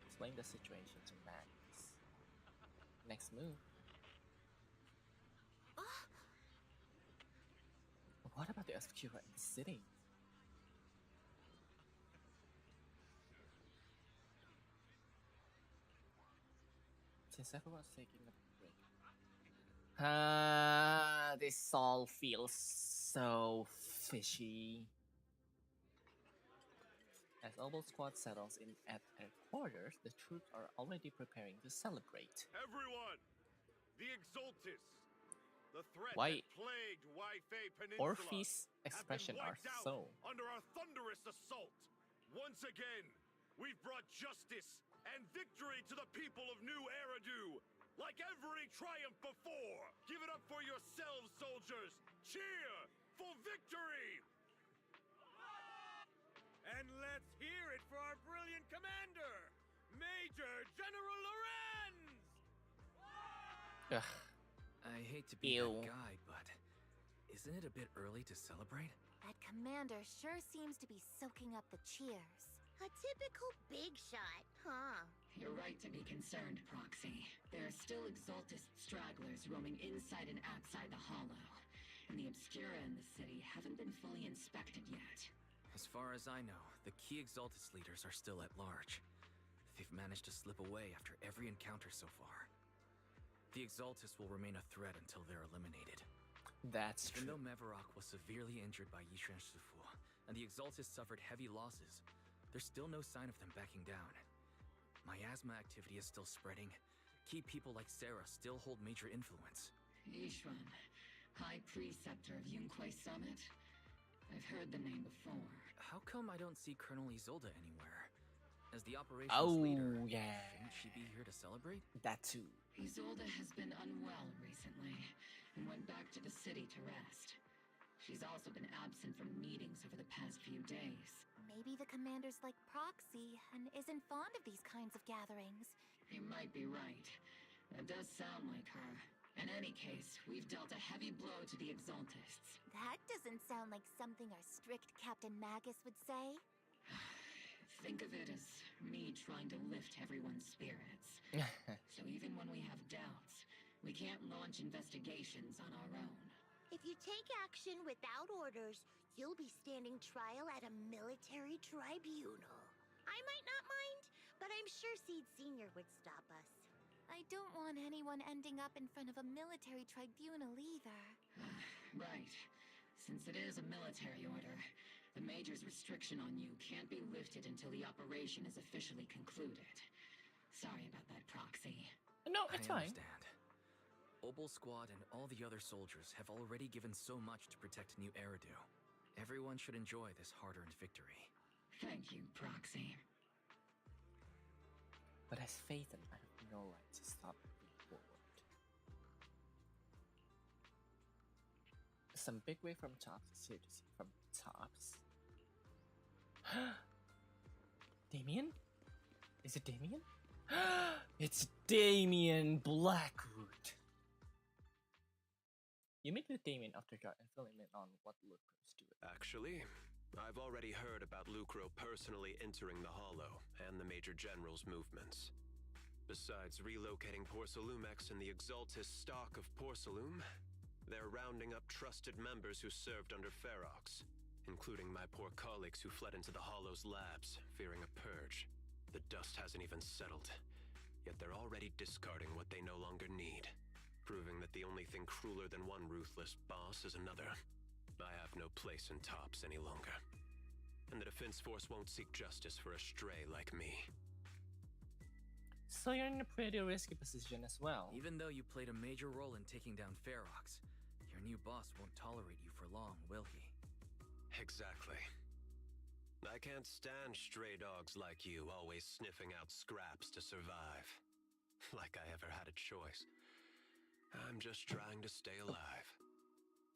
Explain the situation to Max. Next move. What about the Obscura in the city? Since everyone's taking a break. This all feels so fishy. As Obol Squad settles in at their quarters, the troops are already preparing to celebrate. Everyone! The Exaltis! The threat Why that plagued Wayfay Peninsula Orpheus' expression are so under our thunderous assault. Once again, we've brought justice and victory to the people of New Eridu. Like every triumph before, give it up for yourselves, soldiers! Cheer for victory! And let's hear it for our brilliant commander, Major General Lorenz! Ugh. I hate to be that guy, but isn't it a bit early to celebrate? That commander sure seems to be soaking up the cheers. A typical big shot, huh? You're right to be concerned, Proxy. There are still Exaltist stragglers roaming inside and outside the Hollow, and the Obscura in the city haven't been fully inspected yet. As far as I know, the key Exaltist leaders are still at large. They've managed to slip away after every encounter so far. The Exaltists will remain a threat until they're eliminated. That's true. Even though Mevarok was severely injured by Yishan Sufu, and the Exaltists suffered heavy losses, there's still no sign of them backing down. Miasma activity is still spreading. Key people like Sarah still hold major influence. Yishuan, High Preceptor of Yunquai Summit? I've heard the name before. How come I don't see Colonel Isolde anywhere? As the operations leader, shouldn't she be here to celebrate? That too. Isolde has been unwell recently, and went back to the city to rest. She's also been absent from meetings over the past few days. Maybe the commander's like Proxy and isn't fond of these kinds of gatherings. You might be right. That does sound like her. In any case, we've dealt a heavy blow to the Exaltists. That doesn't sound like something our strict Captain Magus would say. Think of it as me trying to lift everyone's spirits. So even when we have doubts, we can't launch investigations on our own. If you take action without orders, you'll be standing trial at a military tribunal. I might not mind, but I'm sure Seed Senior would stop us. I don't want anyone ending up in front of a military tribunal either. Right. Since it is a military order, the Major's restriction on you can't be lifted until the operation is officially concluded. Sorry about that, Proxy. No, it's I fine. understand. Obol Squad and all the other soldiers have already given so much to protect New Eridu. Everyone should enjoy this hard-earned victory. Thank you, Proxy. But as Phaethon, I have no right to stop moving forward. Some big way from Tops is here to see from Tops. Damien? Is it Damien? It's Damien Blackroot. You meet with Damien after dark and fill him in on what Lucro's doing. Actually, I've already heard about Lucro personally entering the Hollow and the Major General's movements. Besides relocating Porcelumex and the Exaltis stock of Porcelume, they're rounding up trusted members who served under Ferox, including my poor colleagues who fled into the Hollow's labs, fearing a purge. The dust hasn't even settled, yet they're already discarding what they no longer need, proving that the only thing crueler than one ruthless boss is another. I have no place in Tops any longer, and the Defense Force won't seek justice for a stray like me. So you're in a pretty risky position as well. Even though you played a major role in taking down Ferox, your new boss won't tolerate you for long, will he? Exactly. I can't stand stray dogs like you always sniffing out scraps to survive. Like I ever had a choice. I'm just trying to stay alive.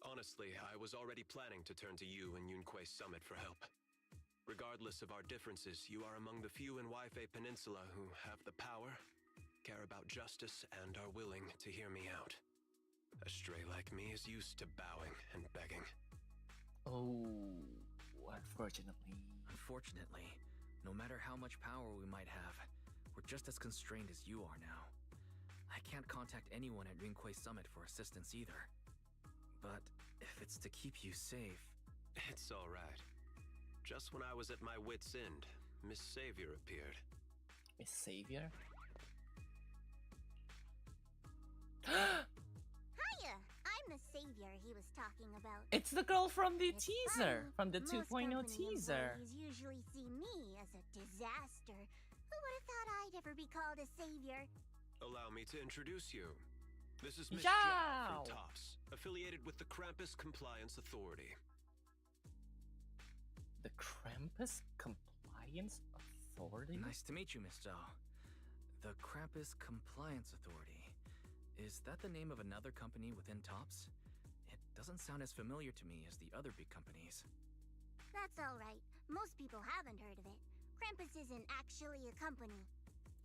Honestly, I was already planning to turn to you and Yunque Summit for help. Regardless of our differences, you are among the few in Wayfei Peninsula who have the power, care about justice, and are willing to hear me out. A stray like me is used to bowing and begging. Oh, unfortunately. Unfortunately, no matter how much power we might have, we're just as constrained as you are now. I can't contact anyone at Yunque Summit for assistance either. But if it's to keep you safe... It's alright. Just when I was at my wit's end, Miss Savior appeared. Miss Savior? Hiya! I'm the savior he was talking about. It's the girl from the teaser, funny. from the Most 2.0 company teaser. employees usually see me as a disaster. Who would have thought I'd ever be called a savior? Allow me to introduce you. This is Miss Zhao. Zhao from Tops, affiliated with the Krampus Compliance Authority. The Krampus Compliance Authority? Nice to meet you, Miss Zhao. The Krampus Compliance Authority. Is that the name of another company within Tops? It doesn't sound as familiar to me as the other big companies. That's alright. Most people haven't heard of it. Krampus isn't actually a company.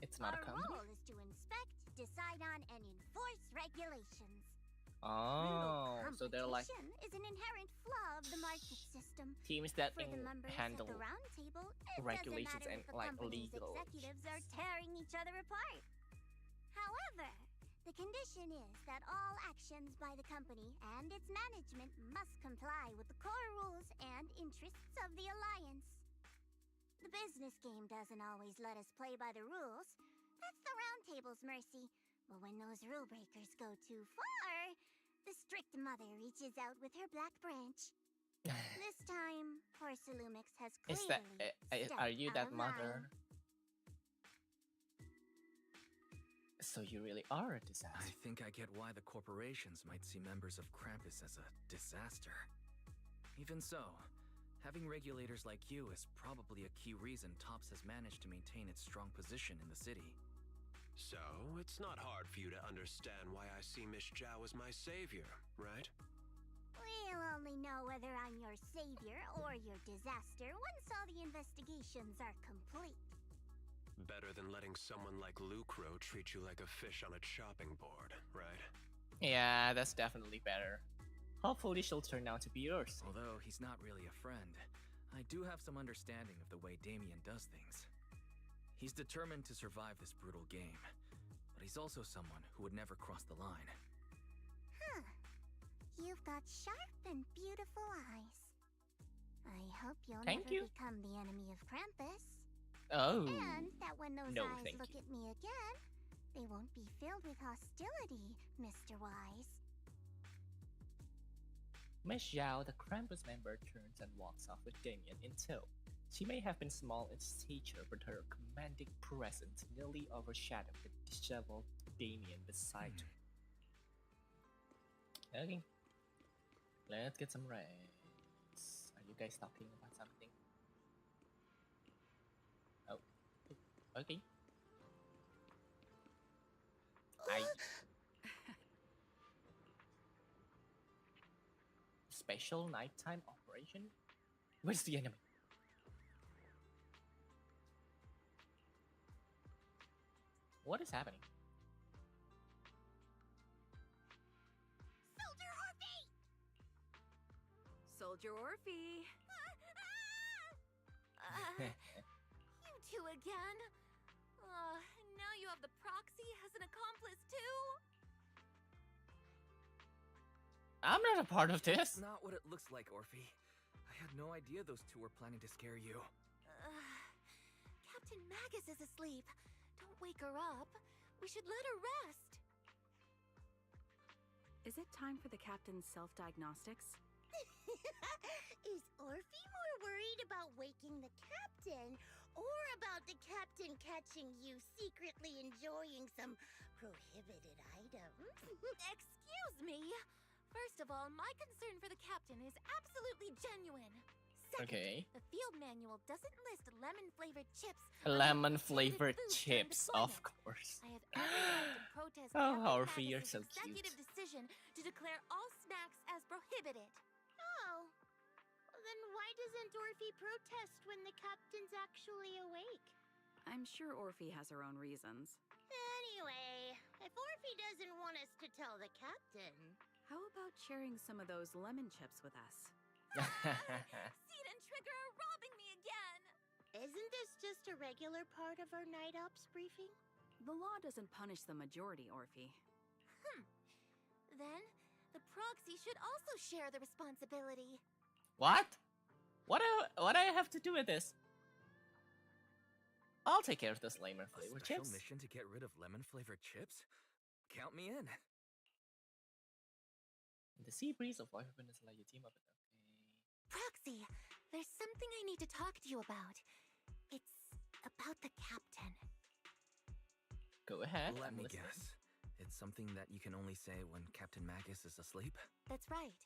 It's not a Our company? role is to inspect, decide on, and enforce regulations. Oh, so they're like Competition is an inherent flaw of the market system. teams that For the members handle at the round table, it regulations doesn't matter and if the like company's legal. executives are tearing each other apart. However, the condition is that all actions by the company and its management must comply with the core rules and interests of the Alliance. The business game doesn't always let us play by the rules. That's the round table's mercy. But when those rule breakers go too far, the strict mother reaches out with her black branch. This time, Porcelumix has Is clearly that are you stepped that out of mother? line. So you really are a disaster. I think I get why the corporations might see members of Krampus as a disaster. Even so, having regulators like you is probably a key reason Tops has managed to maintain its strong position in the city. So, it's not hard for you to understand why I see Miss Zhao as my savior, right? We'll only know whether I'm your savior or your disaster once all the investigations are complete. Better than letting someone like Lucro treat you like a fish on a chopping board, right? Yeah, that's definitely better. Hopefully she'll turn out to be yours. Although he's not really a friend, I do have some understanding of the way Damien does things. He's determined to survive this brutal game, but he's also someone who would never cross the line. Huh. You've got sharp and beautiful eyes. I hope you'll Thank never you. become the enemy of Krampus. Oh. And that when those No, eyes thank look you. at me again, they won't be filled with hostility, Mr. Wise. Miss Zhao, the Krampus member, turns and walks off with Damien in tow. She may have been small in stature, but her commanding presence nearly overshadowed the disheveled Damien beside her. Okay. Let's get some rest. Are you guys talking about something? Oh. Okay. Special nighttime operation? Where's the enemy? What is happening? Soldier Orphe! Soldier Orphe! You two again? Now you have the proxy as an accomplice too? I'm not a part of this. That's not what it looks like, Orphe. I had no idea those two were planning to scare you. Captain Magus is asleep. Don't wake her up. We should let her rest. Is it time for the captain's self-diagnostics? Is Orphe more worried about waking the captain or about the captain catching you secretly enjoying some prohibited items? Excuse me. First of all, my concern for the captain is absolutely genuine. Second, Okay. the field manual doesn't list lemon-flavored chips. Lemon-flavored chips, of course. I have every right to protest Oh, Captain Orphe, you're Magus' so cute. executive decision to declare all snacks as prohibited. Oh. Well, then why doesn't Orphe protest when the captain's actually awake? I'm sure Orphe has her own reasons. Anyway, if Orphe doesn't want us to tell the captain... How about sharing some of those lemon chips with us? Seed and Trigger are robbing me again! Isn't this just a regular part of our night ops briefing? The law doesn't punish the majority, Orphe. Then, the proxy should also share the responsibility. What? What do I have to do with this? I'll take care of this lemon A flavored special chips. mission to get rid of lemon-flavored chips? Count me in. The sea breeze of Wayfinders allow you team up. Proxy, there's something I need to talk to you about. It's about the captain. Go ahead. Let I'm me listening. guess. It's something that you can only say when Captain Magus is asleep? That's right.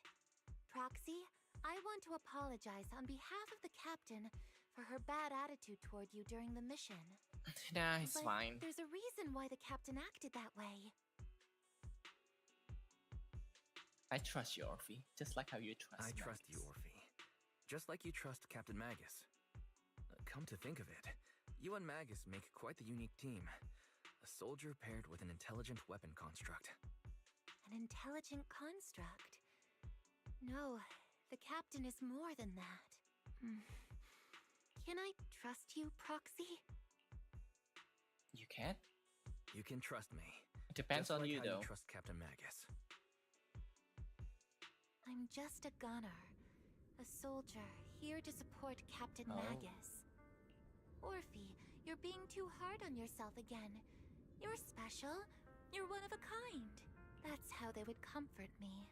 Proxy, I want to apologize on behalf of the captain for her bad attitude toward you during the mission. Nah, it's But fine. there's a reason why the captain acted that way. I trust you, Orphe. Just like how you trust I trust Magus. you, Orphe. Just like you trust Captain Magus. Come to think of it, you and Magus make quite the unique team. A soldier paired with an intelligent weapon construct. An intelligent construct. No, the captain is more than that. Can I trust you, Proxy? You can? You can trust me. It depends Just on like you, how though. You trust Captain Magus. I'm just a gunner. A soldier, here to support Captain Oh. Magus. Orphe, you're being too hard on yourself again. You're special. You're one of a kind. That's how they would comfort me.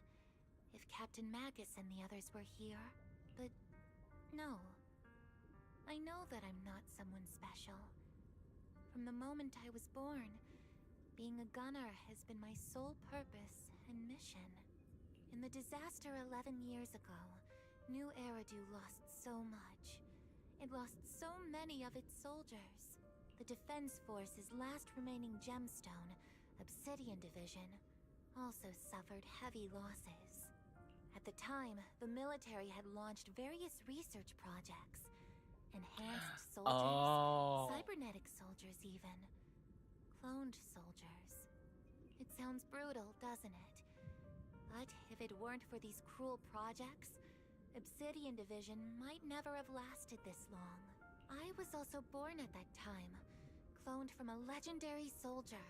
If Captain Magus and the others were here. But no. I know that I'm not someone special. From the moment I was born, being a gunner has been my sole purpose and mission. In the disaster 11 years ago, New Eridu lost so much. It lost so many of its soldiers. The Defense Force's last remaining gemstone, Obsidian Division, also suffered heavy losses. At the time, the military had launched various research projects. Enhanced soldiers, Oh. cybernetic soldiers even. Cloned soldiers. It sounds brutal, doesn't it? But if it weren't for these cruel projects, Obsidian Division might never have lasted this long. I was also born at that time, cloned from a legendary soldier,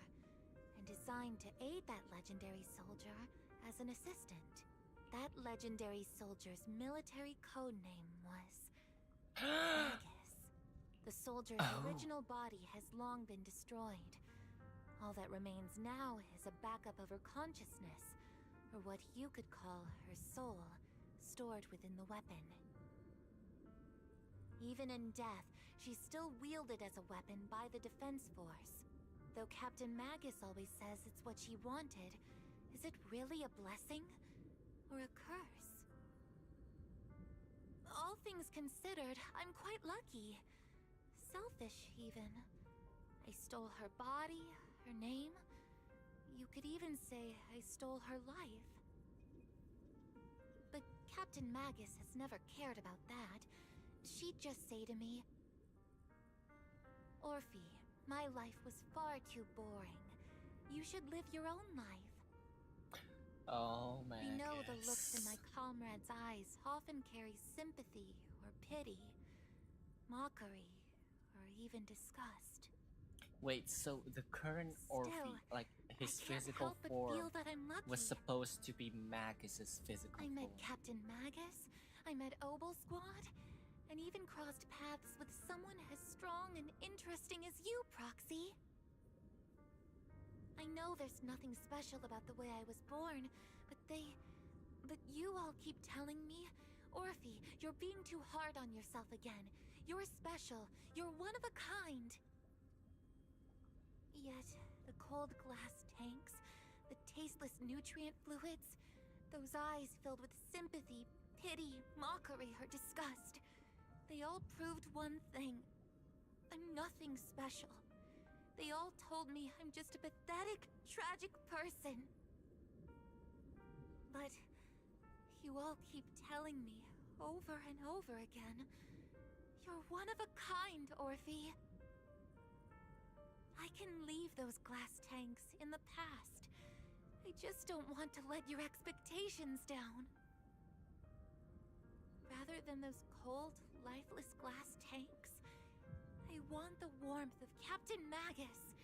and designed to aid that legendary soldier as an assistant. That legendary soldier's military code name was Magus. The soldier's original body has long been destroyed. All that remains now is a backup of her consciousness, or what you could call her soul, stored within the weapon. Even in death, she's still wielded as a weapon by the Defense Force. Though Captain Magus always says it's what she wanted, is it really a blessing? Or a curse? All things considered, I'm quite lucky. Selfish, even. I stole her body, her name. You could even say I stole her life. But Captain Magus has never cared about that. She'd just say to me, Orphe, My life was far too boring. You should live your own life. Oh my I know the looks in goodness. my comrades' eyes often carry sympathy or pity, mockery, or even disgust. Wait, so the current Orphe, like his Can't physical help but form, feel that I'm lucky. was supposed to be Magus's physical I met form. Captain Magus, I met Obol Squad, and even crossed paths with someone as strong and interesting as you, Proxy. I know there's nothing special about the way I was born, but you all keep telling me, Orphe, you're being too hard on yourself again. You're special. You're one of a kind. Yet, the cold glass tanks, the tasteless nutrient fluids, those eyes filled with sympathy, pity, mockery, or disgust, they all proved one thing. I'm nothing special. They all told me I'm just a pathetic, tragic person. But you all keep telling me, over and over again, you're one of a kind, Orphe. I can leave those glass tanks in the past. I just don't want to let your expectations down. Rather than those cold, lifeless glass tanks, I want the warmth of Captain Magus.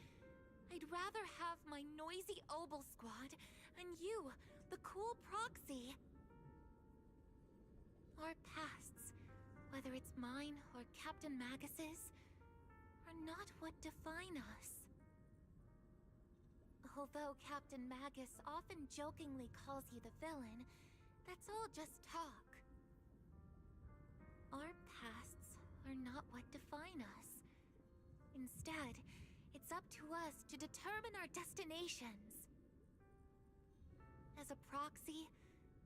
I'd rather have my noisy Obol Squad and you, the cool Proxy. Our pasts, whether it's mine or Captain Magus's, are not what define us. Although Captain Magus often jokingly calls you the villain, that's all just talk. Our pasts are not what define us. Instead, it's up to us to determine our destinations. As a Proxy,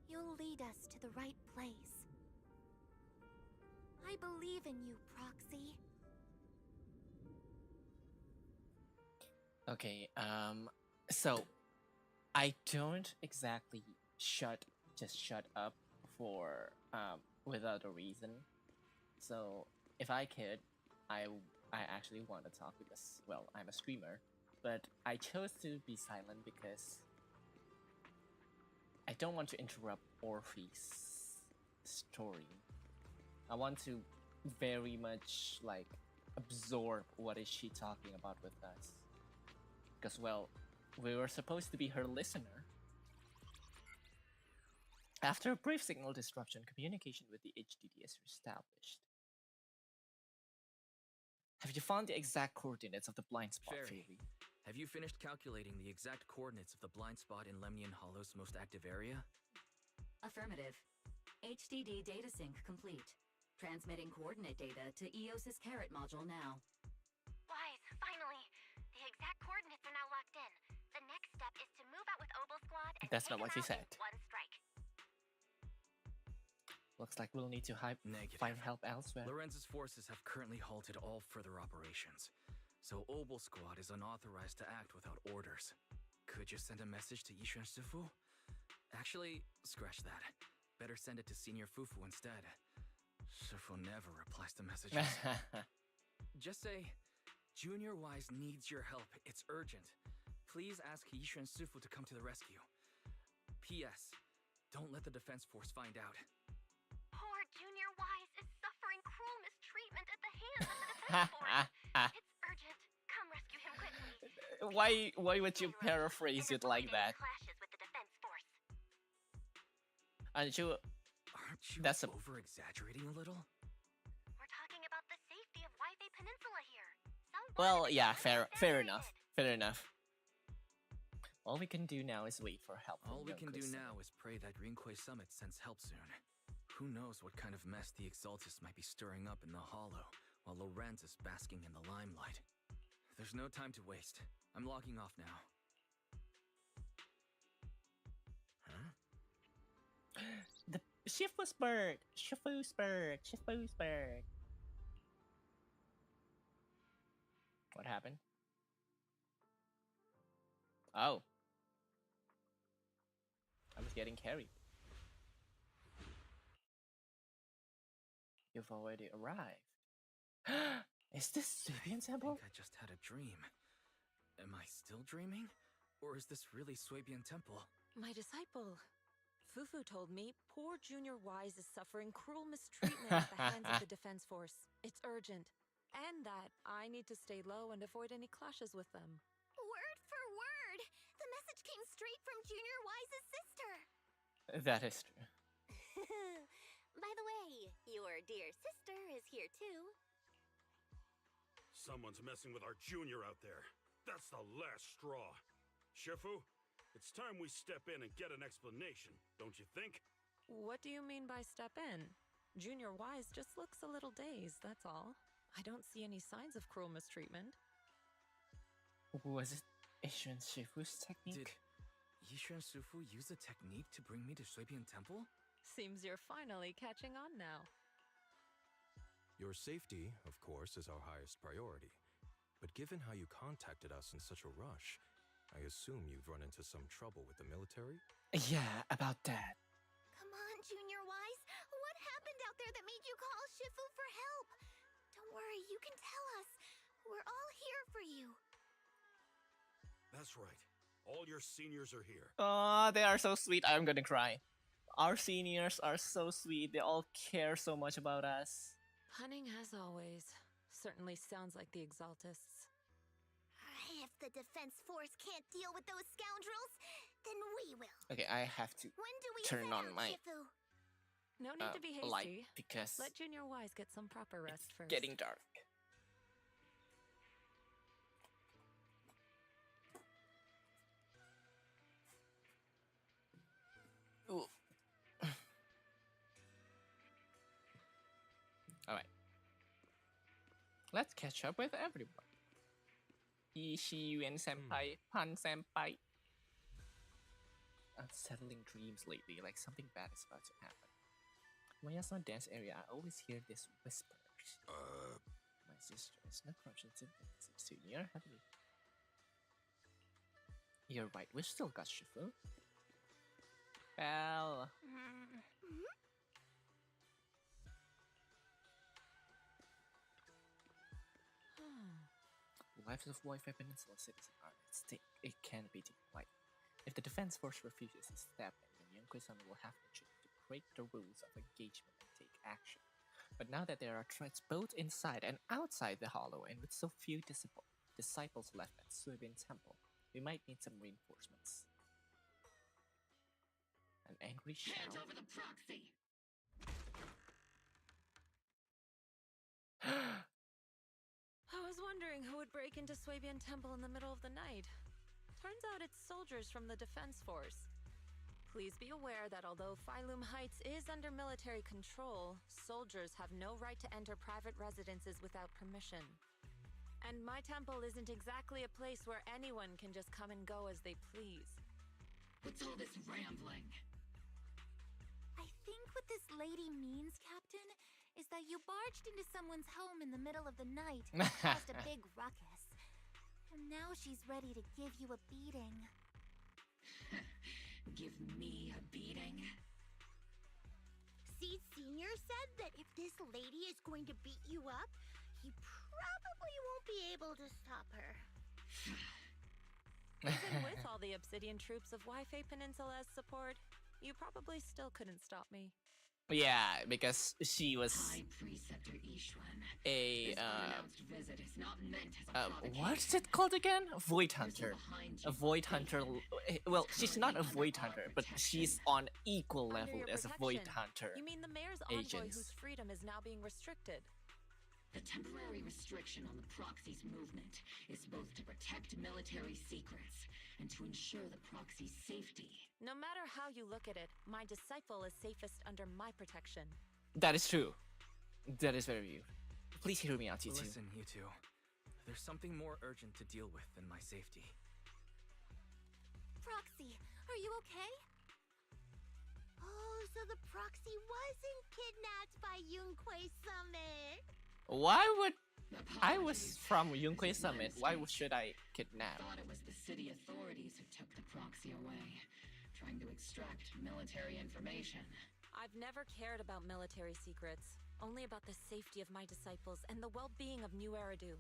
you'll lead us to the right place. I believe in you, Proxy. Okay, so I don't exactly just shut up for without a reason. So if I could, I actually want to talk because, well, I'm a streamer, but I chose to be silent because I don't want to interrupt Orphe's story. I want to very much like absorb what is she talking about with us. Because, well, we were supposed to be her listener. After a brief signal disruption, communication with the HDD is reestablished. Have you found the exact coordinates of the blind spot, Fairy? Have you finished calculating the exact coordinates of the blind spot in Lemnian Hollow's most active area? Affirmative. HDD data sync complete. Transmitting coordinate data to EOS's Carrot module now. Wise, finally! The exact coordinates are now locked in. The next step is to move out with Obol Squad and That's take not what them she out said. in one strike. Looks like we'll need to find help elsewhere. Lorenz's forces have currently halted all further operations, so Obol Squad is unauthorized to act without orders. Could you send a message to Yishuan Sifu? Actually, scratch that. Better send it to Senior Fufu instead. Sifu never replies to messages. Just say, Junior Wise needs your help. It's urgent. Please ask Yishuan Sifu to come to the rescue. P.S. Don't let the defense force find out. Poor Junior Wise is suffering cruel mistreatment at the hands of the defense force. It's urgent. Come rescue him quickly. Why would you paraphrase it like that? Clashes with the defense force. Aren't you that's over-exaggerating a little? We're talking about the safety of Wayfinders Peninsula here. Well, yeah, fair enough. Fair enough. All we can do now is wait for help. All we can do now is pray that Rinquay Summit sends help soon. Who knows what kind of mess the Exaltists might be stirring up in the Hollow, while Lorenz is basking in the limelight. There's no time to waste. I'm logging off now. Huh? The shift was bird. Shifu's bird. Shifu's bird. What happened? Oh. I was getting carried. You've already arrived. Is this Suibian I Temple? think I just had a dream. Am I still dreaming? Or is this really Suibian Temple? My disciple, Fufu told me poor Junior Wise is suffering cruel mistreatment at the hands of the defense force. It's urgent. And that I need to stay low and avoid any clashes with them. Word for word! The message came straight from Junior Wise's sister! That is true. By the way, your dear sister is here too. Someone's messing with our junior out there. That's the last straw. Shifu, it's time we step in and get an explanation, don't you think? What do you mean by step in? Junior Wise just looks a little dazed, that's all. I don't see any signs of cruel mistreatment. Was it Ishan Shifu's technique? Did Yishuan Sufu use a technique to bring me to Suibian Temple? Seems you're finally catching on now. Your safety, of course, is our highest priority. But given how you contacted us in such a rush, I assume you've run into some trouble with the military? Yeah, about that. Come on, Junior Wise. What happened out there that made you call Shifu for help? Don't worry, you can tell us. We're all here for you. That's right. All your seniors are here. Oh, they are so sweet. I'm gonna cry. Our seniors are so sweet. They all care so much about us. Punning as always. Certainly sounds like the Exaltists. If the defense force can't deal with those scoundrels, then we will. Okay, I have to When do we turn set on out, my Shifu? No need to be hasty. light because Let Junior Wise get some proper rest it's first. getting dark. Ooh. Alright. Let's catch up with everyone. Ishiyuan senpai, Pan senpai. Unsettling dreams lately, like something bad is about to happen. When I saw dance area, I always hear this whispers. My sister is no corruption too near, haven't we? You're right, we still got Shifu. Well, lives of Wi-Fi Peninsula citizens are at stake. It can't be denied. If the defense force refuses to step in, then Young-Koi-sama will have to choose to break the rules of engagement and take action. But now that there are threats both inside and outside the Hollow, and with so few disciples left at Suibian Temple, we might need some reinforcements. An angry shout. Hand over the proxy! I was wondering who would break into Suibian Temple in the middle of the night. Turns out it's soldiers from the defense force. Please be aware that although Phylum Heights is under military control, soldiers have no right to enter private residences without permission. And my temple isn't exactly a place where anyone can just come and go as they please. What's all this rambling? I think what this lady means, Captain, is that you barged into someone's home in the middle of the night and caused a big ruckus. And now she's ready to give you a beating. Give me a beating? Seed Senior said that if this lady is going to beat you up, he probably won't be able to stop her. Even with all the Obsidian troops of Wi-Fi Peninsula's support, you probably still couldn't stop me. Yeah, because she was High Preceptor Ishwan. a This unannounced visit is not meant as a provocation. what's it called again? A Void Hunter. A Void Hunter. Well, she's not a Void Hunter, but she's on equal Under level your as a Void protection. Hunter. You mean the mayor's envoy agents. whose freedom is now being restricted? The temporary restriction on the proxy's movement is both to protect military secrets and to ensure the proxy's safety. No matter how you look at it, my disciple is safest under my protection. That is true. That is very true. Please hear me out, you two. Listen, you two. There's something more urgent to deal with than my safety. Proxy, are you okay? Oh, so the proxy wasn't kidnapped by Yunquei Summit. Why would I was from Yunquei Summit? Why should I kidnap? Thought it was the city authorities who took the proxy away, trying to extract military information. I've never cared about military secrets. only about the safety of my disciples and the well-being of New Eridu.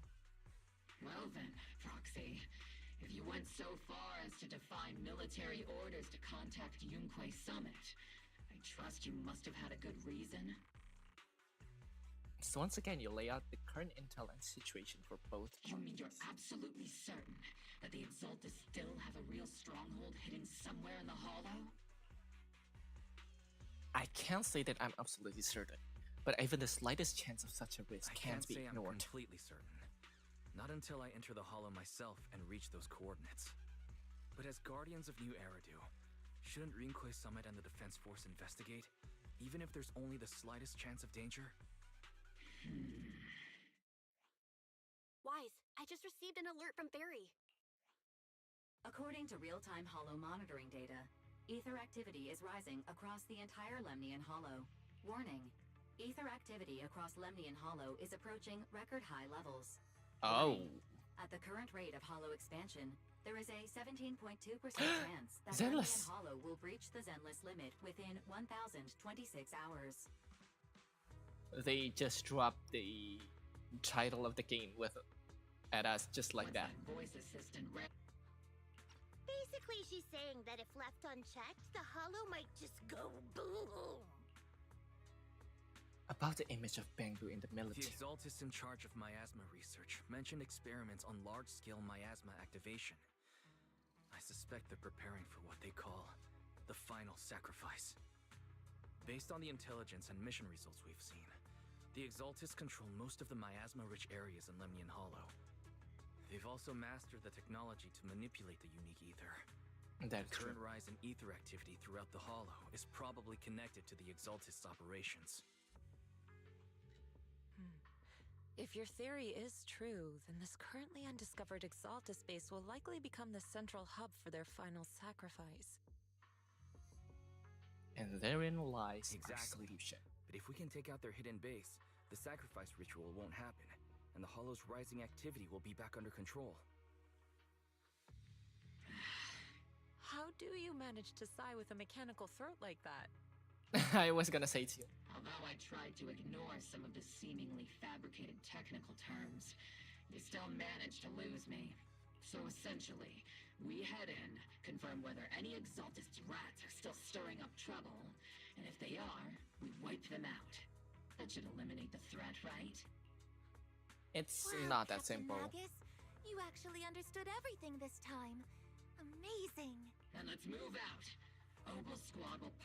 Well then, Proxy, if you went so far as to defy military orders to contact Yunquei Summit, I trust you must have had a good reason. So once again, you lay out the current intel and situation for both parties. You mean you're absolutely certain that the Exaltus still have a real stronghold hidden somewhere in the Hollow? I can't say that I'm absolutely certain, but even the slightest chance of such a risk can't be say ignored. I'm completely certain. Not until I enter the Hollow myself and reach those coordinates. But as Guardians of New Eridu, shouldn't Rinquei Summit and the Defense Force investigate, even if there's only the slightest chance of danger? Wise, I just received an alert from Barry. According to real-time Hollow monitoring data, ether activity is rising across the entire Lemnian Hollow. Warning, ether activity across Lemnian Hollow is approaching record-high levels. Oh. At the current rate of Hollow expansion, there is a 17.2% chance that Zenless. Lemnian Hollow will breach the Zenless limit within 1,026 hours. They just dropped the title of the game at us just like that. Voice assistant. Basically, she's saying that if left unchecked, the Hollow might just go boom. About the image of Bangu in the The military. Exaltus in charge of miasma research mentioned experiments on large-scale miasma activation. I suspect they're preparing for what they call the final sacrifice. Based on the intelligence and mission results we've seen, the Exaltus control most of the miasma-rich areas in Lemnian Hollow. They've also mastered the technology to manipulate the unique ether. That's the current true. rise in ether activity throughout the Hollow is probably connected to the Exaltus operations. If your theory is true, then this currently undiscovered Exaltus base will likely become the central hub for their final sacrifice. And therein lies our Exactly. solution. But if we can take out their hidden base, the sacrifice ritual won't happen, and the Hollow's rising activity will be back under control. How do you manage to sigh with a mechanical throat like that? I was gonna say to you. Although I tried to ignore some of the seemingly fabricated technical terms, you still managed to lose me. So essentially, we head in, confirm whether any Exaltist rats are still stirring up trouble, and if they are, we wipe them out. That should eliminate the threat, right? It's Wow, not that Captain simple. Magus, you actually understood everything this time. Amazing. Then let's move out. Obol Squad will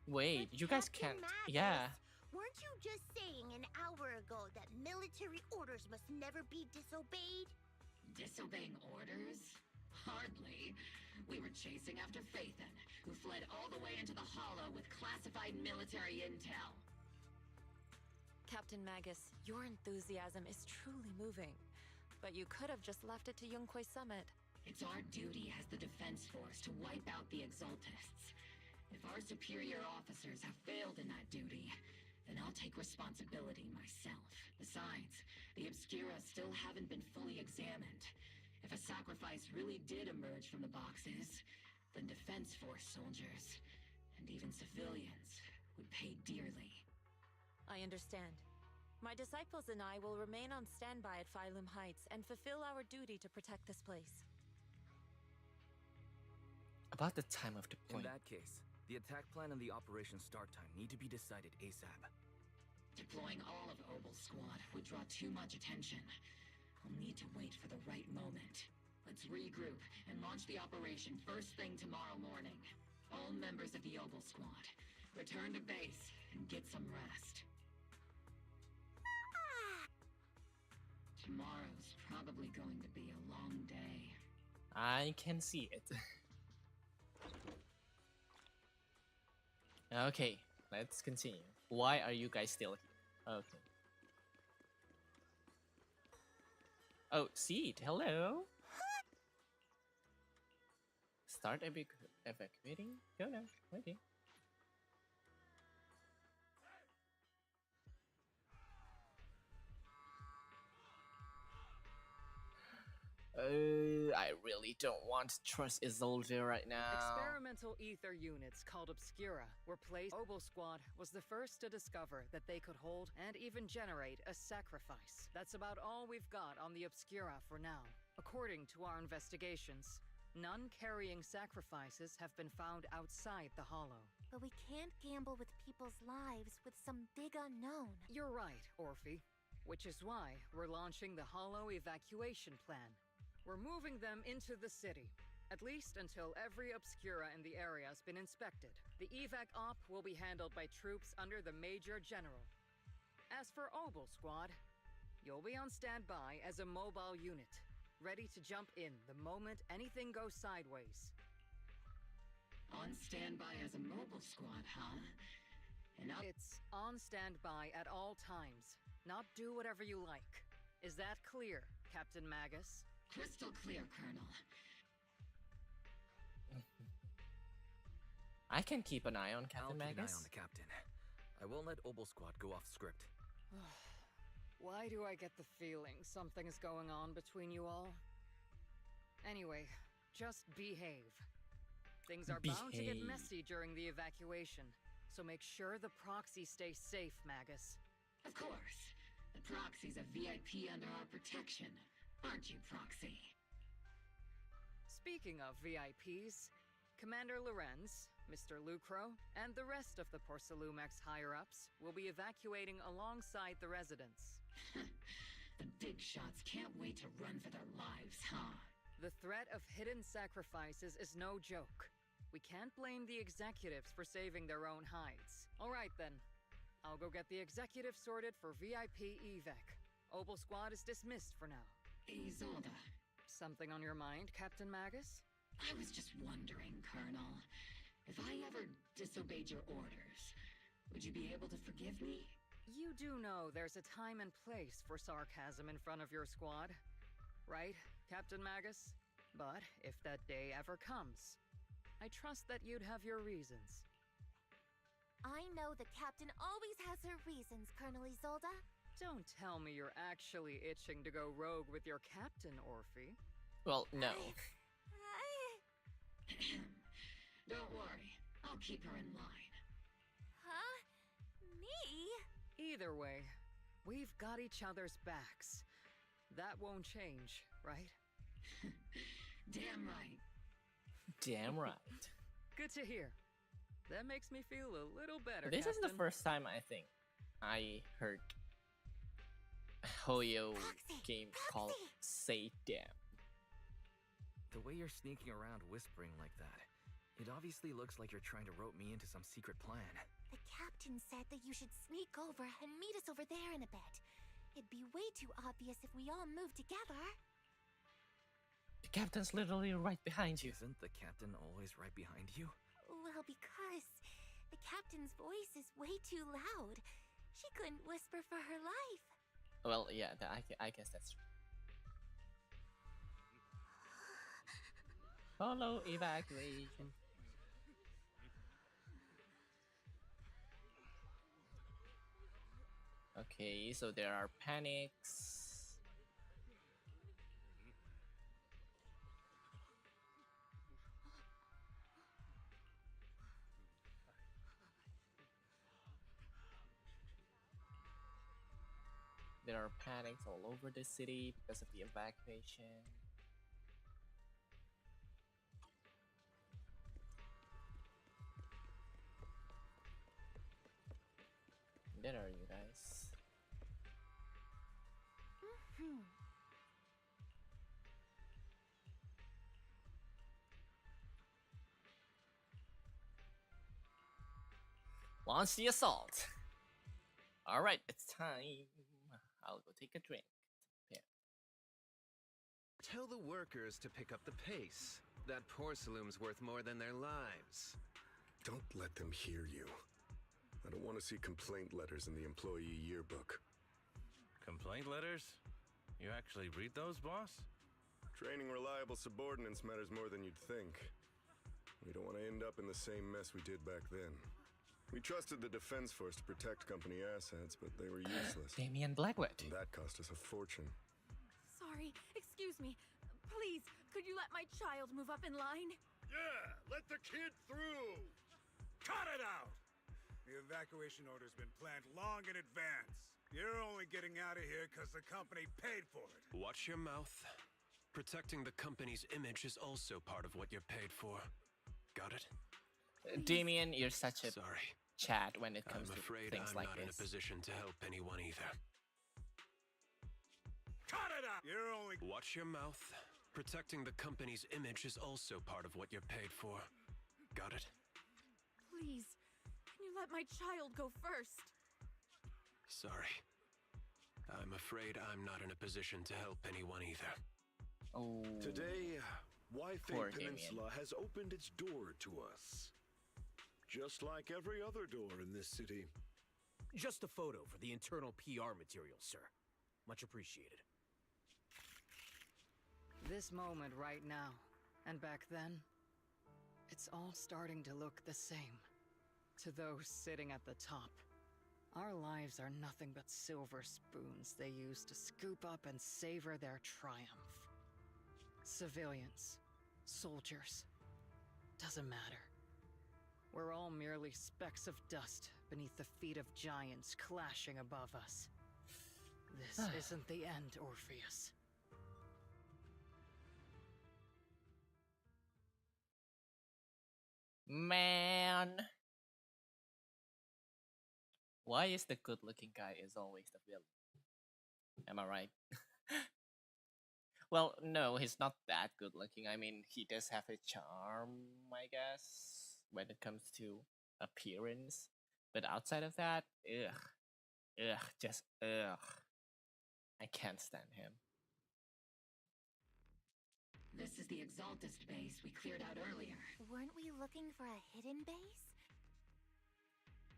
Wait, you guys can't. Magus, Yeah. Weren't you just saying an hour ago that military orders must never be disobeyed? Disobeying orders? Hardly. We were chasing after Phaethon, who fled all the way into the Hollow with classified military intel. Captain Magus, your enthusiasm is truly moving. But you could have just left it to Yunquei Summit. It's our duty as the Defense Force to wipe out the Exaltists. If our superior officers have failed in that duty, then I'll take responsibility myself. Besides, the Obscura still haven't been fully examined. If a sacrifice really did emerge from the boxes, then Defense Force soldiers, and even civilians, would pay dearly. I understand. My disciples and I will remain on standby at Phylum Heights and fulfill our duty to protect this place. About the time of In deployment. that case, the attack plan and the operation start time need to be decided ASAP. Deploying all of Obol Squad would draw too much attention. I'll need to wait for the right moment. Let's regroup and launch the operation first thing tomorrow morning. All members of the Obol Squad, return to base and get some rest. Tomorrow's probably going to be a long day. I can see it. Okay, let's continue. Why are you guys still here? Okay. Oh, Seed, hello. Start evacuating? Go now. Okay. I really don't want to trust Isolde right now. Experimental ether units called Obscura were placed. Obol Squad was the first to discover that they could hold and even generate a sacrifice. That's about all we've got on the Obscura for now. According to our investigations, none carrying sacrifices have been found outside the Hollow. But we can't gamble with people's lives with some big unknown. You're right, Orphe. Which is why we're launching the Hollow evacuation plan. We're moving them into the city, at least until every Obscura in the area has been inspected. The evac op will be handled by troops under the Major General. As for Obol Squad, you'll be on standby as a mobile unit, ready to jump in the moment anything goes sideways. On standby as a mobile squad, huh? It's on standby at all times. Not do whatever you like. Is that clear, Captain Magus? Crystal clear, Colonel. I can keep an eye on Captain I'll keep an eye Magus. on the captain. I won't let Obol Squad go off script. Why do I get the feeling something is going on between you all? Anyway, just behave. Things are bound to get messy during the evacuation, so make sure the proxy stays safe, Magus. Of course. The Proxy's a VIP under our protection. Aren't you, Proxy? Speaking of VIPs, Commander Lorenz, Mr. Lucro, and the rest of the Porcelumex higher-ups will be evacuating alongside the residents. The big shots can't wait to run for their lives, huh? The threat of hidden sacrifices is no joke. We can't blame the executives for saving their own hides. All right, then. I'll go get the executive sorted for VIP evac. Obol Squad is dismissed for now. Isolde. Something on your mind, Captain Magus? I was just wondering, Colonel. If I ever disobeyed your orders, would you be able to forgive me? You do know there's a time and place for sarcasm in front of your squad, right, Captain Magus? But if that day ever comes, I trust that you'd have your reasons. I know the captain always has her reasons, Colonel Isolde. Don't tell me you're actually itching to go rogue with your captain, Orphe. Well, no. Don't worry, I'll keep her in line. Huh? Me? Either way, we've got each other's backs. That won't change, right? Damn right. Damn right. Good to hear. That makes me feel a little better, This Captain. is the first time I think I heard Hoyo game called Say Damn. The way you're sneaking around whispering like that, it obviously looks like you're trying to rope me into some secret plan. The captain said that you should sneak over and meet us over there in a bit. It'd be way too obvious if we all moved together. The captain's literally right behind you. Isn't the captain always right behind you? Well, because the captain's voice is way too loud. She couldn't whisper for her life. Well, yeah, I guess that's true. Follow evacuation. Okay, so there are panics. There are panics all over the city because of the evacuation. There are you guys. Launch the assault. All right, it's time. I'll go take a drink. Yeah. Tell the workers to pick up the pace. That porcelain's worth more than their lives. Don't let them hear you. I don't want to see complaint letters in the employee yearbook. Complaint letters? You actually read those, boss? Training reliable subordinates matters more than you'd think. We don't want to end up in the same mess we did back then. We trusted the Defense Force to protect company assets, but they were useless. Damian Blackwood. And that cost us a fortune. Sorry, excuse me. Please, could you let my child move up in line? Yeah, let the kid through! Cut it out! The evacuation order's been planned long in advance. You're only getting out of here because the company paid for it. Watch your mouth. Protecting the company's image is also part of what you're paid for. Got it? Damien, you're such a Sorry. chat when it comes I'm to afraid things I'm like not this. in a position to help anyone either. Cut it out! You're only... Watch your mouth. Protecting the company's image is also part of what you're paid for. Got it? Please, can you let my child go first? Sorry. I'm afraid I'm not in a position to help anyone either. Oh. Today, Poor Wayfinders Damien. Peninsula has opened its door to us. Just like every other door in this city. Just a photo for the internal PR material, sir. Much appreciated. This moment right now, and back then, it's all starting to look the same. To those sitting at the top, our lives are nothing but silver spoons they use to scoop up and savor their triumph. Civilians, soldiers, doesn't matter. We're all merely specks of dust beneath the feet of giants clashing above us. This isn't the end, Orpheus. Man. Why is the good-looking guy is always the villain? Am I right? Well, no, he's not that good-looking. I mean, he does have a charm, I guess, when it comes to appearance. But outside of that, just ugh. I can't stand him. This is the Exaltist base we cleared out earlier. Weren't we looking for a hidden base?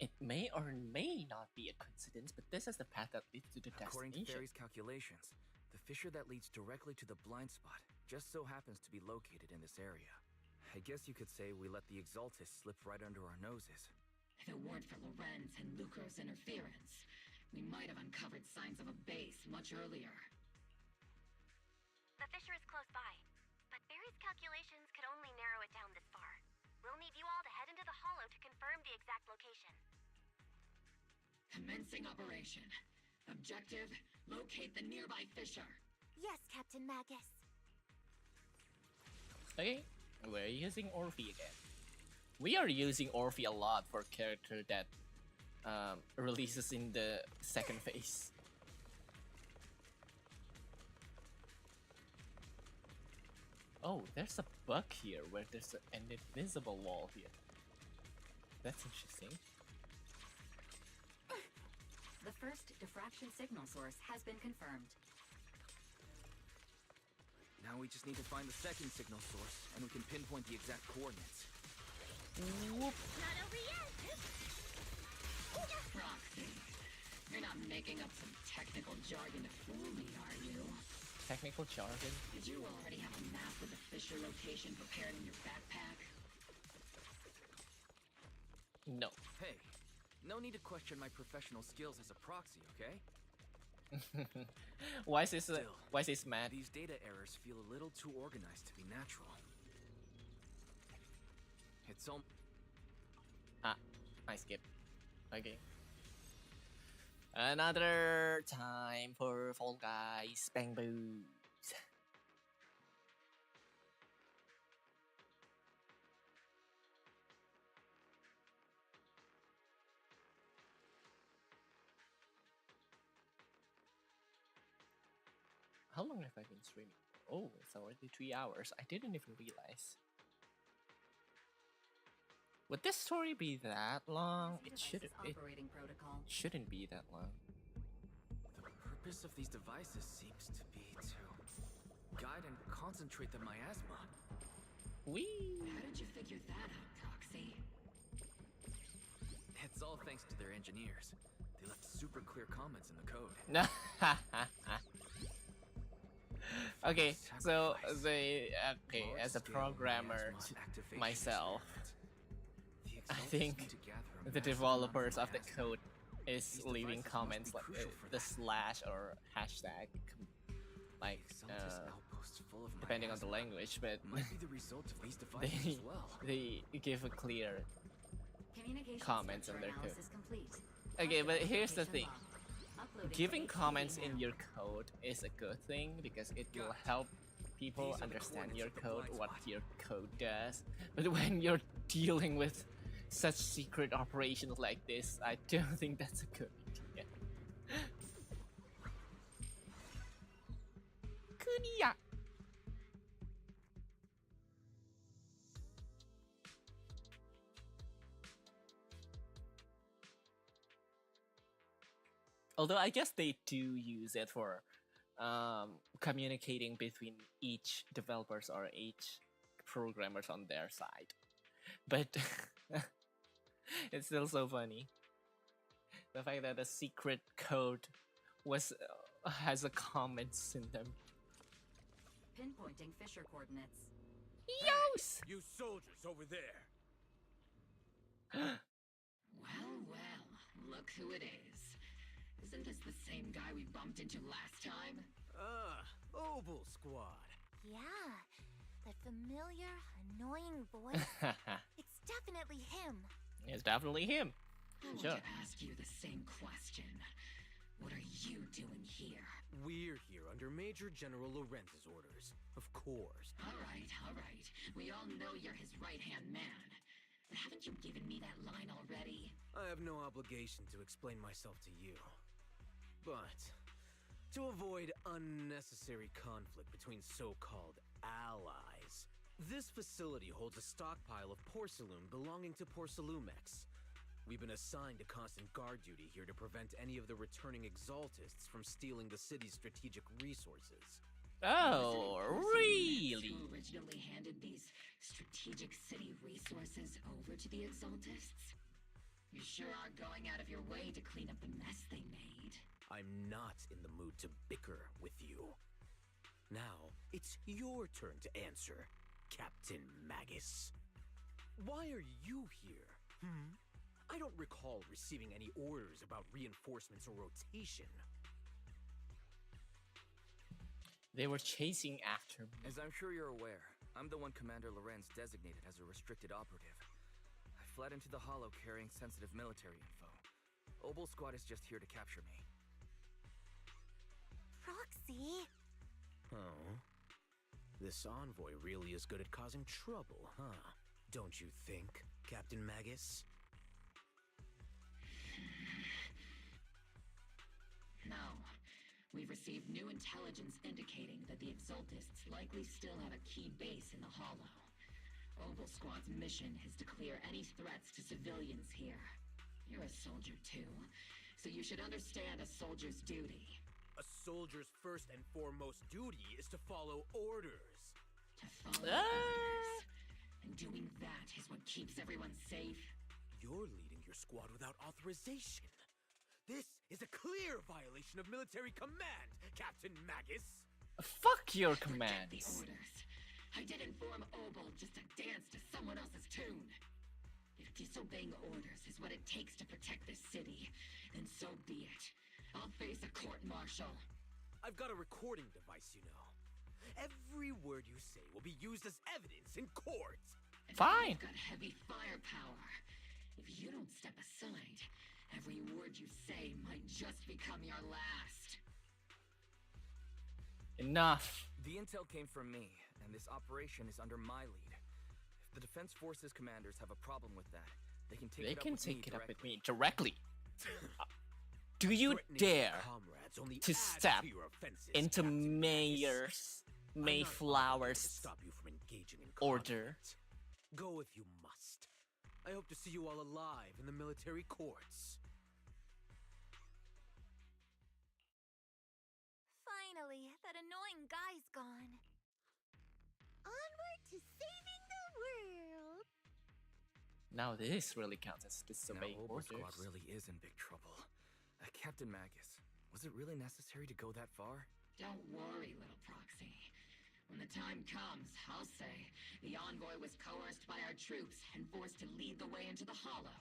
It may or may not be a coincidence, but this is the path that leads to the According to destination. Fairy's calculations, the fissure that leads directly to the blind spot just so happens to be located in this area. I guess you could say we let the Exaltists slip right under our noses. If it weren't for Lorenz and Lucro's interference, we might have uncovered signs of a base much earlier. The fissure is close by, but Barry's calculations could only narrow it down this far. We'll need you all to head into the hollow to confirm the exact location. Commencing operation. Objective, locate the nearby fissure. Yes, Captain Magus. Okay, we're using Orphe again. We are using Orphe a lot for character that releases in the second phase. Oh, there's a bug here where there's an invisible wall here. That's interesting. The first diffraction signal source has been confirmed. Now we just need to find the second signal source, and we can pinpoint the exact coordinates. Whoop. Not over yet! Roxy, you're not making up some technical jargon to fool me, are you? Technical jargon? Did you already have a map with the fissure location prepared in your backpack? No. Hey, no need to question my professional skills as a proxy, okay? Why is this mad? These data errors feel a little too organized to be natural. It's all... I skipped. Okay. Another time for Fall Guys Bang Boos. How long have I been streaming? Oh, it's already 3 hours. I didn't even realize. Would this story be that long? It shouldn't. It Operating protocol. shouldn't be that long. The purpose of these devices seems to be to guide and concentrate the miasma. Whee! How did you figure that out, Proxy? It's all thanks to their engineers. They left super clear comments in the code. Okay, so as a programmer myself, I think the developers of the code is leaving comments like the slash or hashtag like Outposts full of depending on the miasma language, but might be the result of these devices as well. they give a clear Communication comments on structure their code. analysis complete. Okay, but here's the thing. Uploading Giving to comments HTTP in your code is a good thing because it will help people understand your code, what your code does. But when you're dealing with such secret operations like this, I don't think that's a good idea. Kunia. Although I guess they do use it for communicating between each developers or each programmers on their side, but it's still so funny. The fact that the secret code has a comments in them. Pinpointing Fisher coordinates. Yos! You soldiers over there. Well, well, look who it is. Isn't this the same guy we bumped into last time? Obol Squad. Yeah, that familiar, annoying voice. It's definitely him. It's definitely him. I want Sure. to ask you the same question. What are you doing here? We're here under Major General Lorenz's orders, of course. All right. We all know you're his right-hand man. But haven't you given me that line already? I have no obligation to explain myself to you. But to avoid unnecessary conflict between so-called allies, this facility holds a stockpile of porcelain belonging to Porcelumex. We've been assigned to constant guard duty here to prevent any of the returning exaltists from stealing the city's strategic resources. Oh, really? Who originally handed these strategic city resources over to the exaltists? You sure are going out of your way to clean up the mess they made. I'm not in the mood to bicker with you. Now, it's your turn to answer, Captain Magus. Why are you here? I don't recall receiving any orders about reinforcements or rotation. They were chasing after me. As I'm sure you're aware, I'm the one Commander Lorenz designated as a restricted operative. I fled into the Hollow carrying sensitive military info. Obol Squad is just here to capture me. Proxy? Oh. This envoy really is good at causing trouble, huh? Don't you think, Captain Magus? No. We've received new intelligence indicating that the Exaltists likely still have a key base in the Hollow. Obol Squad's mission is to clear any threats to civilians here. You're a soldier too, so you should understand a soldier's duty. A soldier's first and foremost duty is to follow orders. To follow orders. And doing that is what keeps everyone safe. You're leading your squad without authorization. This is a clear violation of military command, Captain Magus. Fuck your Forget the commands. orders. I did inform Obol just to dance to someone else's tune. If disobeying orders is what it takes to protect this city, then so be it. I'll face a court-martial. I've got a recording device, you know. Every word you say will be used as evidence in court. Fine. You've got heavy firepower. If you don't step aside, every word you say might just become your last. Enough. The intel came from me, and this operation is under my lead. If the Defense Forces commanders have a problem with that, they can take They it up can with take me it up with directly. me directly. Do you Threatening dare comrades only to adds step to your offenses, into Captain Mayor's I'm not Mayflower's to stop you from engaging in order? conflict. Go if you must. I hope to see you all alive in the military courts. Finally, that annoying guy's gone. Onward to saving the world. Now this really counts as disobeying Now Obol orders. Squad really is in big trouble. Captain Magus, was it really necessary to go that far? Don't worry, little proxy. When the time comes, I'll say the envoy was coerced by our troops and forced to lead the way into the Hollow.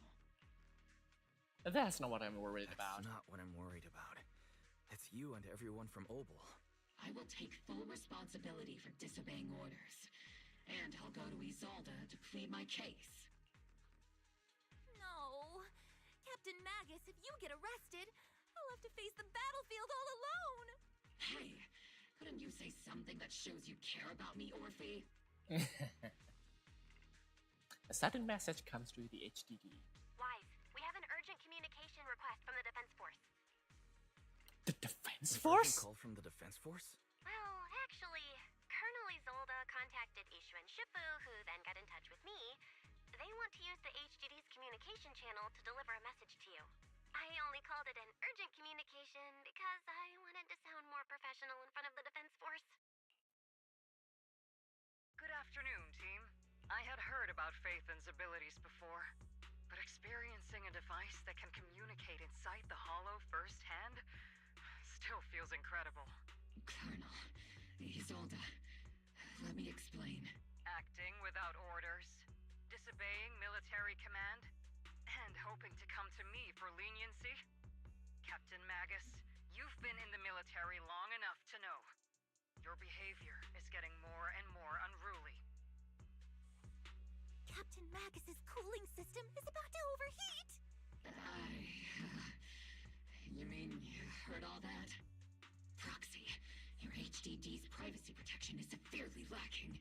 That's not what I'm worried about. That's not what I'm worried about. It's you and everyone from Obol. I will take full responsibility for disobeying orders. And I'll go to Isolde to plead my case. No. Captain Magus, if you get arrested, I'll have to face the battlefield all alone. Hey, couldn't you say something that shows you care about me, Orphe? A sudden message comes through the HDD. Wise, we have an urgent communication request from the Defense Force. The Defense An Force? urgent call from the Defense Force? Well, actually, Colonel Isolde contacted Ishu and Shifu, who then got in touch with me. They want to use the HDD's communication channel to deliver a message to you. I only called it an urgent communication because I wanted to sound more professional in front of the Defense Force. Good afternoon, team. I had heard about Phaethon's abilities before, but experiencing a device that can communicate inside the Hollow firsthand still feels incredible. Colonel, Isolde, let me explain. Acting without orders, disobeying military command, and hoping to come to me for leniency? Captain Magus, you've been in the military long enough to know. Your behavior is getting more and more unruly. Captain Magus's cooling system is about to overheat! You mean you heard all that? Proxy, your HDD's privacy protection is severely lacking.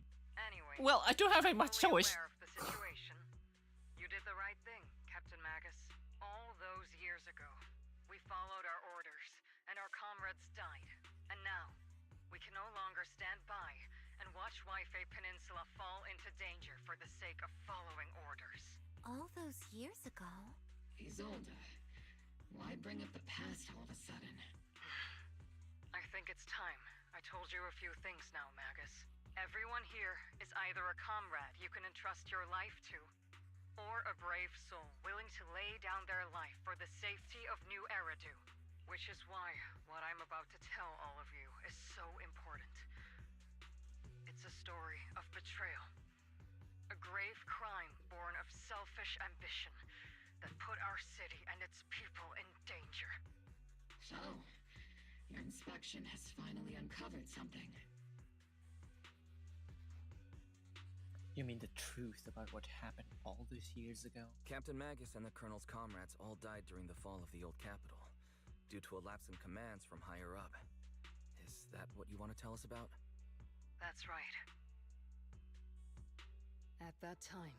Anyway, Well, I don't have much fully choice. aware of the situation. You did the right thing, Captain Magus. All those years ago, we followed our orders, and our comrades died. And now, we can no longer stand by and watch Wayfinders Peninsula fall into danger for the sake of following orders. All those years ago? Isolde, why bring up the past all of a sudden? I think it's time. I told you a few things now, Magus. Everyone here is either a comrade you can entrust your life to, or a brave soul willing to lay down their life for the safety of New Eridu. Which is why what I'm about to tell all of you is so important. It's a story of betrayal. A grave crime born of selfish ambition that put our city and its people in danger. So, your inspection has finally uncovered something. You mean the truth about what happened all those years ago? Captain Magus and the Colonel's comrades all died during the fall of the old capital, due to a lapse in commands from higher up. Is that what you want to tell us about? That's right. At that time,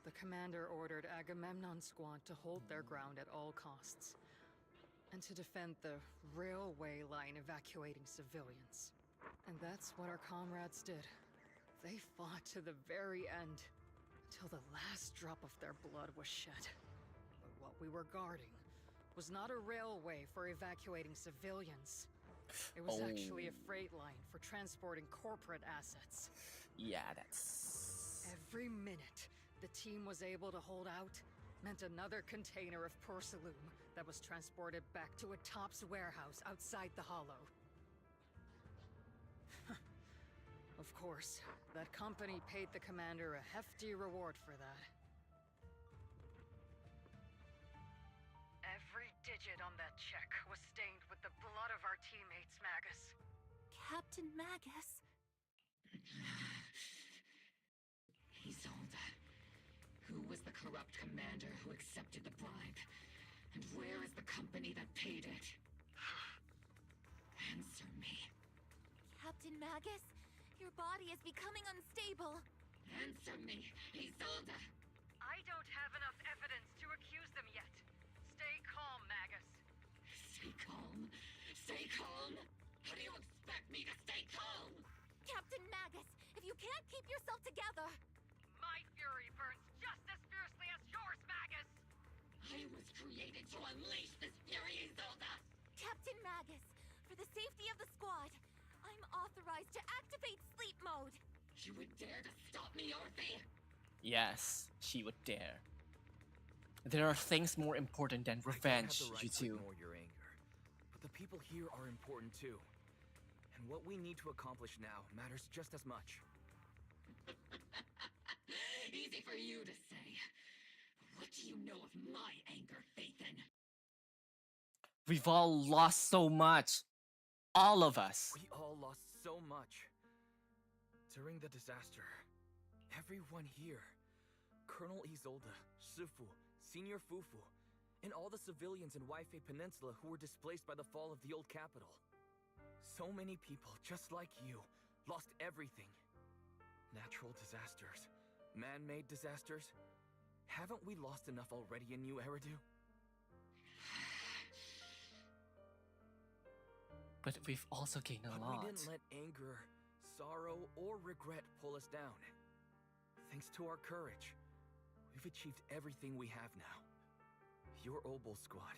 the commander ordered Agamemnon's squad to hold their ground at all costs, and to defend the railway line evacuating civilians. And that's what our comrades did. They fought to the very end, until the last drop of their blood was shed. But what we were guarding was not a railway for evacuating civilians. It was actually a freight line for transporting corporate assets. Yeah, that's... Every minute the team was able to hold out meant another container of porcelain that was transported back to a Topps warehouse outside the Hollow. Of course, that company paid the commander a hefty reward for that. Every digit on that check was stained with the blood of our teammates, Magus. Captain Magus? Isolde, who was the corrupt commander who accepted the bribe? And where is the company that paid it? Answer me. Captain Magus? Your body is becoming unstable. Answer me, Isolde! I don't have enough evidence to accuse them yet. Stay calm, Magus. Stay calm? Stay calm? How do you expect me to stay calm? Captain Magus, if you can't keep yourself together... My fury burns just as fiercely as yours, Magus! I was created to unleash this fury, Isolde! Captain Magus, for the safety of the squad, I'm authorized to activate sleep mode. You would dare to stop me, Orphe? Yes, she would dare. There are things more important than revenge, I don't have the right you to two. ignore your anger, but the people here are important too. And what we need to accomplish now matters just as much. Easy for you to say. What do you know of my anger, Phaethon? We've all lost so much. All of us. We all lost so much. During the disaster, everyone here, Colonel Isolde, Shifu, Senior Fufu, and all the civilians in Waifei Peninsula who were displaced by the fall of the old capital. So many people, just like you, lost everything. Natural disasters, man-made disasters. Haven't we lost enough already in New Eridu? But we've also gained a lot. We didn't let anger, sorrow, or regret pull us down. Thanks to our courage, we've achieved everything we have now. Your Obol Squad,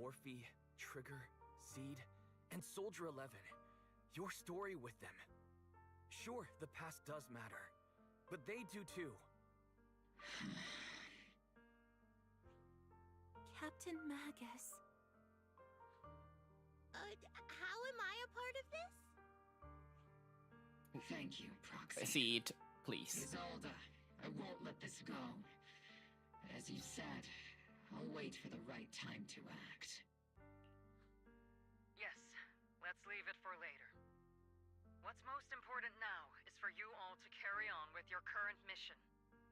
Orphe, Trigger, Seed, and Soldier 11. Your story with them. Sure, the past does matter, but they do too. Captain Magus. How am I a part of this? Thank you, Proxy. Seed, please. Isolde, I won't let this go. As you said, I'll wait for the right time to act. Yes, let's leave it for later. What's most important now is for you all to carry on with your current mission.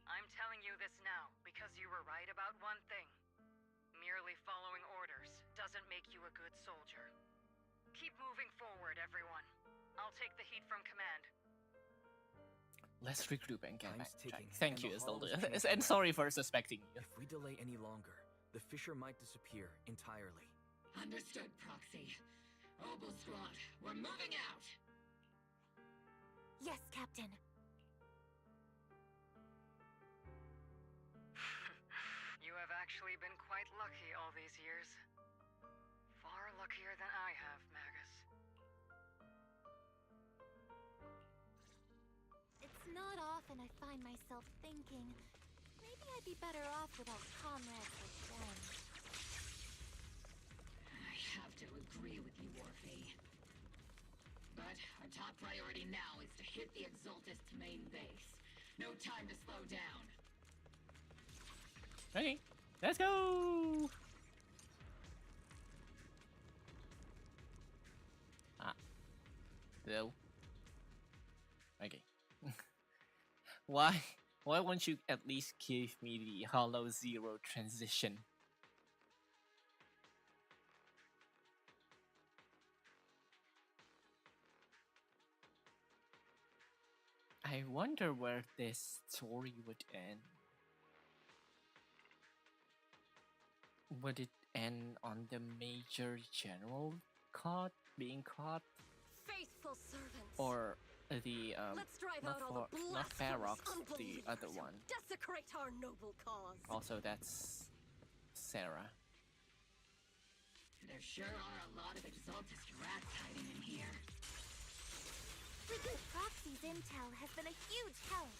I'm telling you this now because you were right about one thing. Merely following orders doesn't make you a good soldier. Keep moving forward, everyone. I'll take the heat from command. Let's regroup and get back. Ticking, Thank and you, the hollows Isolde. changing And sorry for suspecting you. If we delay any longer, the fissure might disappear entirely. Understood, Proxy. Obol Squad, we're moving out! Yes, Captain. You have actually been quite lucky all these years. Far luckier than I have, Magus. It's not often I find myself thinking, maybe I'd be better off without comrades like them. I have to agree with you, Orphe. But our top priority now is to hit the Exaltist's main base. No time to slow down. Okay, let's go! Hello? Okay. Why won't you at least give me the Hollow Zero transition? I wonder where this story would end. Would it end on the Major General being caught? Faithful servants. Or the Let's drive not, out all the not Ferox, blasphemous the other one. Desecrate our noble cause. Also, that's Sarah. There sure are a lot of Exaltist rats hiding in here. Regrouped Proxy's intel has been a huge help.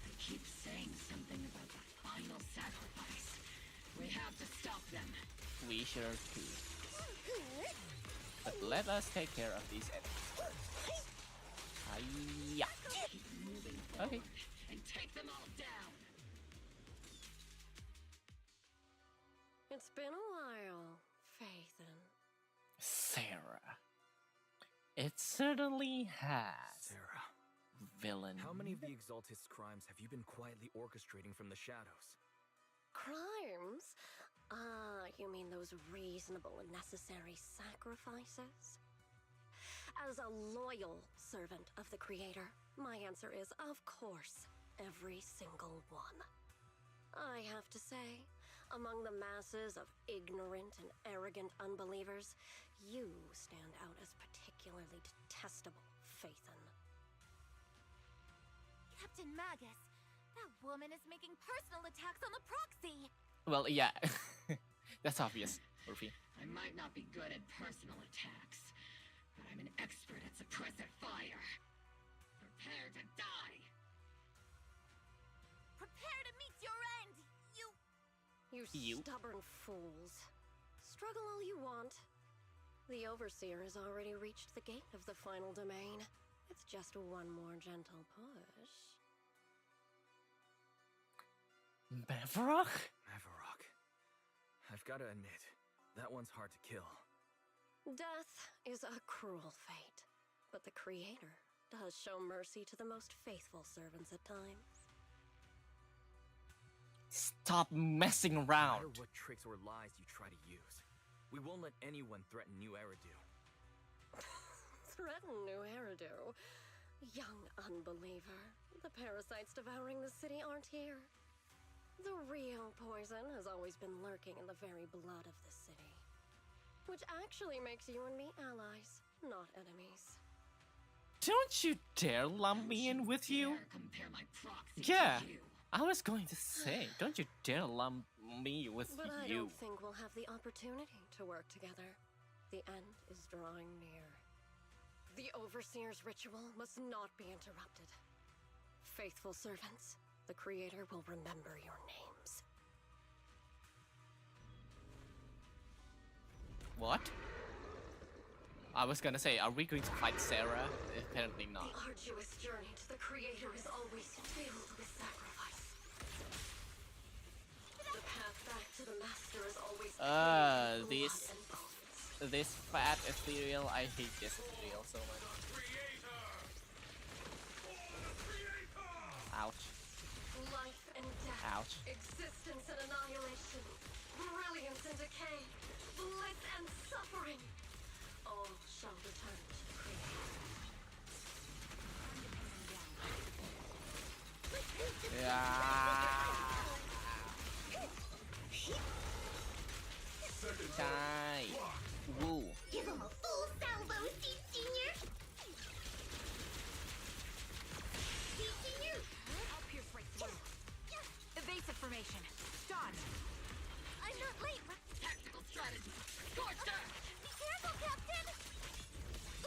They keep saying something about the final sacrifice. We have to stop them. We sure do. But let us take care of these enemies. Hiya. Keep moving forward Okay. and take them all down. It's been a while, Phaethon. Sarah. It certainly has. Sarah. Villain. How many of the Exaltist's crimes have you been quietly orchestrating from the shadows? Crimes? Ah, you mean those reasonable and necessary sacrifices? As a loyal servant of the Creator, my answer is, of course, every single one. I have to say, among the masses of ignorant and arrogant unbelievers, you stand out as particularly detestable, Phaethon. Captain Magus, that woman is making personal attacks on the Proxy. Well, yeah. That's obvious, Orphe. I might not be good at personal attacks, but I'm an expert at suppressive fire. Prepare to die! Prepare to meet your end, You stubborn fools. Struggle all you want. The Overseer has already reached the gate of the final domain. It's just one more gentle push. Mavrock? Mavrock. I've got to admit, that one's hard to kill. Death is a cruel fate, but the Creator does show mercy to the most faithful servants at times. Stop messing No around. matter what tricks or lies you try to use, we won't let anyone threaten New Eridu. Threaten New Eridu? Young unbeliever. The parasites devouring the city aren't here. The real poison has always been lurking in the very blood of the city. Which actually makes you and me allies, not enemies. Don't you dare lump me in with you. Compare my proxy Yeah, to you. I was going to say, don't you dare lump me with But I you. don't think we'll have the opportunity to work together. The end is drawing near. The Overseer's ritual must not be interrupted. Faithful servants, the Creator will remember your names. What? I was gonna say, are we going to fight Sarah? Apparently not. The arduous journey to the Creator is always filled with sacrifice. The path back to the Master is always filled with blood and This fat ethereal, I hate this ethereal so much. Ouch. life and death, Ouch. existence and annihilation, brilliance and decay, bliss and suffering. All shall return to the Creator. Die. Woo. Give him a full salvo, Senior! Senior! I'll pierce right through. Evasive formation. Dodge. I'm not late, right? Tactical strategy. Scorched earth. Be careful, Captain!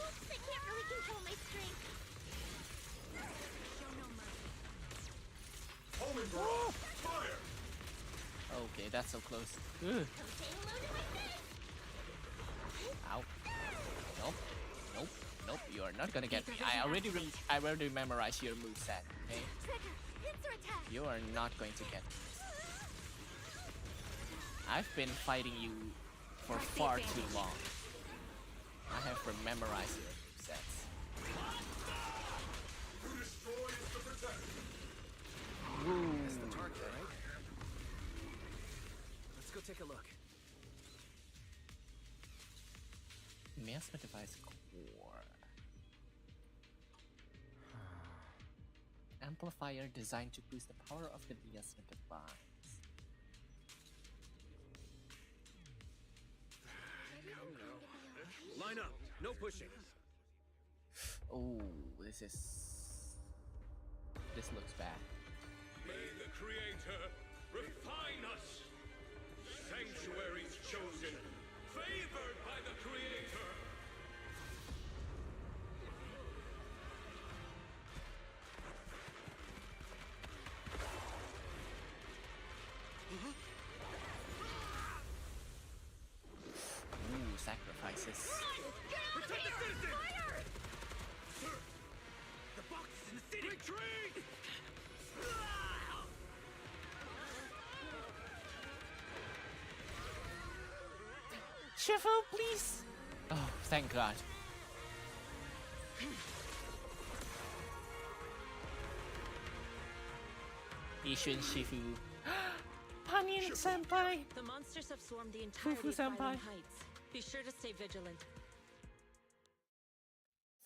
Oops, I can't really control my strength. Show no mercy. Homing barrage! Fire! Okay, that's so close. Ugh. Come say hello to my friend! Ow. Nope. Nope. Nope. You are not gonna get me. I already memorized your moveset. Okay. Trigger! Pincer attack! You are not going to get me. I've been fighting you for far too long. I have memorized your movesets. Who destroys the protector? That's the target, right? Let's go take a look. Miasma device core. Amplifier designed to boost the power of the miasma device. Line up. No pushing. Oh, this looks bad. May the Creator refine us. Sanctuaries chosen, favored by the Creator. Ooh, sacrifices. Protect the citizens! Fire! Sir, the box is in the city. Retreat! Shifu, please! Oh, thank God. Ishun Shifu. Panin Senpai! The monsters have swarmed the entirety Fufu of Phylum Senpai. Heights. Be sure to stay vigilant.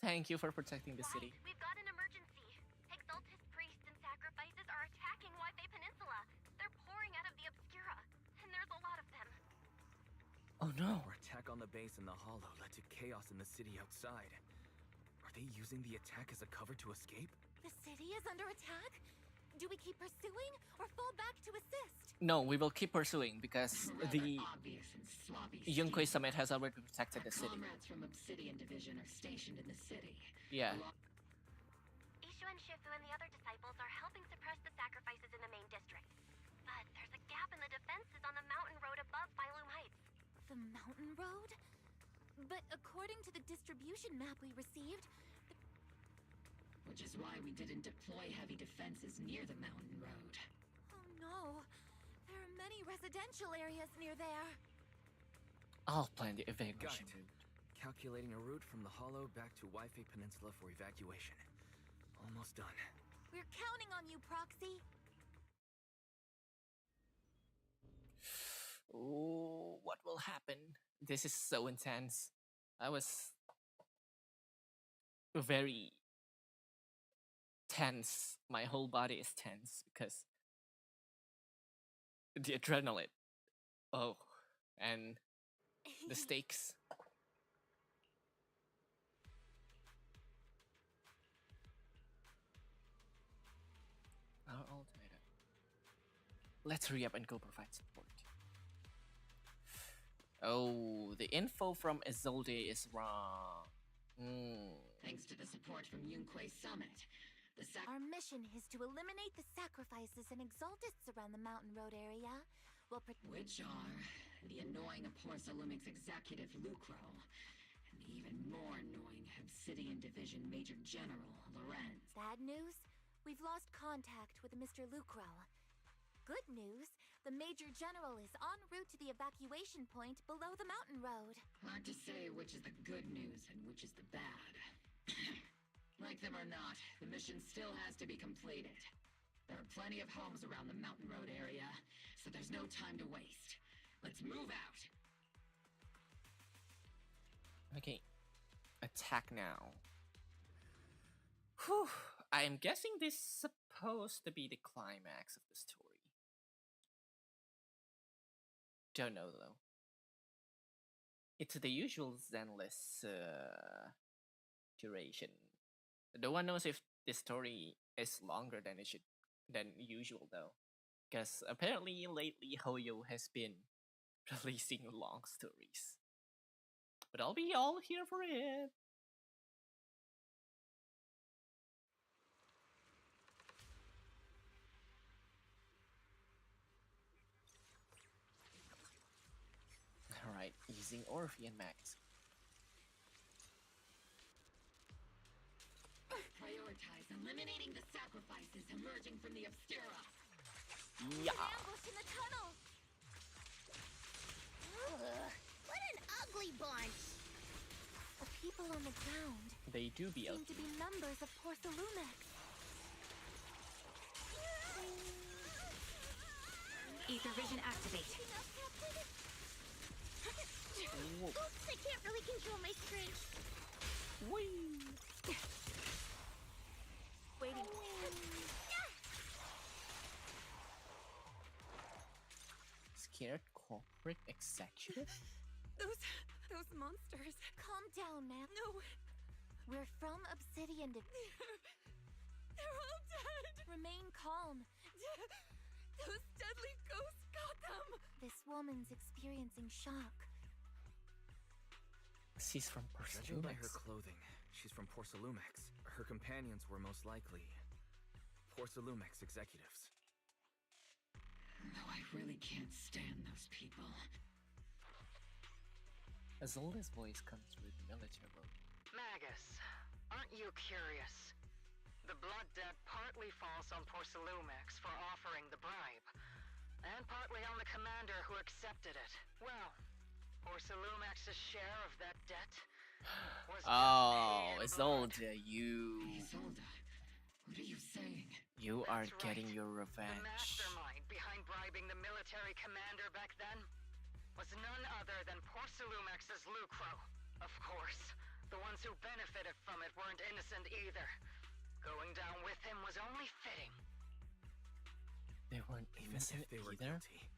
Thank you for protecting the city. We've got an emergency. Exaltist priests and sacrifices are attacking Wayfinders Peninsula. They're pouring out of the Obscura, and there's a lot of them. Oh no. Our attack on the base in the Hollow led to chaos in the city outside. Are they using the attack as a cover to escape? The city is under attack? Do we keep pursuing or fall back to assist? No, we will keep pursuing because the Obvious and sloppy. Yunkai Summit has already protected the city. Comrades from Obsidian Division are stationed in the city. Yeah. Ishu and Shifu and the other disciples are helping suppress the sacrifices in the main district. But there's a gap in the defenses on the mountain road above Phylum Heights. The mountain road? But according to the distribution map we received, Which is why we didn't deploy heavy defenses near the mountain road. oh no, there are many residential areas near there. I'll plan the evacuation Got it. route. Calculating a route from the Hollow back to Wayfinders Peninsula for evacuation. Almost done. We're counting on you, Proxy. Ooh, what will happen? This is so intense. I was very tense. My whole body is tense because the adrenaline. Oh, and the stakes. Our ultimate. Let's hurry up and go provide support. Oh, the info from Isolde is wrong. Thanks to the support from Yunque's summit, Our mission is to eliminate the sacrifices and exaltists around the Mountain Road area, which are the annoying Porcelumix executive Lucro, and the even more annoying Obsidian Division Major General Lorenz. Bad news? We've lost contact with Mr. Lucro. Good news, the Major General is en route to the evacuation point below the mountain road. Hard to say which is the good news and which is the bad. Like them or not, the mission still has to be completed. There are plenty of homes around the Mountain Road area, so there's no time to waste. Let's move out! Okay, attack now. Whew, I am guessing this is supposed to be the climax of the story. Don't know though. It's the usual Zenless duration. No one knows if this story is longer than usual though, because apparently lately Hoyo has been releasing long stories. But I'll be all here for it. Alright, using Orphean Max. Prioritize eliminating the sacrifices emerging from the Obscura. Yeah. Ambush in the tunnel. Ugh, what an ugly bunch. The people on the ground They do be seem to be members of Porcelumix. Ether vision activate. Oops, I can't really control my strength. Whee! Waiting. Scared corporate executive? Those monsters. Calm down, ma'am. No. We're from Obsidian They're all dead. Remain calm. Those deadly ghosts got them. This woman's experiencing shock. She's from Judging by Porcelumix. her clothing, she's from Porcelumix. Her companions were most likely Porcelumix executives. Though I really can't stand those people. Azola's voice comes with military. Magus, aren't you curious? The Blood Debt partly falls on Porcelumix for offering the bribe, and partly on the commander who accepted it. Well, Porcelumix's share of that debt was Isolde, you... Isolde, what are you saying? You are That's getting right. your The revenge. mastermind behind bribing the military commander back then was none other than Porcelumix's Lucro. Of course, the ones who benefited from it weren't innocent either. Going down with him was only fitting. They weren't Even innocent if they were either? guilty,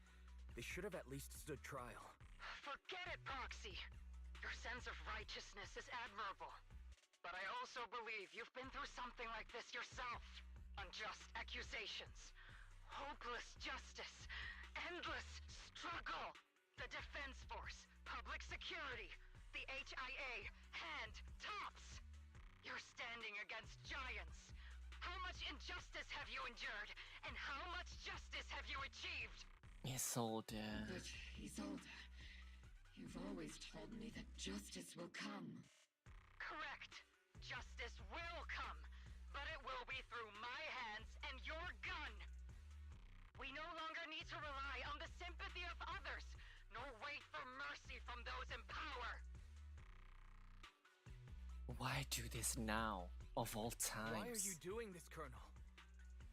they should have at least stood trial. Forget it, Proxy. Your sense of righteousness is admirable. But I also believe you've been through something like this yourself. Unjust accusations, hopeless justice, endless struggle. The Defense Force, public security, the HIA, hand tops. You're standing against giants. How much injustice have you endured? And how much justice have you achieved? Isolde. But, Isolde, you've always told me that justice will come. Correct. Justice will come, but it will be through my hands and your gun. We no longer need to rely on the sympathy of others, nor wait for mercy from those in power. Why do this now, of all times? Why are you doing this, Colonel?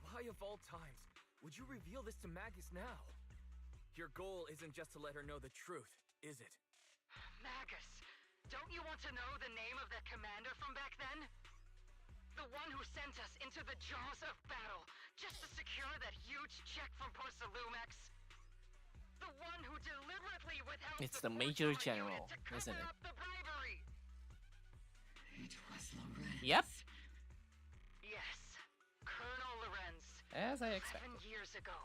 Why of all times would you reveal this to Magus now? Your goal isn't just to let her know the truth, is it? Magus, don't you want to know the name of that commander from back then? The one who sent us into the jaws of battle just to secure that huge check from Porsalumex? The one who deliberately withheld It's the Major General, isn't it? the bribery. It was Lorenz. Yep. Yes, Colonel Lorenz. As I expected. 7 years ago.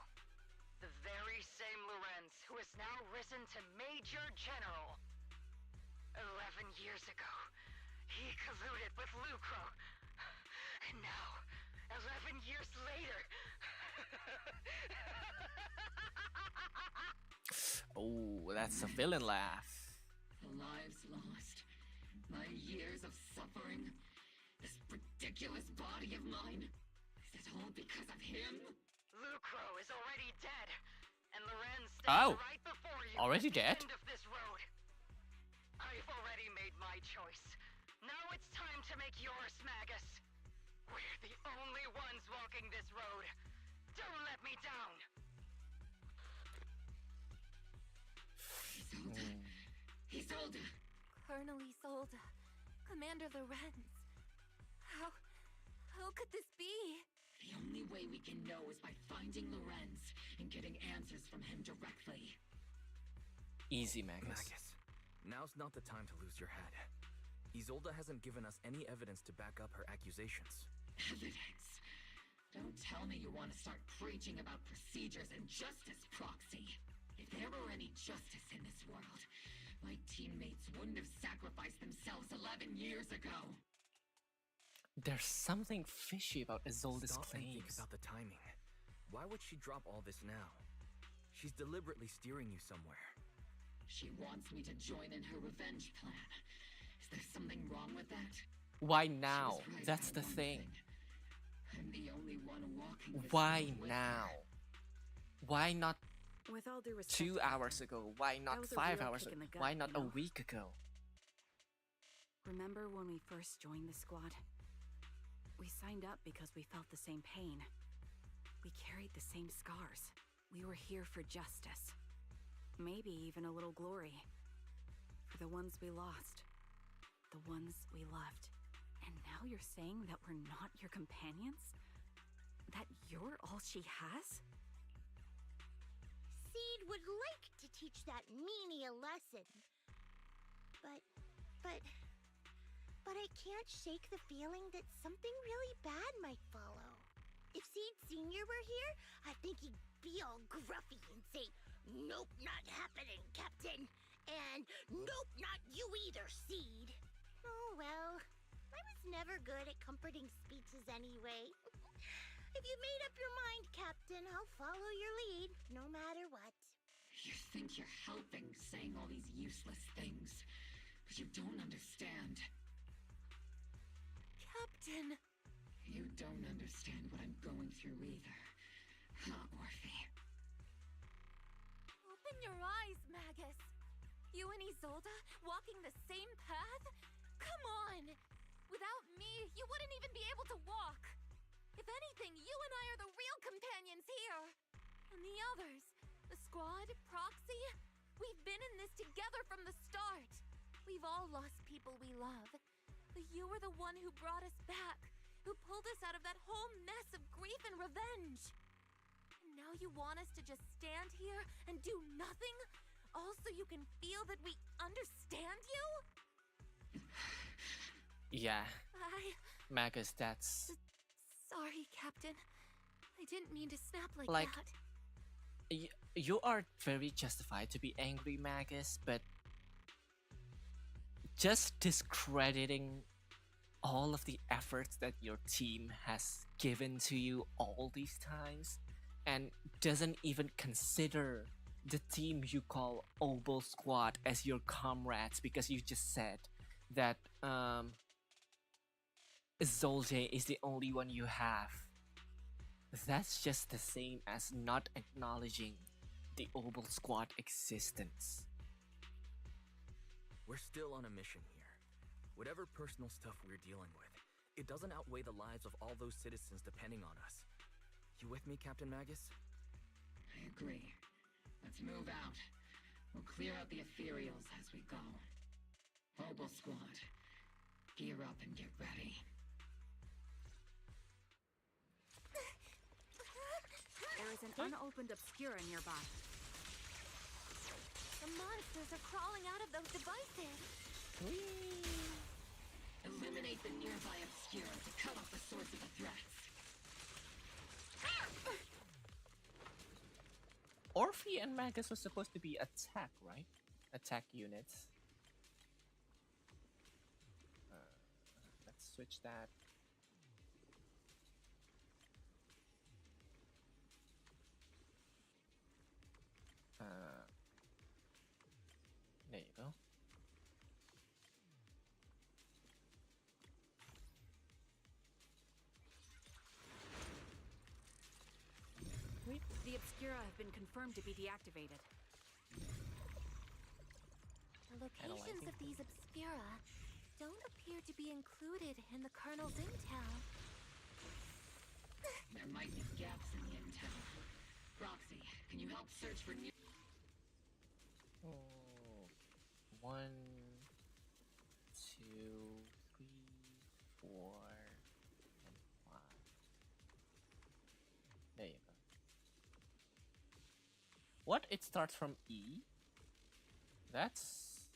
The very same Lorenz who has now risen to Major General. 11 years ago, he colluded with Lucro. And now, 11 years later... Oh, that's a villain laugh. The lives lost. My years of suffering. This ridiculous body of mine. Is it all because of him? Lucro is already dead. And Lorenz stands right before you. Already at the dead? end of this road. I've already made my choice. Now it's time to make yours, Magus. We're the only ones walking this road. Don't let me down. Isolde. Colonel Isolde. Commander Lorenz. How could this be? The only way we can know is by finding Lorenz and getting answers from him directly. Easy, Magus. Magus, now's not the time to lose your head. Isolde hasn't given us any evidence to back up her accusations. Evidence? Don't tell me you want to start preaching about procedures and justice, Proxy. If there were any justice in this world, my teammates wouldn't have sacrificed themselves 11 years ago. There's something fishy about Isolde's Stop and think claims. about the timing. Why would she drop all this now? She's deliberately steering you somewhere. She wants me to join in her revenge plan. Is there something wrong with that? Why now? She was right That's about the one thing. I'm the only one walking this Why road with now? her. Why not With all due respect, 2 hours ago? Why not was a 5 real hours kick ago? in the gut, Why not you a know? week ago? remember when we first joined the squad? We signed up because we felt the same pain. We carried the same scars. We were here for justice. Maybe even a little glory. For the ones we lost. The ones we loved. And now you're saying that we're not your companions? That you're all she has? Seed would like to teach that meanie a lesson. But I can't shake the feeling that something really bad might follow. If Seed Sr. were here, I think he'd be all gruffy and say, "Nope, not happening, Captain." And "Nope, not you either, Seed." Oh well, I was never good at comforting speeches anyway. If you made up your mind, Captain, I'll follow your lead, no matter what. You think you're helping, saying all these useless things, but you don't understand. Captain! You don't understand what I'm going through either, huh, Orphe? Open your eyes, Magus! You and Isolde walking the same path? Come on! Without me, you wouldn't even be able to walk! If anything, you and I are the real companions here! And the others, the squad, Proxy, we've been in this together from the start! We've all lost people we love, but you were the one who brought us back, who pulled us out of that whole mess of grief and revenge! And now you want us to just stand here and do nothing? All so you can feel that we understand you? Yeah. Magus, that's... Sorry, Captain. I didn't mean to snap like Like, that. You are very justified to be angry, Magus, but just discrediting all of the efforts that your team has given to you all these times and doesn't even consider the team you call Obol Squad as your comrades because you just said that Isolde is the only one you have. That's just the same as not acknowledging the Obol Squad existence. We're still on a mission here. Whatever personal stuff we're dealing with, it doesn't outweigh the lives of all those citizens depending on us. You with me, Captain Magus? I agree. Let's move out. We'll clear out the ethereals as we go. Obol Squad, gear up and get ready. There is an unopened obscura nearby. The monsters are crawling out of those devices. Eliminate the nearby obscura to cut off the source of the threats. Orphe and Magus was supposed to be attack, right? Attack units. Let's switch that. There you go. The obscura have been confirmed to be deactivated. The locations of these obscura don't appear to be included in the Colonel's intel. There might be gaps in the intel. Roxy, can you help search for new... Oh, 1, 2, 3, 4, and 5. There you go. What? It starts from E? That's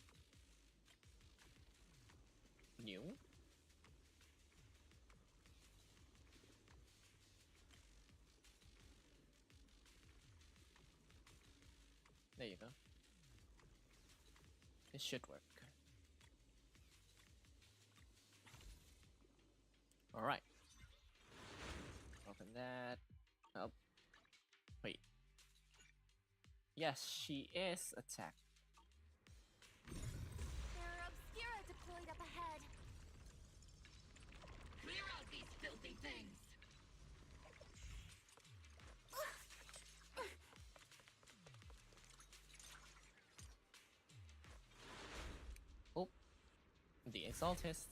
new. There you go. This should work. Alright. Open that. Oh. Wait. Yes, she is attacked. There are obscura deployed up ahead. Clear out these filthy things! Oh, the Exaltist.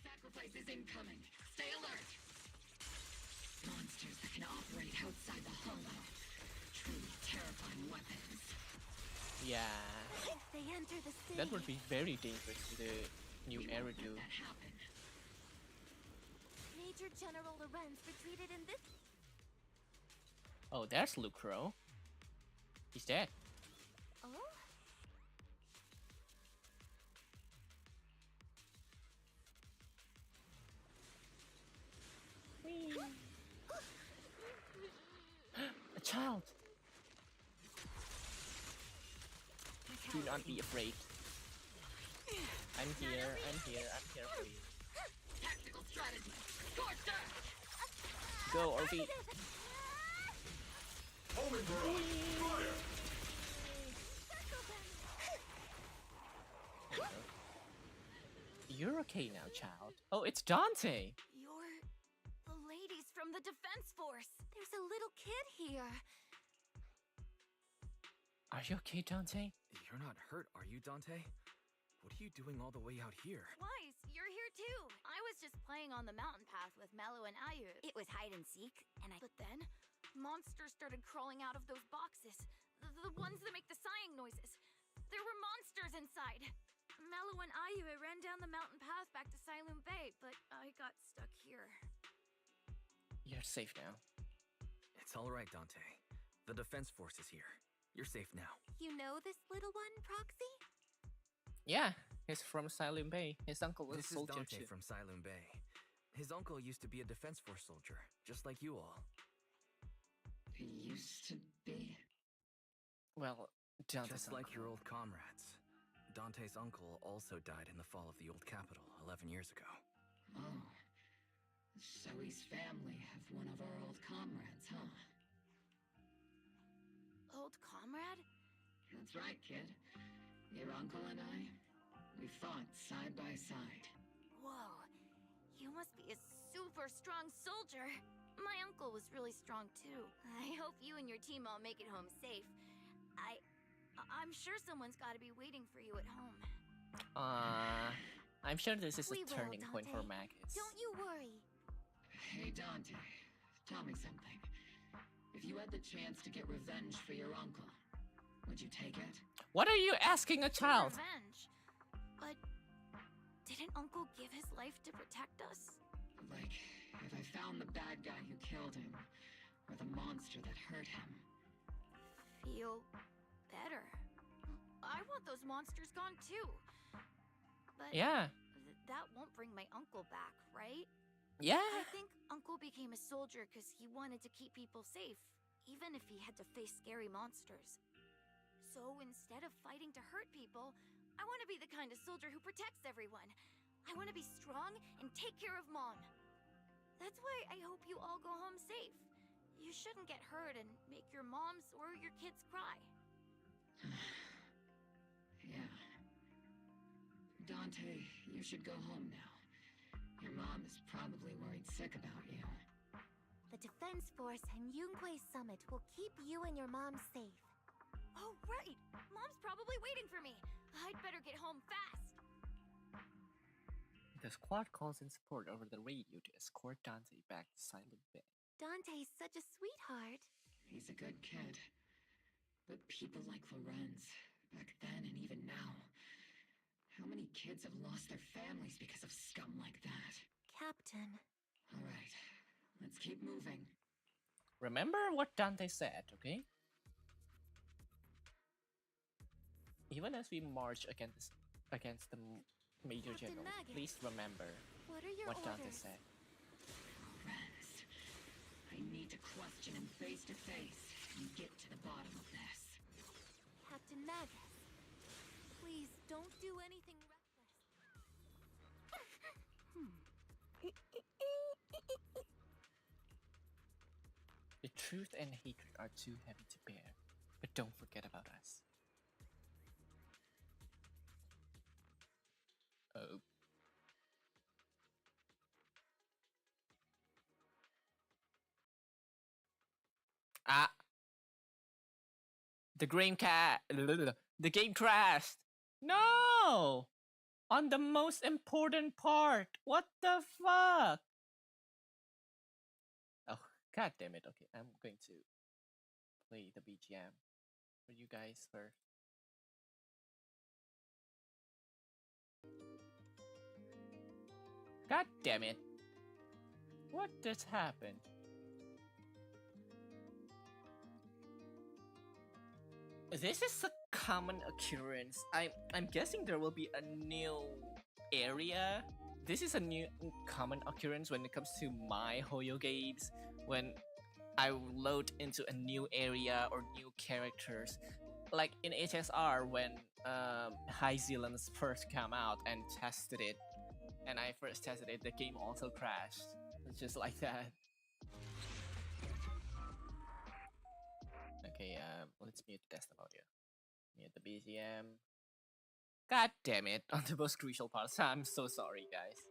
Sacrifice is incoming. Stay alert! Monsters that can operate outside the hollow. Truly terrifying weapons. Yeah. If they enter the city, That would be very dangerous to the new era too. That happen. Major General Lorenz retreated in this. Oh, there's Lucro. He's dead. Oh? A child. Do not be afraid. I'm here. I'm here. I'm here for you. Tactical strategy. Scorched earth. Go, Orphe. You're okay now, child. Oh, it's Dante. You're the ladies from the Defense Force. There's a little kid here. Are you okay, Dante? You're not hurt, are you, Dante? What are you doing all the way out here? Weiss, you're here too. I was just playing on the mountain path with Mello and Ayu. It was hide and seek, and But then, monsters started crawling out of those boxes. The ones that make the sighing noises. There were monsters inside. Mello and Ayu ran down the mountain path back to Silent Bay, but I got stuck here. You're safe now. It's all right, Dante. The Defense Force is here. You're safe now. You know this little one, Proxy? Yeah, he's from Silent Bay. His uncle was This a soldier is Dante too. from Silent Bay. His uncle used to be a Defense Force soldier, just like you all. He used to be. Well, Dante's just like your old comrades. Dante's uncle also died in the fall of the old capital 11 years ago. Oh. So his family have one of our old comrades, huh? Old comrade? That's right, kid. Your uncle and I, we fought side by side. Whoa. You must be a super strong soldier. My uncle was really strong too. I hope you and your team all make it home safe. I'm sure someone's got to be waiting for you at home. I'm sure this is a We will, turning point for Dante. Magus. Don't you worry. Hey, Dante. Tell me something. If you had the chance to get revenge for your uncle, would you take it? What are you asking a child? Revenge. But didn't Uncle give his life to protect us? Like, if I found the bad guy who killed him, or the monster that hurt him. Feel better. I want those monsters gone too. But Yeah. That won't bring my uncle back, right? Yeah. I think Uncle became a soldier because he wanted to keep people safe, even if he had to face scary monsters. So instead of fighting to hurt people, I want to be the kind of soldier who protects everyone. I want to be strong and take care of Mom. That's why I hope you all go home safe. You shouldn't get hurt and make your moms or your kids cry. Yeah. Dante, you should go home now. Your mom is probably worried sick about you. The Defense Force and Yunque Summit will keep you and your mom safe. Oh, right! Mom's probably waiting for me. I'd better get home fast. The squad calls in support over the radio to escort Dante back to Silent Bay. Dante's such a sweetheart. He's a good kid. But people like Lorenz, back then and even now, how many kids have lost their families because of scum like that? Captain. All right, let's keep moving. Remember what Dante said, okay? Even as we march against the Major General, please remember what Dante said. Lorenz, I need to question him face to face and get to the bottom of this. Captain Magus, please don't do anything reckless. The truth and hatred are too heavy to bear, but don't forget about us. Oh. Ah. The game crashed. No! On the most important part. What the fuck? Oh, god damn it. Okay, I'm going to play the BGM for you guys first. God damn it. What just happened? This is a common occurrence. I'm guessing there will be a new area. This is a new common occurrence when it comes to my Hoyo games. When I load into a new area or new characters. Like in HSR when High Zealands first came out and tested it. And I first tested it, the game also crashed. It's just like that. Okay, let's mute the desktop audio. Mute the BGM. God damn it, on the most crucial parts. I'm so sorry, guys.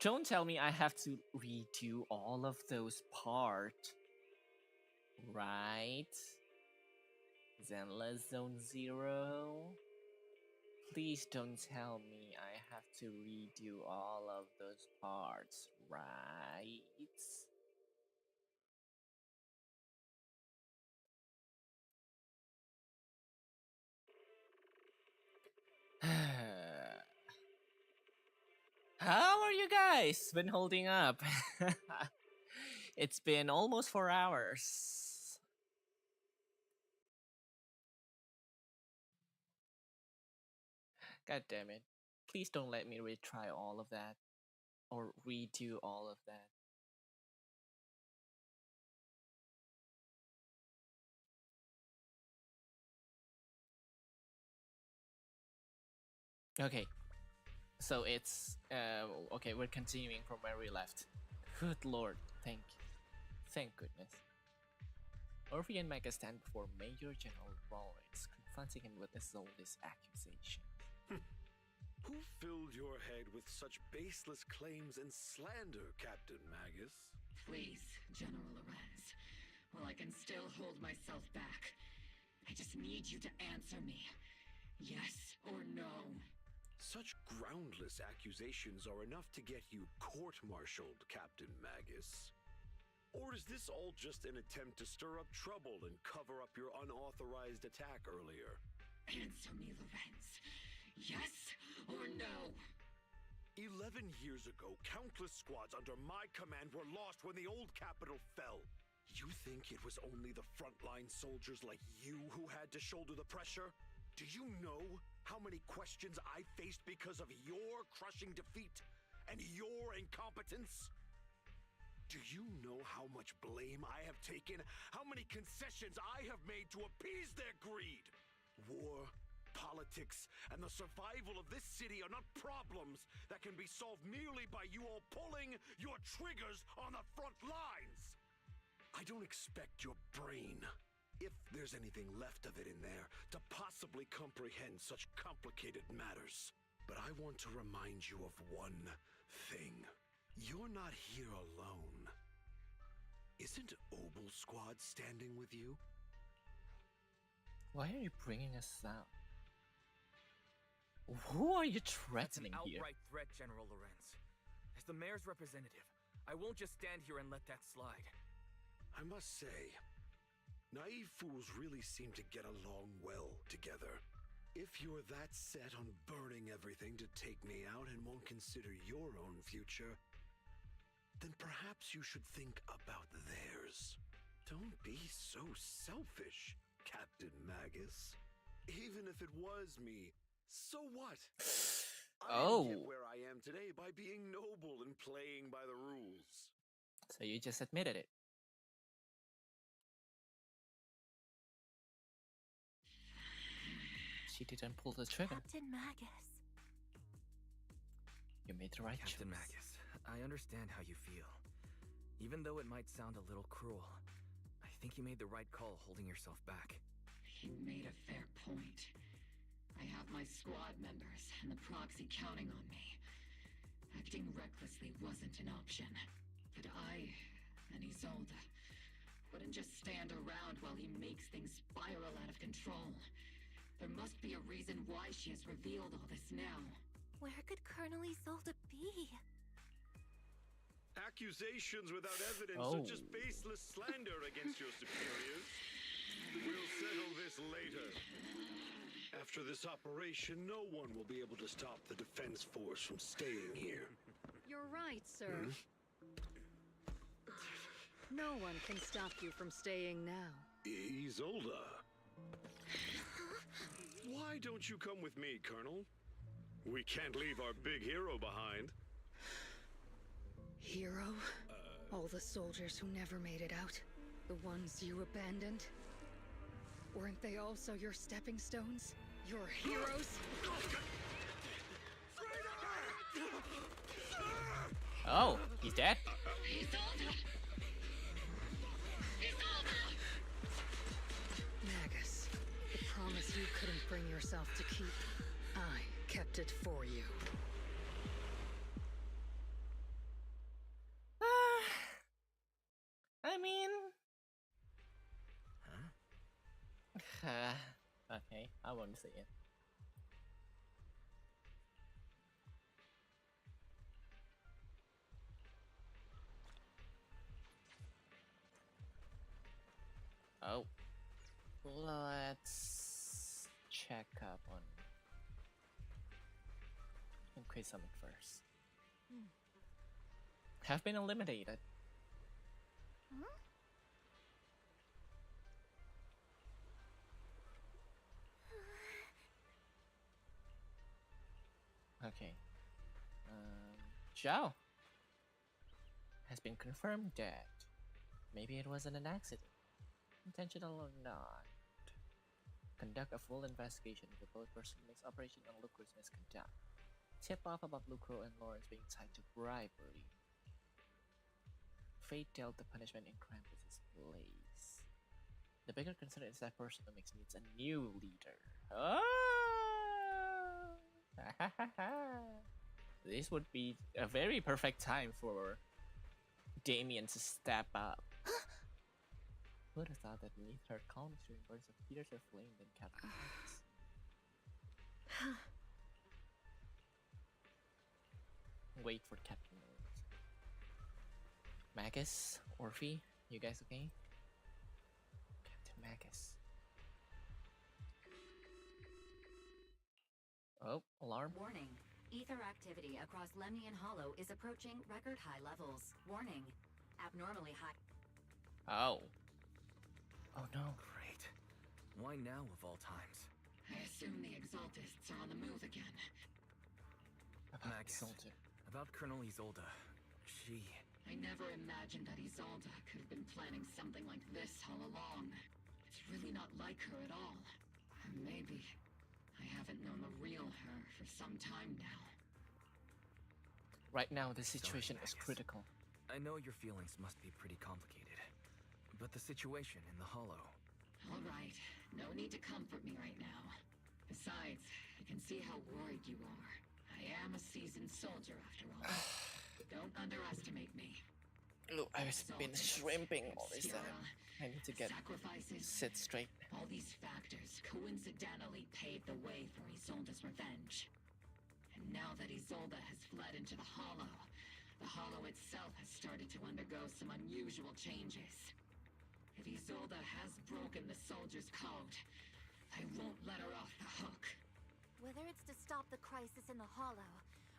Don't tell me I have to redo all of those parts. Right? Zenless Zone 0? Please don't tell me I have to redo all of those parts, right? How are you guys been holding up? It's been almost 4 hours. God damn it. Please don't let me retry all of that. Or redo all of that. Okay. So it's... okay, we're continuing from where we left. Good lord. Thank goodness. Orphe and Mega stand before Major General Rollins, confronting him with Isolde's accusation. Who filled your head with such baseless claims and slander, Captain Magus? Please, General Lorenz. While I can still hold myself back, I just need you to answer me. Yes or no? Such groundless accusations are enough to get you court-martialed, Captain Magus. Or is this all just an attempt to stir up trouble and cover up your unauthorized attack earlier? Answer me, Lorenz. Yes or no? 11 years ago, countless squads under my command were lost when the old capital fell. You think it was only the frontline soldiers like you who had to shoulder the pressure? Do you know how many questions I faced because of your crushing defeat and your incompetence? Do you know how much blame I have taken? How many concessions I have made to appease their greed? War, politics, and the survival of this city are not problems that can be solved merely by you all pulling your triggers on the front lines. I don't expect your brain, if there's anything left of it in there, to possibly comprehend such complicated matters. But I want to remind you of one thing. You're not here alone. Isn't Obol Squad standing with you? Why are you bringing us out? Who are you threatening That's an here? outright threat, General Lorenz. As the mayor's representative, I won't just stand here and let that slide. I must say, naive fools really seem to get along well together. If you're that set on burning everything to take me out and won't consider your own future, then perhaps you should think about theirs. Don't be so selfish, Captain Magus. Even if it was me, so what? I didn't get where I am today by being noble and playing by the rules. So you just admitted it. She didn't pull the trigger. Captain Magus. You made the right Captain choice. Magus, I understand how you feel. Even though it might sound a little cruel, I think you made the right call holding yourself back. You made a fair point. I have my squad members and the proxy counting on me. Acting recklessly wasn't an option. But I and Isolde wouldn't just stand around while he makes things spiral out of control. There must be a reason why she has revealed all this now. Where could Colonel Isolde be? Accusations without evidence are just baseless slander against your superiors. We'll settle this later. After this operation, no one will be able to stop the defense force from staying here. You're right, sir. No one can stop you from staying now. Isolde. Why don't you come with me, Colonel? We can't leave our big hero behind. Hero? All the soldiers who never made it out? The ones you abandoned? Weren't they also your stepping stones? Your heroes? Oh, he's dead? Magus, the promise you couldn't bring yourself to keep, I kept it for you. I mean... okay, I won't say it. Oh. Let's check up on... create something first. Have been eliminated. Okay. Zhao has been confirmed dead. Maybe it wasn't an accident. Intentional or not. Conduct a full investigation into both person makes operation and Lucro's misconduct. Tip off about Lucro and Lawrence being tied to bribery. Fate dealt the punishment in Krampus's place. The bigger concern is that person who needs a new leader. This would be a very perfect time for Damien to step up. Who would have thought that beneath her calm stream burns of fiercer flame than Captain Magus? Wait for Captain Magus, Orphe, you guys okay? Captain Magus. Oh, alarm. Warning. Ether activity across Lemnian Hollow is approaching record high levels. Warning. Abnormally high. Oh. Oh no. Great. Why now of all times? I assume the Exaltists are on the move again. Magus, about Colonel Isolde. She... I never imagined that Isolde could have been planning something like this all along. It's really not like her at all. And maybe I haven't known the real her for some time now. Right now, the situation is critical. I know your feelings must be pretty complicated, but the situation in the Hollow... All right, no need to comfort me right now. Besides, I can see how worried you are. I am a seasoned soldier after all. Don't underestimate me. Look, I've been shrimping all this time. I need to get sit straight. All these factors coincidentally paved the way for Isolde's revenge. And now that Isolde has fled into the Hollow itself has started to undergo some unusual changes. If Isolde has broken the soldier's code, I won't let her off the hook. Whether it's to stop the crisis in the Hollow,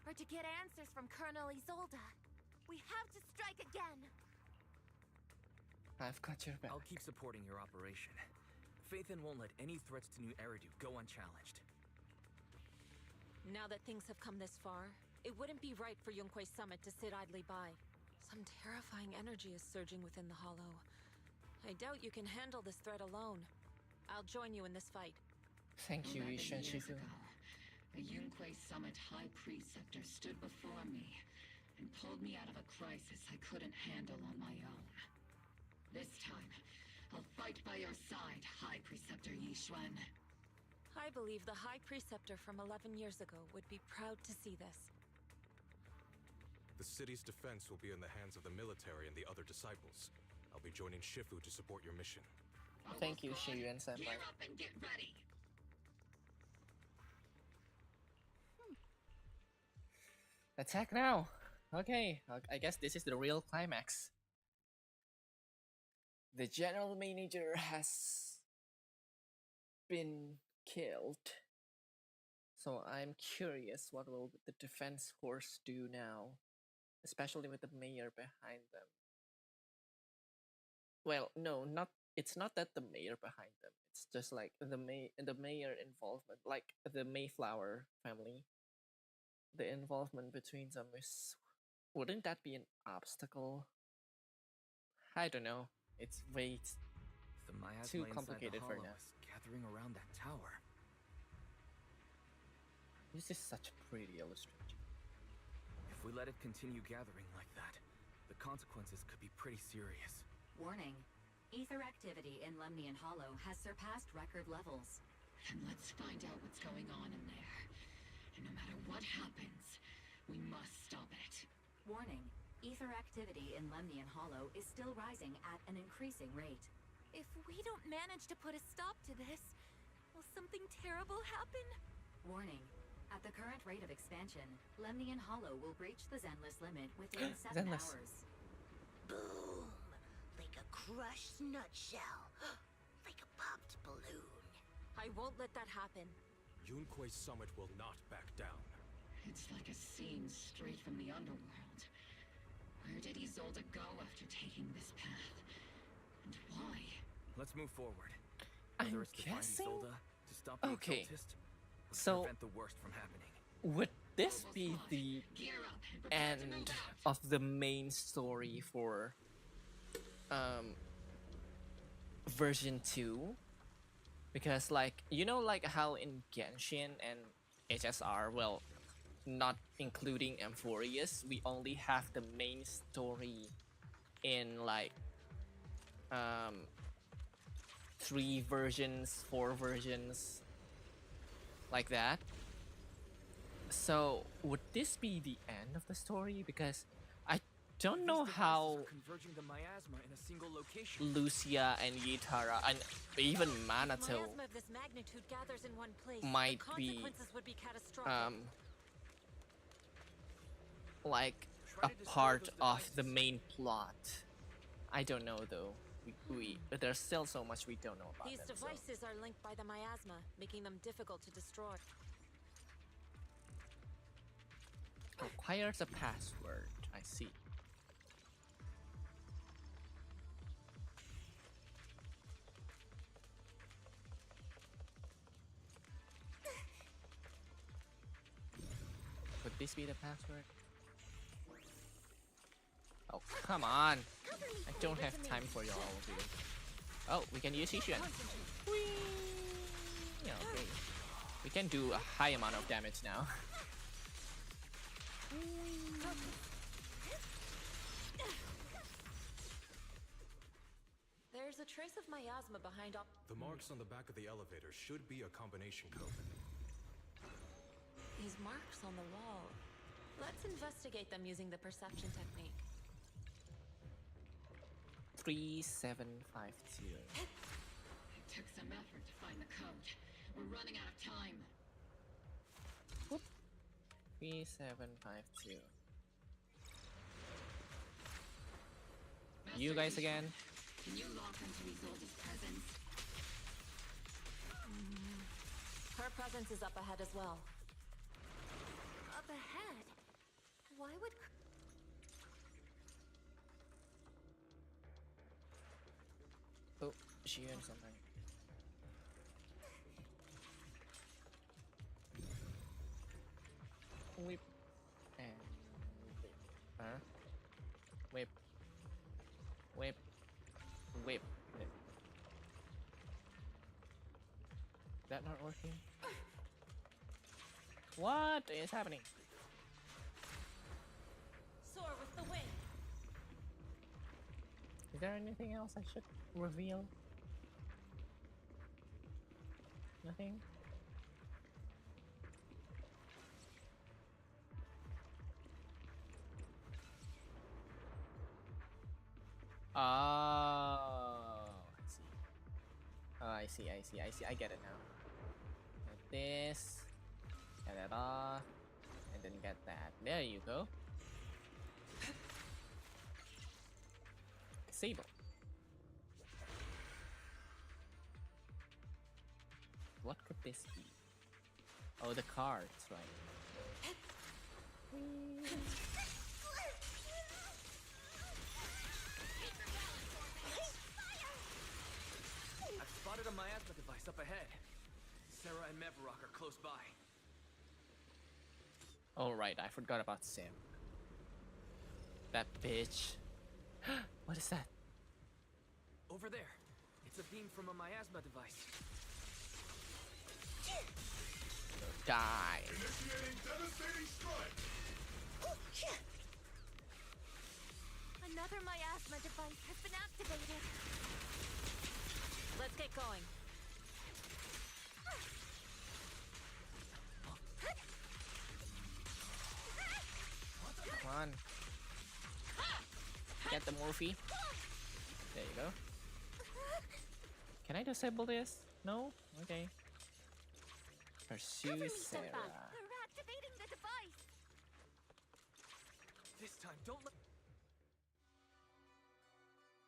or to get answers from Colonel Isolde, we have to strike again! I've got your back. I'll keep supporting your operation. Phaethon won't let any threats to New Eridu go unchallenged. Now that things have come this far, it wouldn't be right for Yunque's summit to sit idly by. Some terrifying energy is surging within the Hollow. I doubt you can handle this threat alone. I'll join you in this fight. Thank you, 11 Yushan years Shifu. ago, a Yunque Summit High Preceptor stood before me and pulled me out of a crisis I couldn't handle on my own. This time, I'll fight by your side, High Preceptor Yixuan. I believe the High Preceptor from 11 years ago would be proud to see this. The city's defense will be in the hands of the military and the other disciples. I'll be joining Shifu to support your mission. Thank you, Shiyuan-senpai. Gear up and get ready! Attack now! Okay, I guess this is the real climax. The general manager has been killed. So I'm curious what will the defense force do now, especially with the mayor behind them. Well, no, it's not that the mayor behind them. It's just like the mayor involvement, like the Mayflower family. The involvement between them is... Wouldn't that be an obstacle? I don't know. It's way The miasma too inside complicated the for Hollow now. is gathering around that tower. This is such a pretty illustration. If we let it continue gathering like that, the consequences could be pretty serious. Warning. Ether activity in Lemnian Hollow has surpassed record levels. Then let's find out what's going on in there. And no matter what happens, we must stop it. Warning. Ether activity in Lemnian Hollow is still rising at an increasing rate. If we don't manage to put a stop to this, will something terrible happen? Warning. At the current rate of expansion, Lemnian Hollow will breach the Zenless limit within 7 Zenless. hours. Boom! Like a crushed nutshell. Like a popped balloon. I won't let that happen. Yunque's summit will not back down. It's like a scene straight from the underworld. Where did Isolde go after taking this path? And why? Let's move forward. I'm Whether it's to find guessing? Isolde, to stop the Okay. occultist, or to So- prevent the worst from happening. Would this be the end of the main story for version 2? Because like, you know, like how in Genshin and HSR, well, not including Amphorius, we only have the main story in like 3 versions, 4 versions, like that. So would this be the end of the story? Because I don't know how Converging the miasma in a single location. Lucia and Yitara and even Manato Miasma of this magnitude gathers in one place. might the be consequences would be catastrophic. like a part of the main plot. I don't know though. But there's still so much we don't know about These them. So. devices are linked by the miasma, making them difficult to destroy. Requires a password. I see. Could this be the password? Oh, come on. I don't have time for y'all of you. Oh, we can use Ishian. Yeah, okay. We can do a high amount of damage now. There's a trace of miasma behind all. The marks on the back of the elevator should be a combination code. These marks on the wall. Let's investigate them using the perception technique. 3750. It took some effort to find the code. We're running out of time. 3752. You guys again? Can you lock into Isolde's presence? Her presence is up ahead as well. Up ahead? Why would... Oh, she earned something. Whip and whip. Huh? Whip. Whip. Whip. Whip. That not working? What is happening? Soar with the wind. Is there anything else I should reveal? Nothing? Oh, I see. I get it now. Get this, get that off, and then get that. There you go. Sable. What could this be? Oh, the cards, right. I've spotted a miasma device up ahead. Sarah and Mevarok are close by. Oh right, I forgot about Sam. That bitch. What is that? Over there. It's a beam from a miasma device. Die. Initiating devastating strike. Another miasma device has been activated. Let's get going. Come on. Get the Morphe. There you go. Can I disable this? No? Okay. Pursue Sarah. They're activating the device. This time, don't let...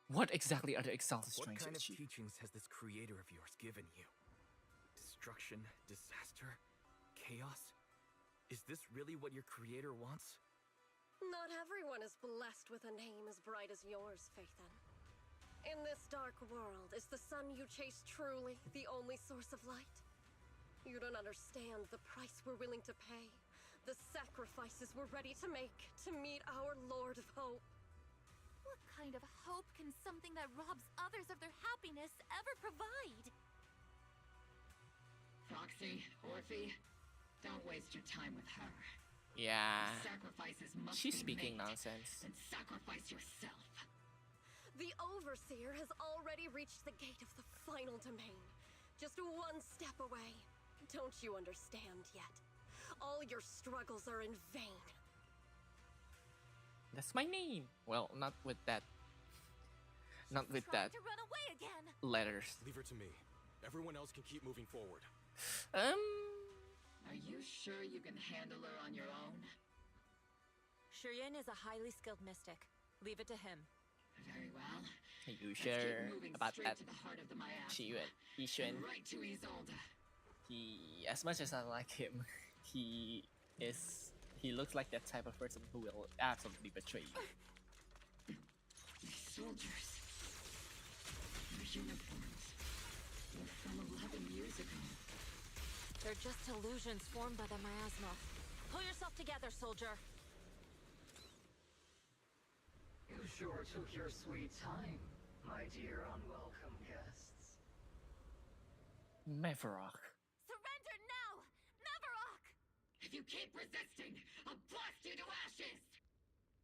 What exactly are the Exalted What trying to kind of achieve? teachings has this creator of yours given you? Destruction, disaster, chaos? Is this really what your creator wants? Not everyone is blessed with a name as bright as yours, Phaethon. In this dark world, is the sun you chase truly the only source of light? You don't understand the price we're willing to pay, the sacrifices we're ready to make to meet our Lord of Hope. What kind of hope can something that robs others of their happiness ever provide? Foxy, Orphe, don't waste your time with her. Yeah. Sacrifices must She's be speaking made, nonsense. and sacrifice yourself. The Overseer has already reached the gate of the final domain. Just one step away. Don't you understand yet? All your struggles are in vain. That's my name. Well, not with that. Not with that. To run away again. Letters. Leave her to me. Everyone else can keep moving forward. Are you sure you can handle her on your own? Shiryan is a highly skilled mystic. Leave it to him. Very well. Are you Let's keep sure moving about straight that? to the heart of the miasma. Yixuan. Right to Isolde. He, as much as I like him, he looks like that type of person who will absolutely betray you. These soldiers. Their uniforms were from 11 years ago. They're just illusions formed by the miasma. Pull yourself together, soldier. You sure took your sweet time, my dear unwelcome guests. Maverick. Surrender now! Maverick! If you keep resisting, I'll blast you to ashes!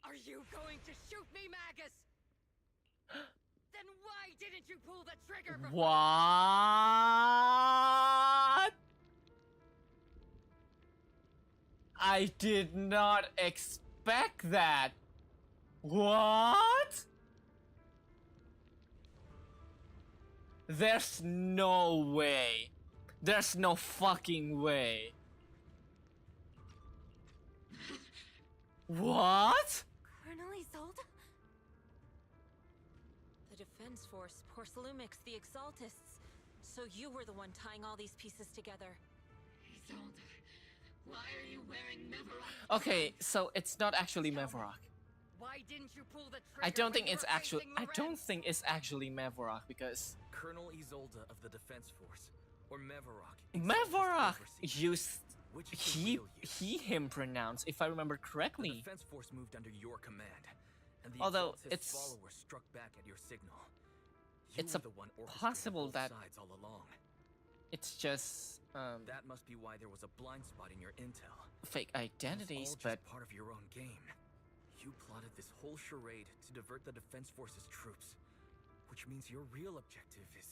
Are you going to shoot me, Magus? Then why didn't you pull the trigger before? What? I did not expect that. What? There's no way. There's no fucking way. What? Colonel Isolde? The Defense Force, Porcelumix, the Exaltists. So you were the one tying all these pieces together. Isolde, why are you wearing Maverick? Okay, so it's not actually Maverick. Why didn't you pull the trigger? I don't when think you it's were actually. facing I don't Lorenz? think it's actually Maverick because Colonel Isolde of the Defense Force, or Maverick. Maverick used Which is the real you? him pronounced, if I remember The correctly. Defense Force moved under your command, and the Although Exaltist it's- followers struck back at your signal. You It's were a the one orchestrating possible both that sides all along. It's just That must be why there was a blind spot in your intel. fake identities, It was all but just part of your own game. You plotted this whole charade to divert the Defense Force's troops, which means your real objective is...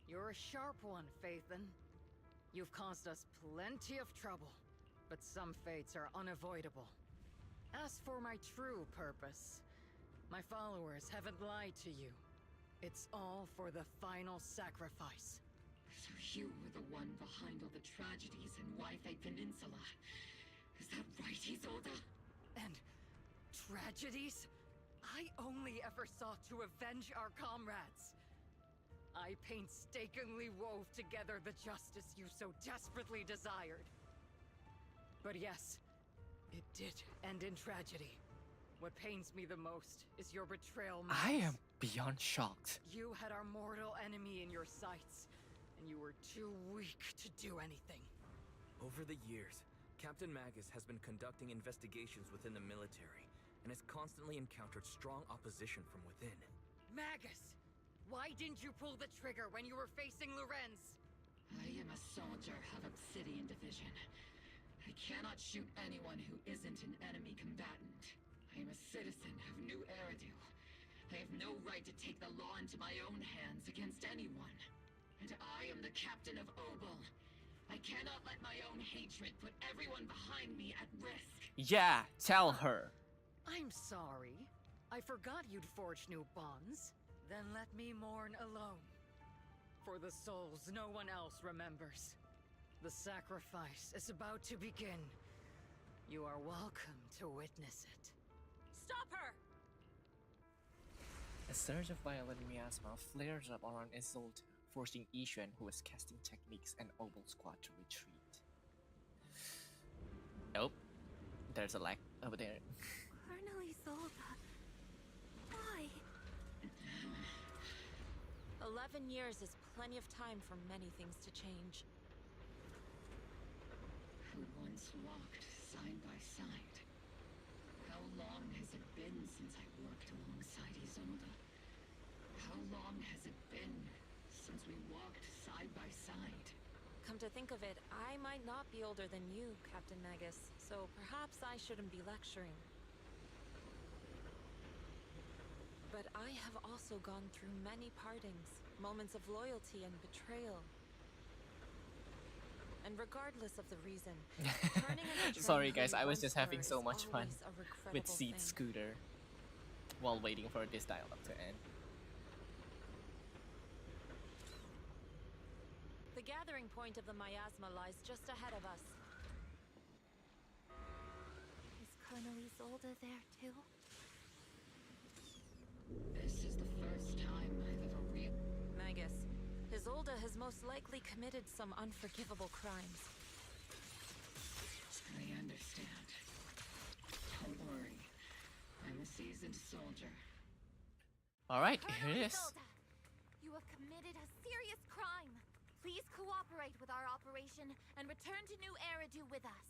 You're a sharp one, Phaethon. You've caused us plenty of trouble, but some fates are unavoidable. As for my true purpose, my followers haven't lied to you. It's all for the final sacrifice. So you were the one behind all the tragedies in Wayfinders Peninsula. Is that right, Isolde? And tragedies? I only ever sought to avenge our comrades. I painstakingly wove together the justice you so desperately desired. But yes, it did end in tragedy. What pains me the most is your betrayal, Max. I am beyond shocked. You had our mortal enemy in your sights, and you were too weak to do anything. Over the years, Captain Magus has been conducting investigations within the military, and has constantly encountered strong opposition from within. Magus! Why didn't you pull the trigger when you were facing Lorenz? I am a soldier of Obsidian Division. I cannot shoot anyone who isn't an enemy combatant. I am a citizen of New Eridu. I have no right to take the law into my own hands against anyone. And I am the captain of Obol. I cannot let my own hatred put everyone behind me at risk. Yeah, tell her. I'm sorry. I forgot you'd forged new bonds. Then let me mourn alone. For the souls no one else remembers. The sacrifice is about to begin. You are welcome to witness it. Stop her! A surge of violent miasma flares up around Isolde, forcing Yixuan, who was casting techniques, and Obol Squad to retreat. Nope. There's a lag over there. Colonel Isolde. Why? 11 years is plenty of time for many things to change. Who once walked side by side. How long has it been since I worked alongside Isolde? How long has it been since we walked side by side? Come to think of it, I might not be older than you, Captain Magus, so perhaps I shouldn't be lecturing. But I have also gone through many partings, moments of loyalty and betrayal. and regardless of the reason, turning in the Sorry train guys, who I you was once just having were so is much fun always a with regrettable Seed thing. Scooter while waiting for this dialogue to end. The gathering point of the miasma lies just ahead of us. Is Colonel Isolde there too? This is the first time I've ever Magus, Isolde has most likely committed some unforgivable crimes. I understand. Don't worry. I'm a seasoned soldier. Alright, here it is. Isolde, you have committed a serious crime. Please cooperate with our operation and return to New Eridu with us.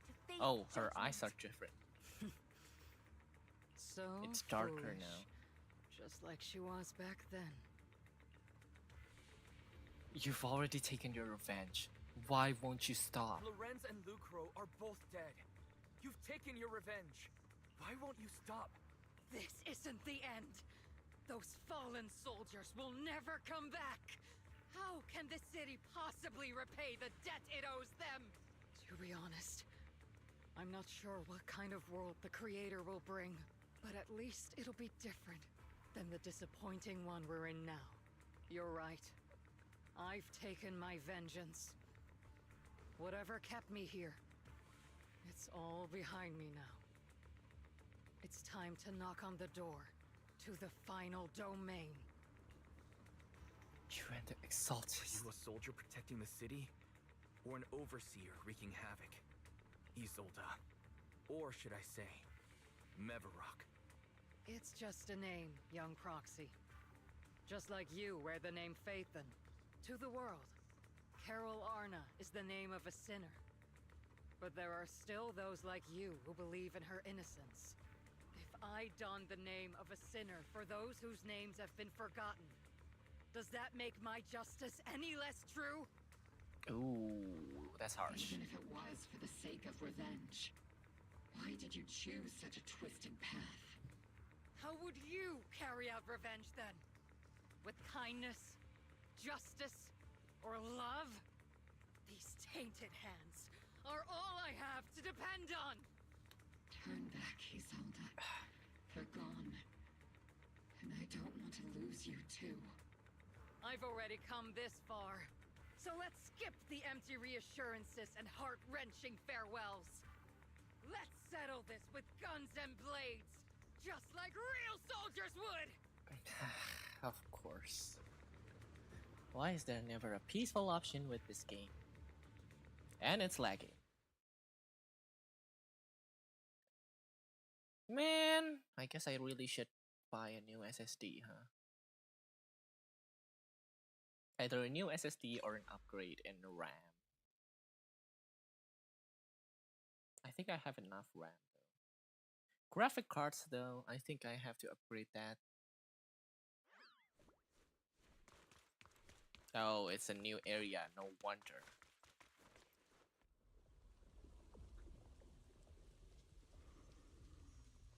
To face Oh, her judgment. eyes are different. So It's darker foolish. now. Just like she was back then. You've already taken your revenge. Why won't you stop? Lorenz and Lucro are both dead. You've taken your revenge. Why won't you stop? This isn't the end. Those fallen soldiers will never come back. How can the city possibly repay the debt it owes them? To be honest, I'm not sure what kind of world the Creator will bring, but at least it'll be different than the disappointing one we're in now. You're right. I've taken my vengeance. Whatever kept me here, it's all behind me now. It's time to knock on the door to the final domain. You and the Exalted. Are you a soldier protecting the city? Or an overseer wreaking havoc? Isolde. Or should I say, Mevarok? It's just a name, young proxy. Just like you wear the name Phaethon. To the world, Carol Arna is the name of a sinner. But there are still those like you who believe in her innocence. If I don the name of a sinner for those whose names have been forgotten, does that make my justice any less true? Ooh, that's harsh. Even if it was for the sake of revenge, why did you choose such a twisted path? How would you carry out revenge then? With kindness, justice, or love? These tainted hands are all I have to depend on! Turn back, Isolde. They're gone. And I don't want to lose you too. I've already come this far. So let's skip the empty reassurances and heart-wrenching farewells. Let's settle this with guns and blades, just like real soldiers would! Of course. Why is there never a peaceful option with this game? And it's lagging. Man, I guess I really should buy a new SSD, huh? Either a new SSD or an upgrade in RAM. I think I have enough RAM though. Graphic cards though, I think I have to upgrade that. Oh, it's a new area, no wonder.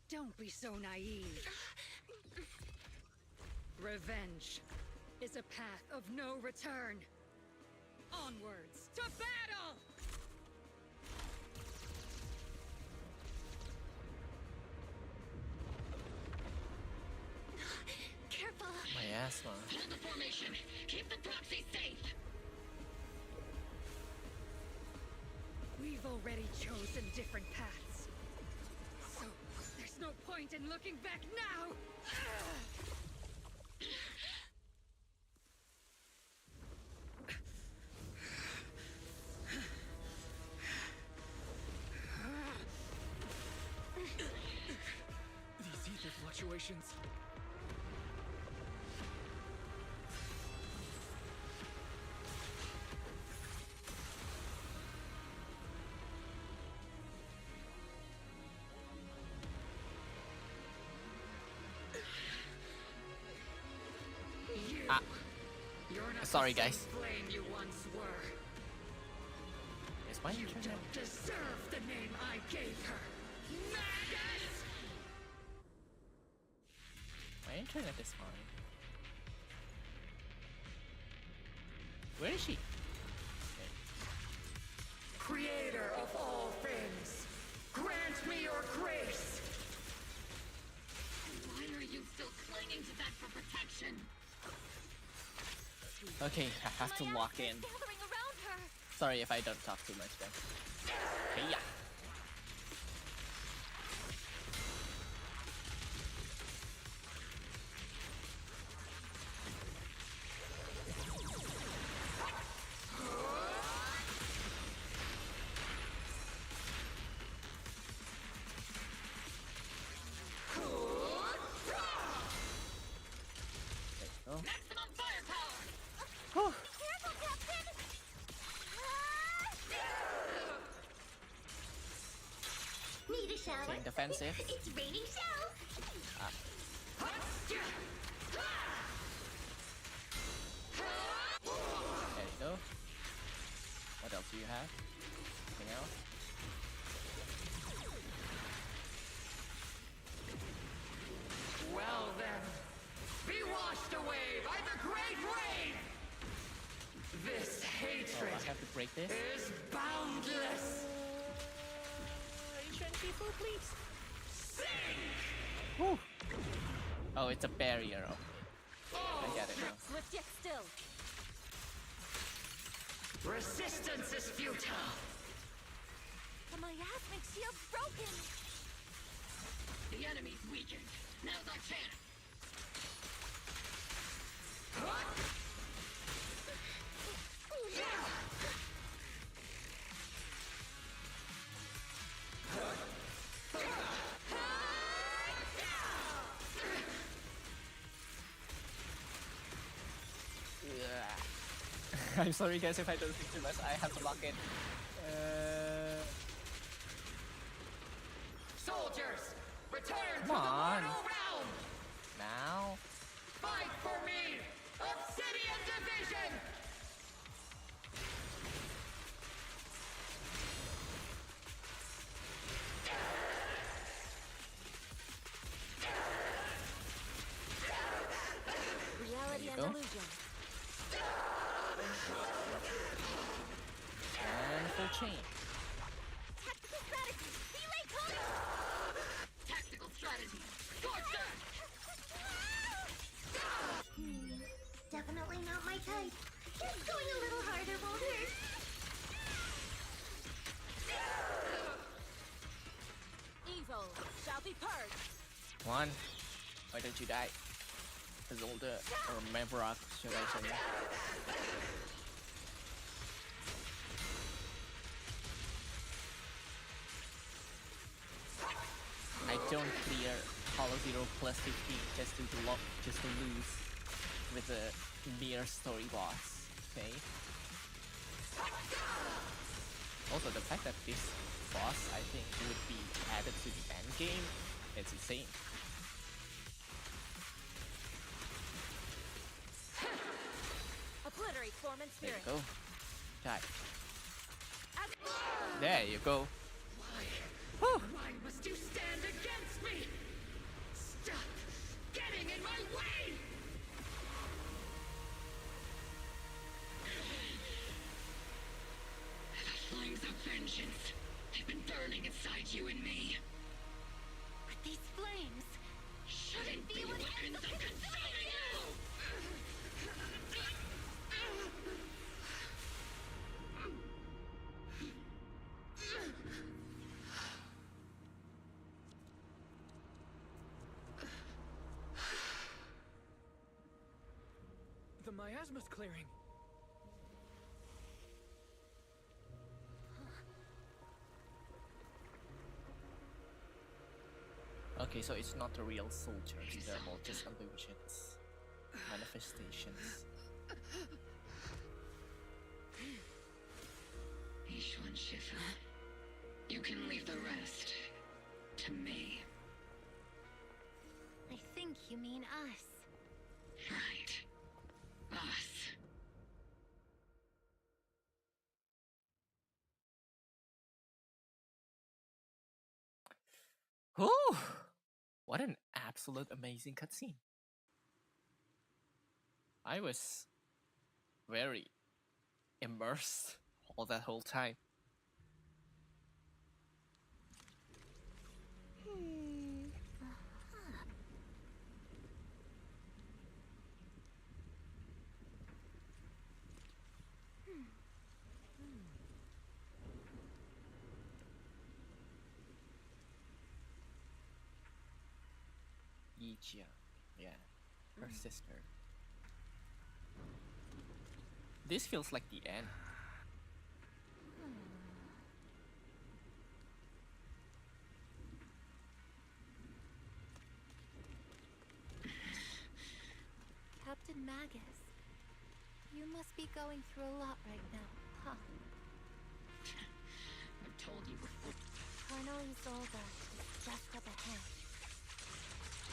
Don't be so naive. Revenge is a path of no return. Onwards to battle! Careful! Miasma. Hold the formation. Keep the proxy safe. We've already chosen different paths. So, there's no point in looking back now! These ether fluctuations. Sorry guys. Flame you once were. Is my You internet? don't deserve the name I gave her. Magus! My internet is fine. Where is she? Okay. Creator of all things, grant me your grace! Why are you still clinging to that for protection? Okay, I have to lock in. Gathering around her. Sorry if I don't talk too much then. Hey, yeah. Maximum firepower! Be careful, Captain! Need a shower? Staying defensive. It's raining shells. There you go. What else do you have? Anything else? Well then, be washed away by the great rain! This hatred I have to break this? is boundless! Shifu, please. Sing! Whew. Oh, it's a barrier. Okay. I get it now. Swift yet still. Resistance is futile! The miasmic shield's broken. The enemy's weakened. Now's our chance. I'm sorry guys if I don't think too much. I have to lock in. Soldiers, return Come to the on. mortal realm! Now? Fight for me! Obsidian Division! Reality and go. illusion. And full chain. Tactical strategy. Relay code. Tactical strategy. Scorcher! Definitely not my type. Just going a little harder won't hurt. Evil shall be purged. Come on. Why don't you die? Zelda or Mavrock, should I say? I don't clear Hollow Zero plus 50 just to lose with a mere story boss. Okay. Also, the fact that this boss I think would be added to the end game, it's insane. Obliterate form and There spirit. you go. Die. There you go. Why must you stand against me? Stop getting in my way! The flames of vengeance have been burning inside you and me. But these flames Shouldn't be weapons of consuming you! The miasma's clearing. Okay, so it's not the real soldiers, they're more just illusions, manifestations. Ishu and Shifu, you can leave the rest to me. I think you mean us. Right. Us. Whew! What an absolute amazing cutscene. I was very immersed all that whole time. Yichia. Yeah. Her sister. This feels like the end. Captain Magus, you must be going through a lot right now, huh? I've told you before. Colonel Isolde is just up ahead.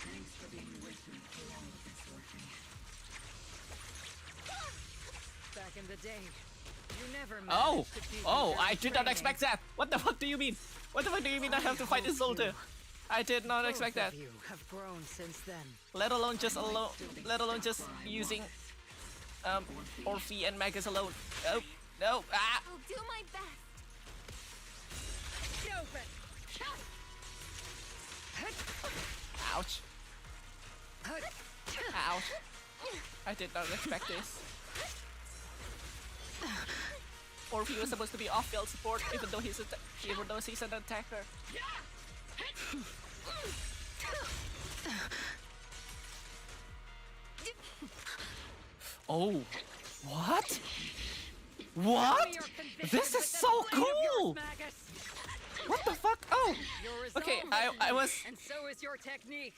Thanks for being with me along with this working. Back in the day, you never Oh! managed to beat Oh, me I during did not training. expect that! What the fuck do you mean? What the fuck do you mean I have to fight Isolde? I did not expect that. You have grown since then. Let alone just using Orphe and Magus alone. Oh no! Ah! I'll do my best. Ouch! Ouch! I did not expect this. Orphe was supposed to be off-field support, even though he's an attacker. Oh, what? What? This is so cool! What the fuck? Oh, okay. I was. And so is your technique.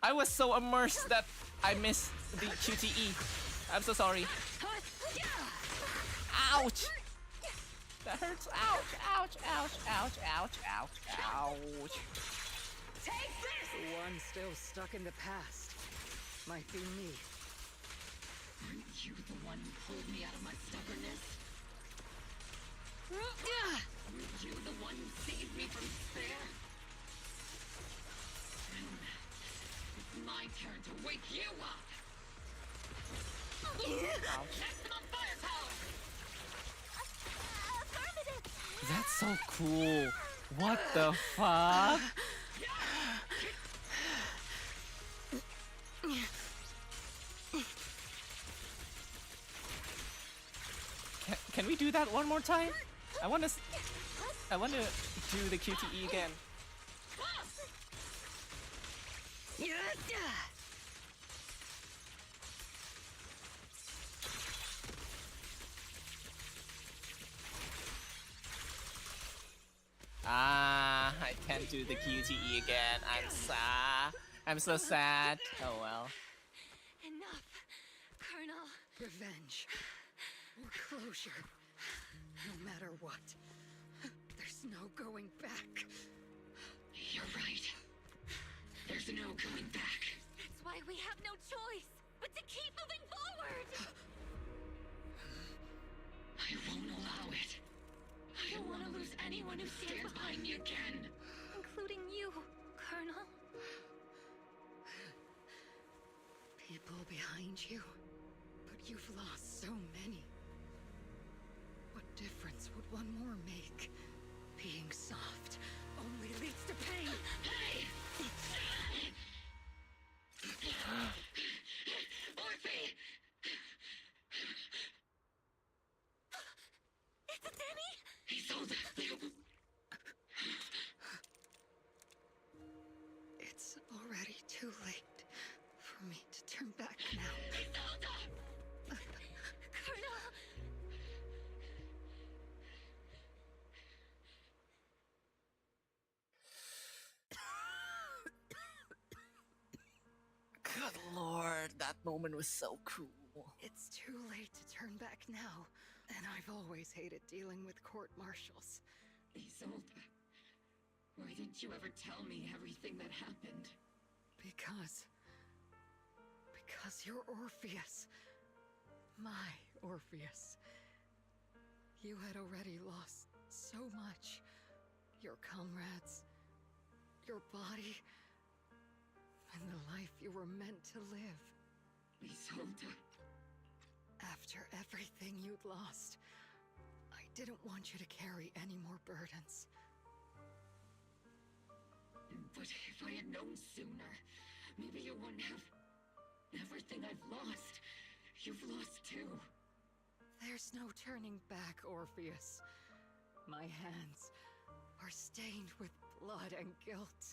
I was so immersed that I missed the QTE. I'm so sorry. Ouch! That hurts. Ouch! Ouch! Ouch! Ouch! Ouch! Ouch! Ouch! Take this! The one still stuck in the past might be me. Aren't you the one who pulled me out of my stubbornness? Were you the one who saved me from despair? It's my turn to wake you up! Maximum firepower! That's so cool. What the fuck? Can we do that one more time? I want to do the QTE again. Ah, I can't do the QTE again. I'm so sad. Oh well. Enough, Colonel. Revenge. Or closure. No matter what. There's no going back. You're right. There's no going back. That's why we have no choice but to keep moving forward. I won't allow it. I don't want to lose anyone who stands behind me again. Including you, Colonel. People behind you. But you've lost so many. What difference would one more make? Being soft only leads to pain. Hey! Orphe! Is it Danny? Isolde! It's already too late for me to turn back now. Colonel! Good lord, that moment was so cool. It's too late to turn back now, and I've always hated dealing with court-martials. Isolde, why didn't you ever tell me everything that happened? Because you're Orpheus. My Orpheus. You had already lost so much. Your comrades, your body, and the life you were meant to live. Isolde. After everything you'd lost, I didn't want you to carry any more burdens. And But if I had known sooner, maybe you wouldn't have... Everything I've lost, you've lost too. There's no turning back, Orpheus. My hands are stained with blood and guilt.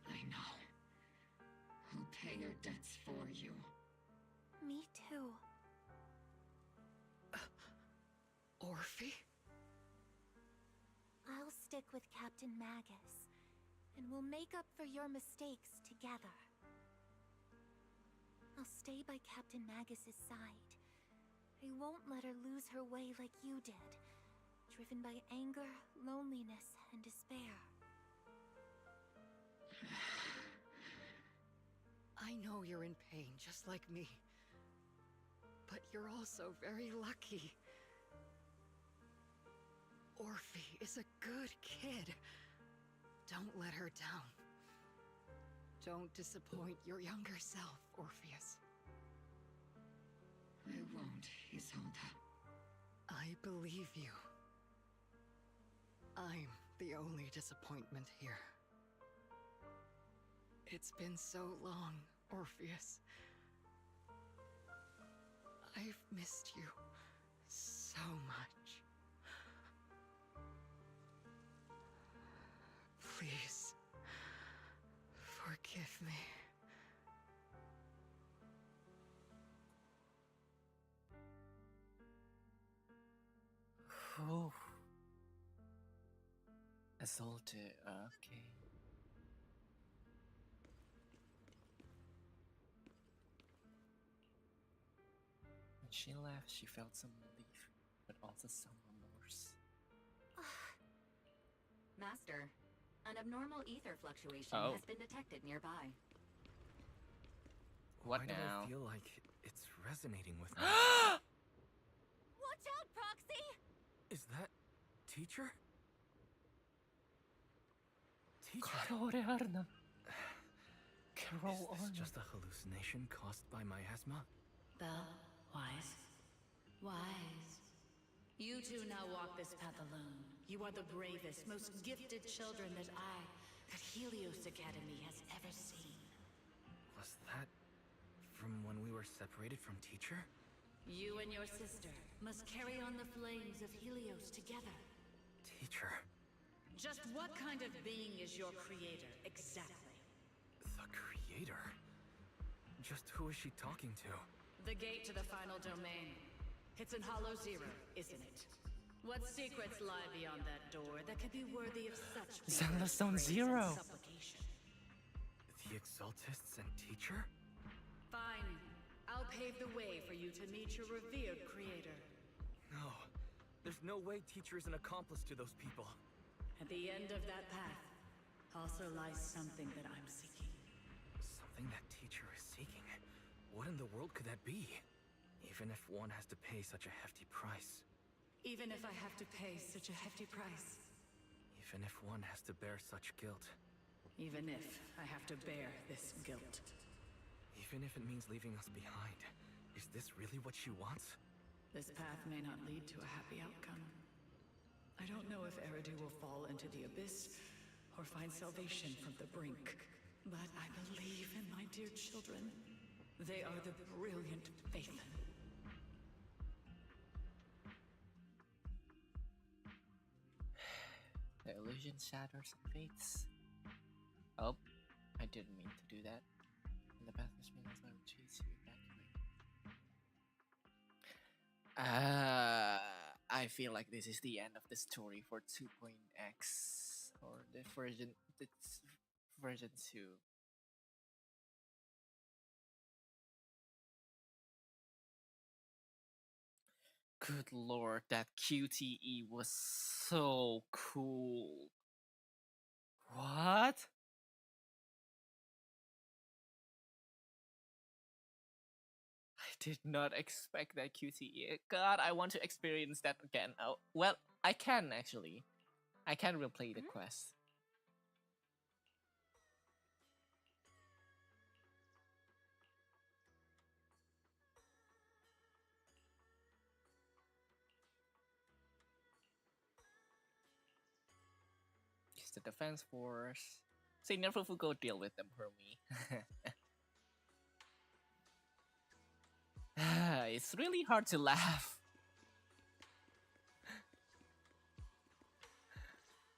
I know. I'll pay your debts for you. Me too. Orphe? I'll stick with Captain Magus, and we'll make up for your mistakes together. I'll stay by Captain Magus's side. I won't let her lose her way like you did, driven by anger, loneliness, and despair. I know you're in pain, just like me. But you're also very lucky. Orphe is a good kid. Don't let her down. Don't disappoint your younger self, Orpheus. I won't, Isolde. I believe you. I'm the only disappointment here. It's been so long, Orpheus. I've missed you so much. Please, forgive me. Oh. Assaulted, okay. When she left, she felt some relief, but also some remorse. Master, an abnormal ether fluctuation Oh. has been detected nearby. What Why do now? I feel like it's resonating with me? Watch out, Proxy! Is that teacher? Is this just a hallucination caused by miasma? Belle, Wise. Wise. You two now walk this path alone. You are the bravest, most gifted children that Helios Academy has ever seen. Was that from when we were separated from teacher? You and your sister must carry on the flames of Helios together. Teacher? Just what kind of being is your creator, exactly? The creator? Just who is she talking to? The gate to the final domain. It's in Hollow Zero, isn't it? What secrets lie beyond that door that could be worthy of such Zenless Zone Zero. supplication? The Exaltists and teacher? Fine. I'll pave the way for you to meet your revered creator. No. There's no way teacher is an accomplice to those people. At the end of that path also lies something that I'm seeking. Something that teacher is seeking? What in the world could that be? Even if one has to pay such a hefty price. Even if I have to pay such a hefty price. Even if one has to bear such guilt. Even if I have to bear this guilt. Even if it means leaving us behind. Is this really what she wants? This path may not lead to a happy outcome. I don't know if Eridu will fall into the abyss or find salvation from the brink. But I believe in my dear children. They are the brilliant Vayne. The illusion shatters and fades. Oh, I didn't mean to do that. And the path must be as I would chase you evacuate. I feel like this is the end of the story for 2.x or the version 2. Good lord, that QTE was so cool. What? I did not expect that QTE. God, I want to experience that again. Oh, well, I can actually. I can replay the quest. the defense force. Say never go deal with them for me. It's really hard to laugh.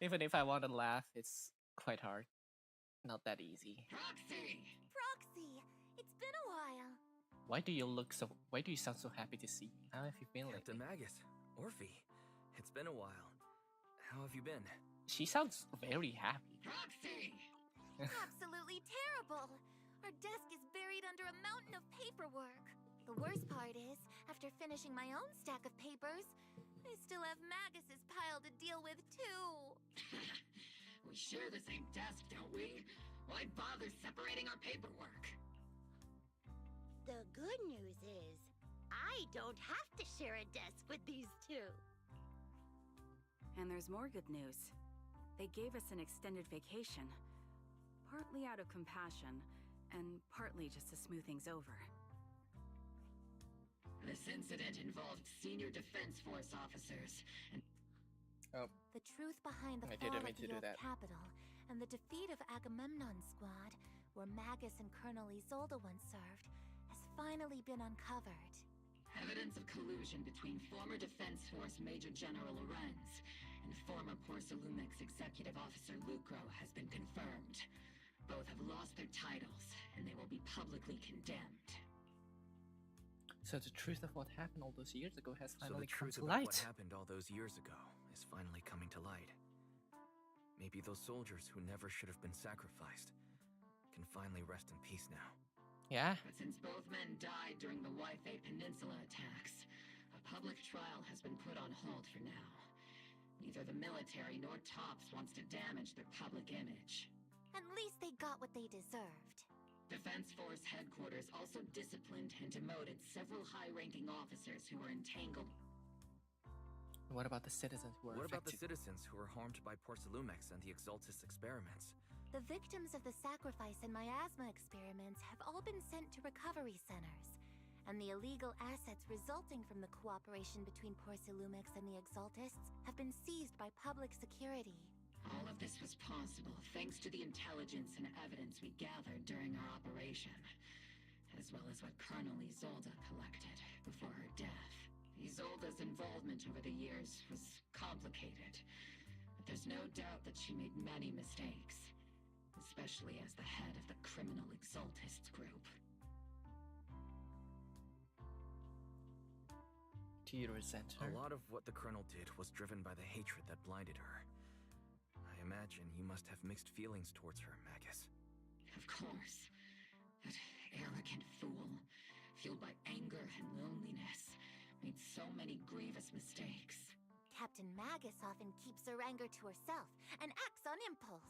Even if I want to laugh, it's quite hard. Not that easy. Proxy, it's been a while. Why do you sound so happy to see me? How have you been lately? Captain Magus, Orphe, it's been a while. How have you been? She sounds very happy. Absolutely terrible. Our desk is buried under a mountain of paperwork. The worst part is, after finishing my own stack of papers, I still have Magus's pile to deal with too. We share the same desk, don't we? Why bother separating our paperwork? The good news is, I don't have to share a desk with these two. And there's more good news. They gave us an extended vacation. Partly out of compassion, and partly just to smooth things over. This incident involved senior defense force officers and The truth behind the I fall didn't of mean to the do Oath that. Capital and the defeat of Agamemnon's squad, where Magus and Colonel Isolde once served, has finally been uncovered. evidence of collusion between former Defense Force Major General Lorenz and former Porcelumix Executive Officer Lucro has been confirmed. Both have lost their titles, and they will be publicly condemned. So the truth of what happened all those years ago has So finally the come truth to about light. what happened all those years ago is finally coming to light. Maybe those soldiers who never should have been sacrificed can finally rest in peace now. Yeah. But since both men died during the Wayfinders Peninsula attacks, a public trial has been put on hold for now. Neither the military nor TOPS wants to damage their public image. At least they got what they deserved. Defense Force headquarters also disciplined and demoted several high-ranking officers who were entangled. What about the citizens who were What about the affected? citizens who were harmed by Porcelumix and the Exaltus experiments? The victims of the sacrifice and miasma experiments have all been sent to recovery centers, and the illegal assets resulting from the cooperation between Porcelumix and the Exaltists have been seized by public security. All of this was possible thanks to the intelligence and evidence we gathered during our operation, as well as what Colonel Isolde collected before her death. Isolde's involvement over the years was complicated, but there's no doubt that she made many mistakes, especially as the head of the criminal Exaltists group. Do you resent her? A lot of what the Colonel did was driven by the hatred that blinded her. I imagine you must have mixed feelings towards her, Magus. Of course. That arrogant fool, fueled by anger and loneliness, made so many grievous mistakes. Captain Magus often keeps her anger to herself and acts on impulse.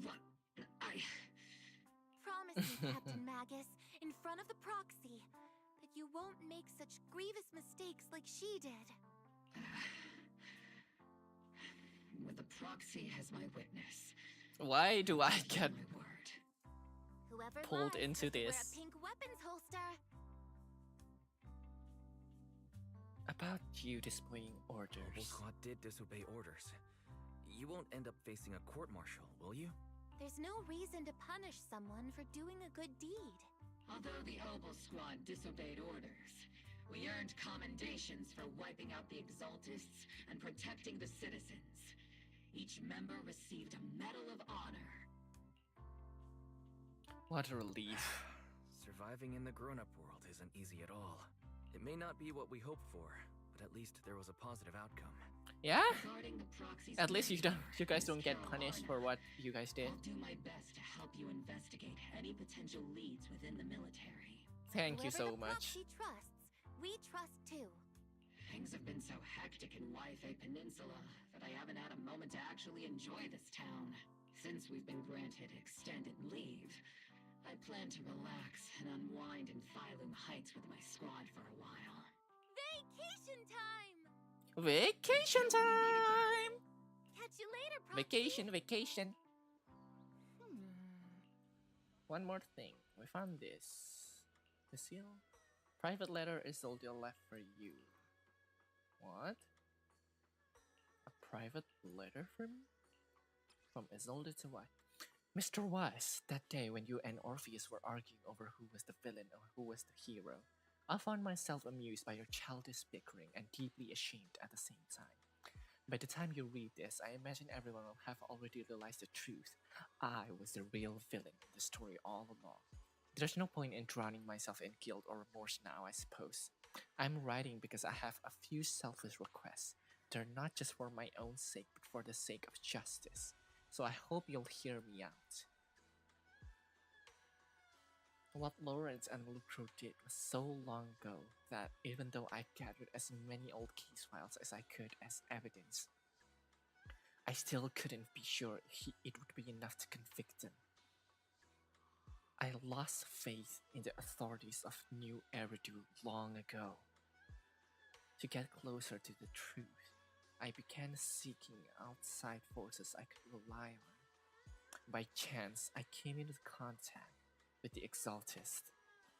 What? Promise me, Captain Magus, in front of the proxy, that you won't make such grievous mistakes like she did. With the proxy as my witness. Why do I get Whoever pulled lies into has to wear this? a pink weapons holster. About you displaying Obol orders. Squad did disobey orders. You won't end up facing a court-martial, will you? There's no reason to punish someone for doing a good deed. Although the Obol Squad disobeyed orders, we earned commendations for wiping out the Exaltists and protecting the citizens. Each member received a Medal of Honor. What a relief. Surviving in the grown-up world isn't easy at all. It may not be what we hoped for, but at least there was a positive outcome. Yeah? Regarding the proxies, At least you guys don't get punished for what you guys did. I'll do my best to help you investigate any potential leads within the military. Thank you Whoever so the much. proxy trusts, we trust too. Things have been so hectic in Wayfinders Peninsula that I haven't had a moment to actually enjoy this town. Since we've been granted extended leave, I plan to relax and unwind in Phylum Heights with my squad for a while. Vacation time! Vacation time! Catch you later, proxy. Vacation. One more thing. We found this. The seal. Private letter is all left for you. What? A private letter for me? From Isolde to White. Mr. Wise, that day when you and Orpheus were arguing over who was the villain or who was the hero, I found myself amused by your childish bickering and deeply ashamed at the same time. By the time you read this, I imagine everyone will have already realized the truth. I was the real villain in the story all along. There's no point in drowning myself in guilt or remorse now, I suppose. I'm writing because I have a few selfish requests. They're not just for my own sake, but for the sake of justice. So I hope you'll hear me out. What Lawrence and Lucro did was so long ago that even though I gathered as many old case files as I could as evidence, I still couldn't be sure it would be enough to convict them. I lost faith in the authorities of New Eridu long ago. To get closer to the truth, I began seeking outside forces I could rely on. By chance, I came into contact with the Exaltist,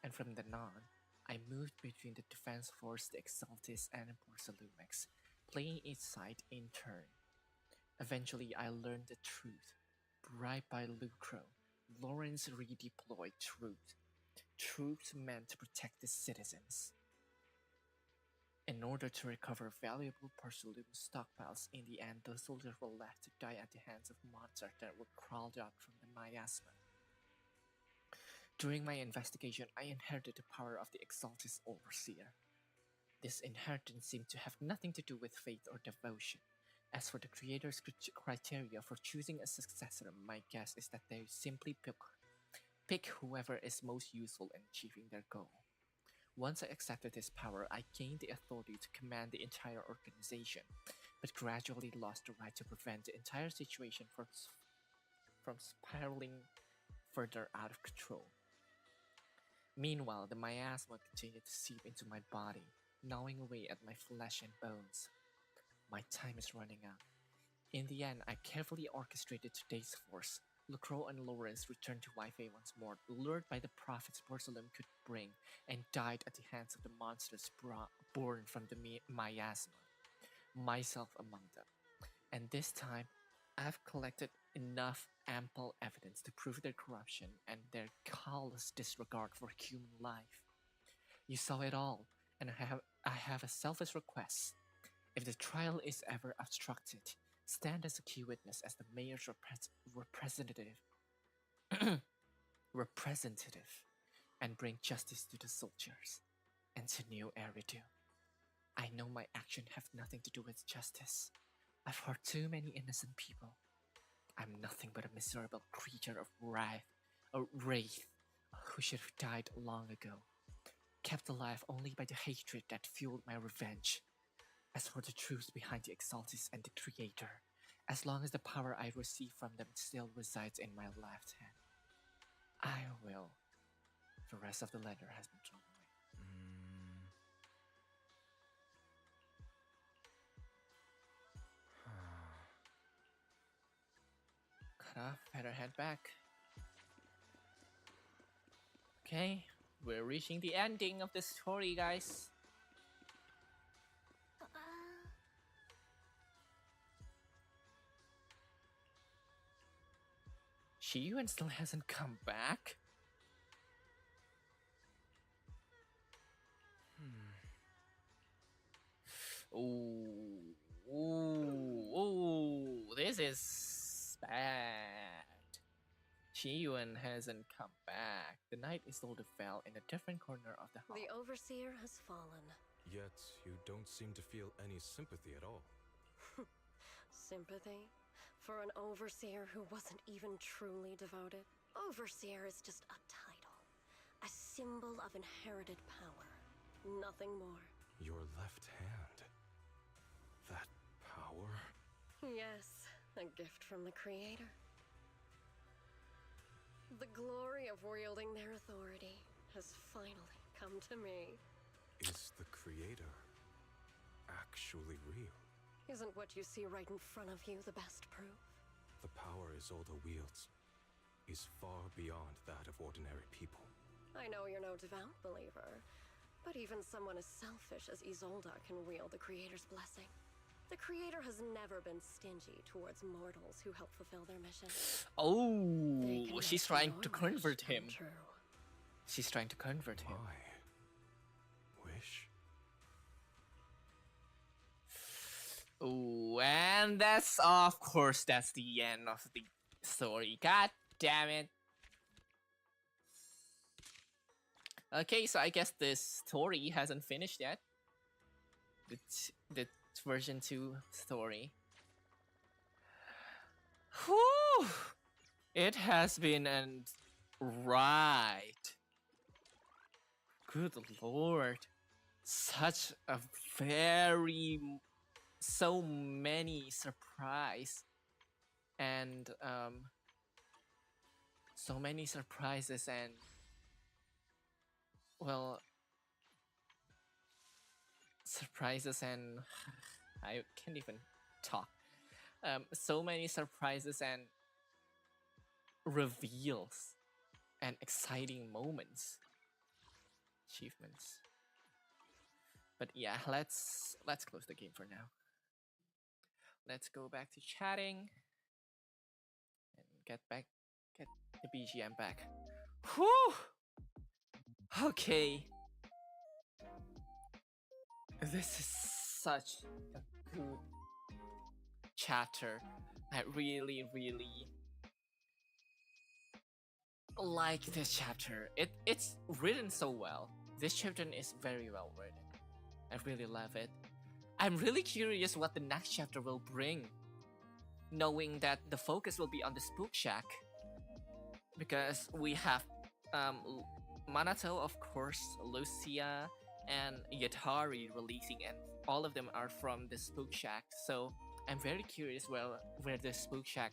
and from then on, I moved between the Defense Force, the Exaltist, and Porcelumex, playing each side in turn. Eventually, I learned the truth. Bribed by Lucro, Lawrence redeployed troops meant to protect the citizens. In order to recover valuable Porcelume stockpiles, in the end, those soldiers were left to die at the hands of monsters that were crawled out from the miasma. During my investigation, I inherited the power of the Exaltist Overseer. This inheritance seemed to have nothing to do with faith or devotion. As for the creator's criteria for choosing a successor, my guess is that they simply pick whoever is most useful in achieving their goal. Once I accepted this power, I gained the authority to command the entire organization, but gradually lost the right to prevent the entire situation from spiraling further out of control. Meanwhile, the miasma continued to seep into my body, gnawing away at my flesh and bones. My time is running out. In the end, I carefully orchestrated today's force. Lucro and Lawrence returned to Wi-Fi once more, lured by the profits Porcelain could bring, and died at the hands of the monsters born from the miasma, myself among them. And this time, I've collected enough ample evidence to prove their corruption and their callous disregard for human life. You saw it all, and I have a selfish request. If the trial is ever obstructed, stand as a key witness as the mayor's representative, and bring justice to the soldiers and to New Eridu. I know my actions have nothing to do with justice. I've hurt too many innocent people. I'm nothing but a miserable creature of wraith who should have died long ago, kept alive only by the hatred that fueled my revenge. As for the truth behind the Exaltis and the Creator, as long as the power I receive from them still resides in my left hand, I will. The rest of the letter has been thrown away. Cut off, better head back. Okay, we're reaching the ending of the story, guys. Shiyuan still hasn't come back? Ooh, this is bad. Shiyuan hasn't come back. The night Isolde fell in a different corner of the hall. The Overseer has fallen. Yet you don't seem to feel any sympathy at all. Sympathy? For an Overseer who wasn't even truly devoted? Overseer is just a title. A symbol of inherited power. Nothing more. Your left hand. That power? Yes, a gift from the Creator. The glory of wielding their authority has finally come to me. Is the Creator actually real? Isn't what you see right in front of you the best proof? The power Isolde wields is far beyond that of ordinary people. I know you're no devout believer, but even someone as selfish as Isolde can wield the Creator's blessing. The creator has never been stingy towards mortals who help fulfill their mission. Oh, she's make trying your to wish convert come him. true. She's trying to convert him. Wish? Oh, and that's, of course, that's the end of the story. God damn it. Okay, so I guess this story hasn't finished yet. The version 2 story. Whew! It has been an ride. Good lord. Such a so many surprise and so many surprises and well surprises and I can't even talk. So many surprises and reveals and exciting moments, achievements. But yeah, let's close the game for now. Let's go back to chatting and get the BGM back. Whew! Okay. This is such a good chapter. I really like this chapter. It's written so well. This chapter is very well written. I really love it. I'm really curious what the next chapter will bring, knowing that the focus will be on the Spook Shack. Because we have Manato, of course, Lucia, and Yatari releasing, and all of them are from the Spook Shack. So I'm very curious where the Spook Shack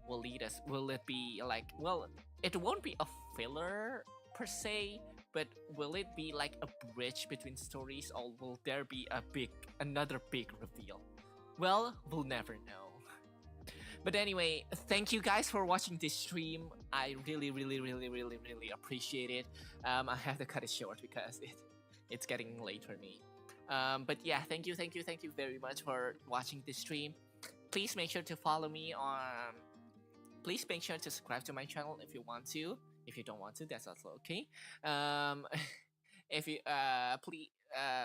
will lead us. Will it be like, well, it won't be a filler per se, but will it be like a bridge between stories, or will there be another big reveal? Well, we'll never know. But anyway, thank you guys for watching this stream. I really appreciate it. I have to cut it short because it's getting late for me. But yeah, thank you very much for watching this stream. Please make sure to follow me on. Please make sure to subscribe to my channel if you want to. If you don't want to, that's also okay. If you please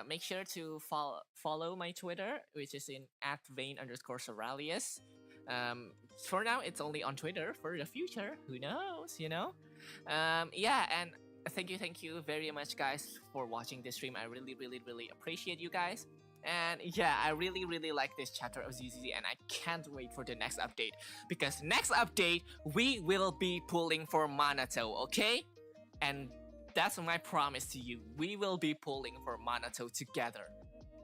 make sure to follow my Twitter, which is in @Vayne_Soralius. For now, it's only on Twitter. For the future, who knows? You know. Yeah, and thank you very much, guys, for watching this stream. I really appreciate you guys. And yeah, I really like this chapter of ZZ, and I can't wait for the next update, because next update we will be pulling for Manato, okay? And that's my promise to you. We will be pulling for Manato together,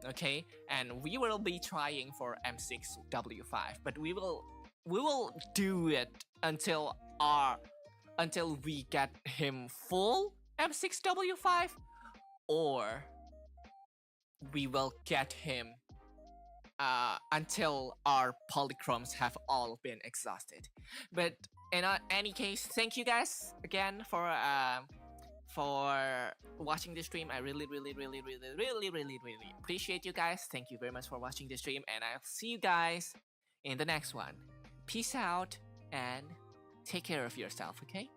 okay? And we will be trying for M6W5, but we will do it until we get him full M6W5, or we will get him until our polychromes have all been exhausted. But in any case, thank you guys again for watching this stream. I really appreciate you guys. Thank you very much for watching this stream, and I'll see you guys in the next one. Peace out and take care of yourself, okay?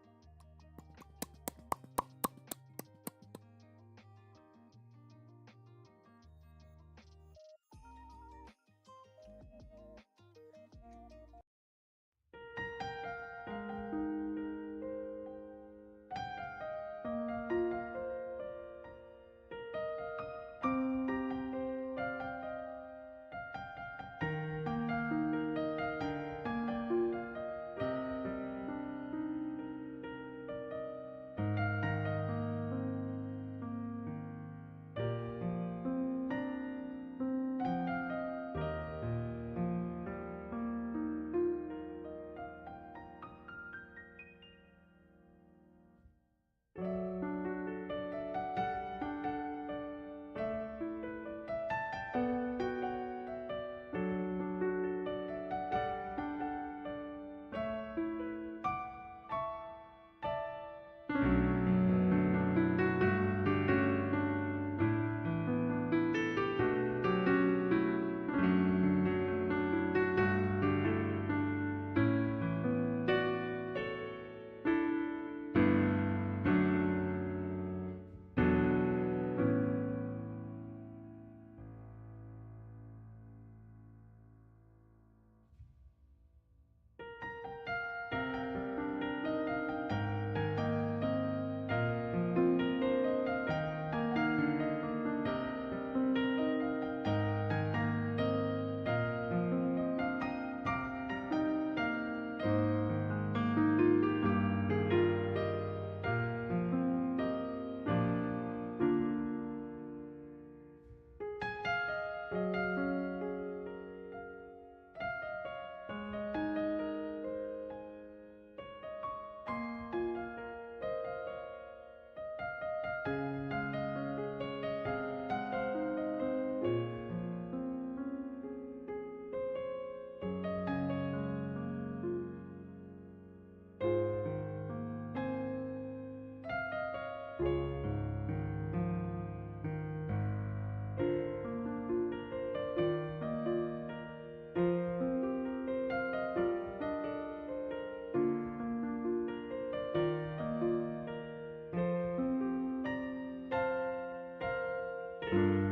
you.